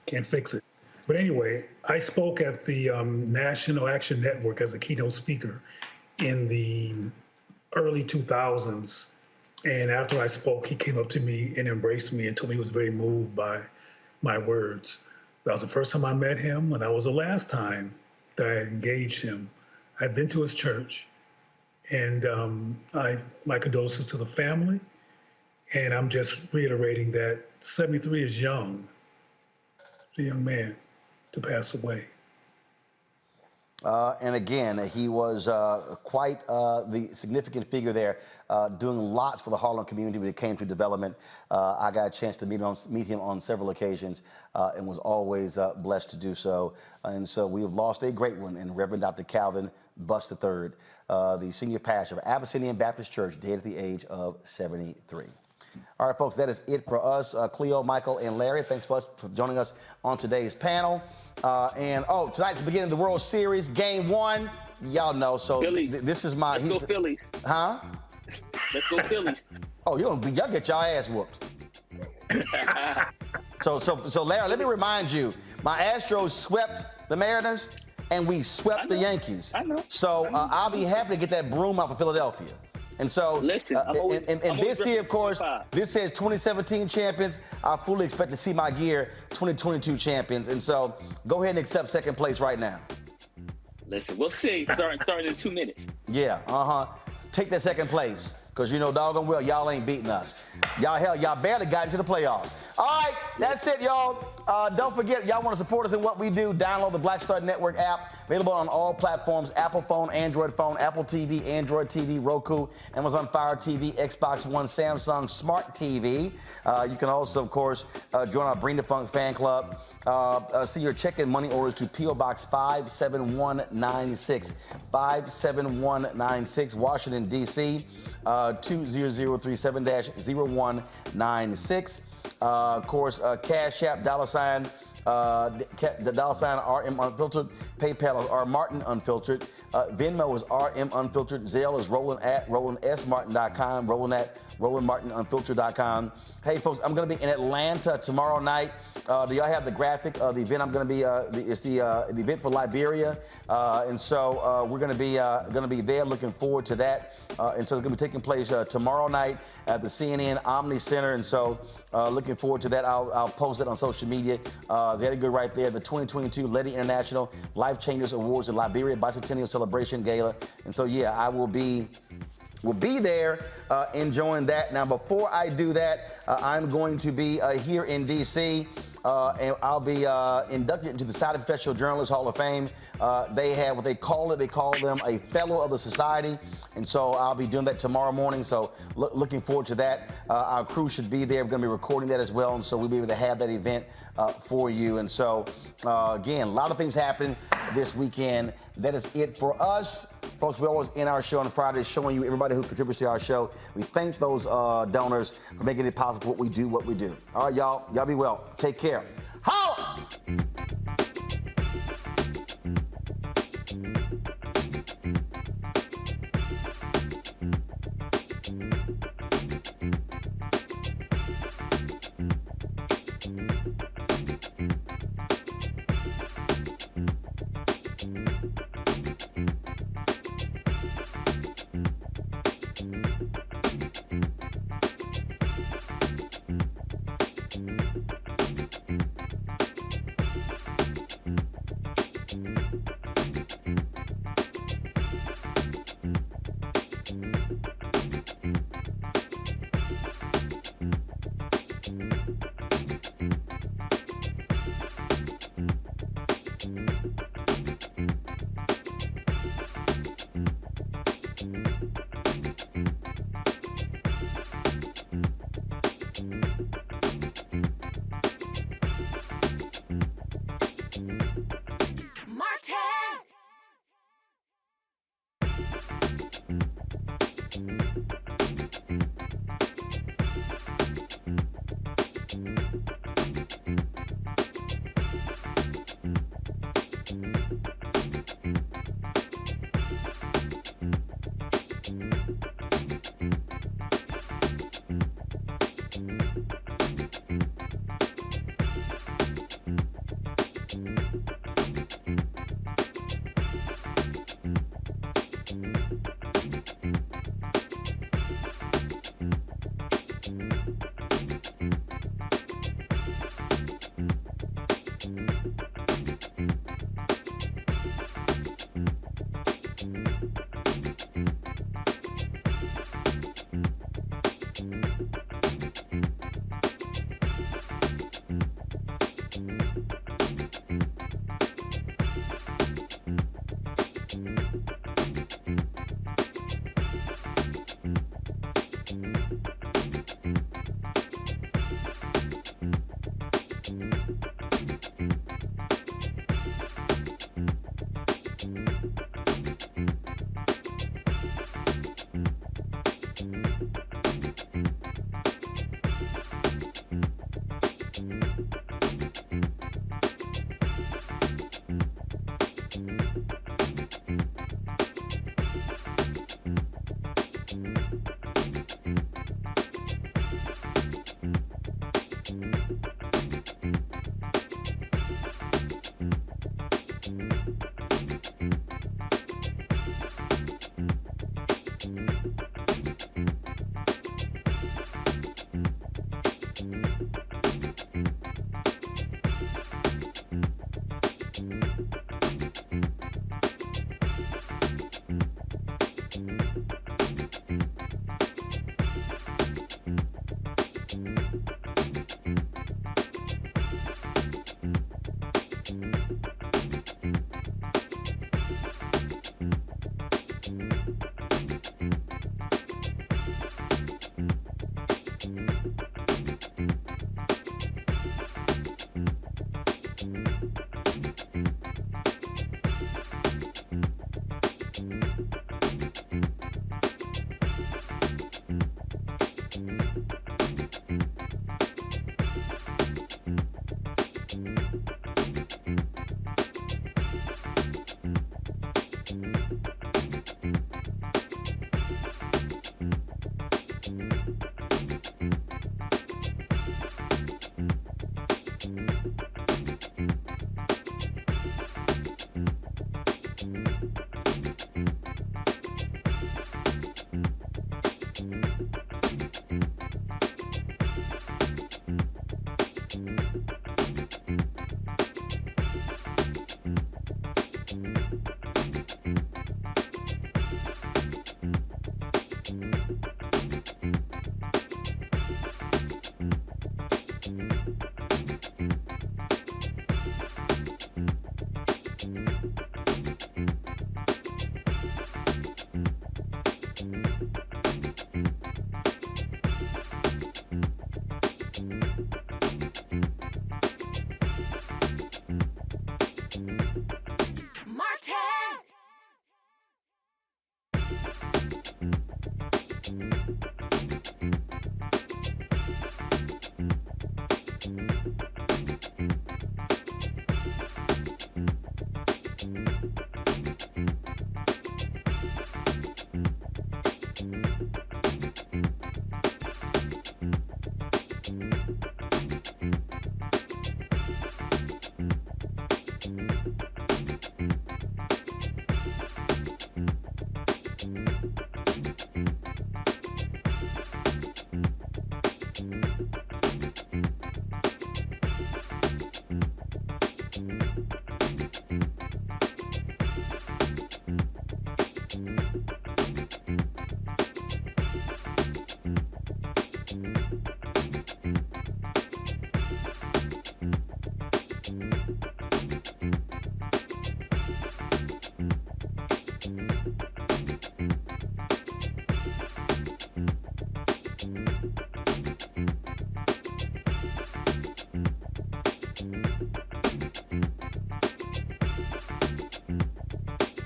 [SPEAKER 11] Can't fix it. But anyway, I spoke at the National Action Network as a keynote speaker in the early 2000s. And after I spoke, he came up to me and embraced me and told me he was very moved by my words. That was the first time I met him, and that was the last time that I engaged him. I'd been to his church, and my condolences to the family. And I'm just reiterating that 73 is young. It's a young man to pass away.
[SPEAKER 9] And again, he was quite the significant figure there, doing lots for the Harlem community when it came to development. I got a chance to meet him on several occasions and was always blessed to do so. And so we have lost a great one in Reverend Dr. Calvin Butts III, the senior pastor of Abyssinian Baptist Church, dead at the age of 73. All right, folks, that is it for us. Cleo, Michael, and Larry, thanks for joining us on today's panel. Tonight's the beginning of the World Series, Game 1. Y'all know, so this is my...
[SPEAKER 5] Let's go Phillies.
[SPEAKER 9] Huh?
[SPEAKER 5] Let's go Phillies.
[SPEAKER 9] Oh, y'all get y'all ass whooped. So Larry, let me remind you, my Astros swept the Mariners, and we swept the Yankees.
[SPEAKER 5] I know.
[SPEAKER 9] So I'll be happy to get that broom off of Philadelphia. And so,
[SPEAKER 5] Listen,
[SPEAKER 9] and this year, of course, this says 2017 champions. I fully expect to see my gear 2022 champions. And so, go ahead and accept second place right now.
[SPEAKER 5] Listen, we'll see. Starting in 2 minutes.
[SPEAKER 9] Yeah, take that second place. Because you know doggone well, y'all ain't beating us. Y'all barely got into the playoffs. All right, that's it, y'all. Don't forget, y'all want to support us in what we do, download the Black Star Network app. Available on all platforms, Apple phone, Android phone, Apple TV, Android TV, Roku, Amazon Fire TV, Xbox One, Samsung Smart TV. You can also, of course, join our Bring the Funk fan club. See your check and money orders to P.O. Box 57196. 57196, Washington, D.C. 20037-0196. Of course, Cash App, $, the $ RM Unfiltered. PayPal is R Martin Unfiltered. Venmo is RM Unfiltered. Zelle is Roland at RolandSMartin.com. Roland at RolandMartinUnfiltered.com. Hey, folks, I'm going to be in Atlanta tomorrow night. Do y'all have the graphic of the event? I'm going to be, it's the event for Liberia. And so we're going to be there, looking forward to that. And so it's going to be taking place tomorrow night at the CNN Omni Center. And so looking forward to that. I'll post it on social media. Very good right there. The 2022 Lady International Life Changers Awards in Liberia Bicentennial Celebration Gala. And so, yeah, I will be there enjoying that. Now, before I do that, I'm going to be here in D.C., and I'll be inducted into the Society of Professional Journalists Hall of Fame. They have what they call it. They call them a Fellow of the Society. And so I'll be doing that tomorrow morning. So looking forward to that. Our crew should be there. We're going to be recording that as well. And so we'll be able to have that event for you. And so, again, a lot of things happening this weekend. That is it for us. Folks, we always end our show on Fridays showing you everybody who contributes to our show. We thank those donors for making it possible for what we do. All right, y'all. Y'all be well. Take care.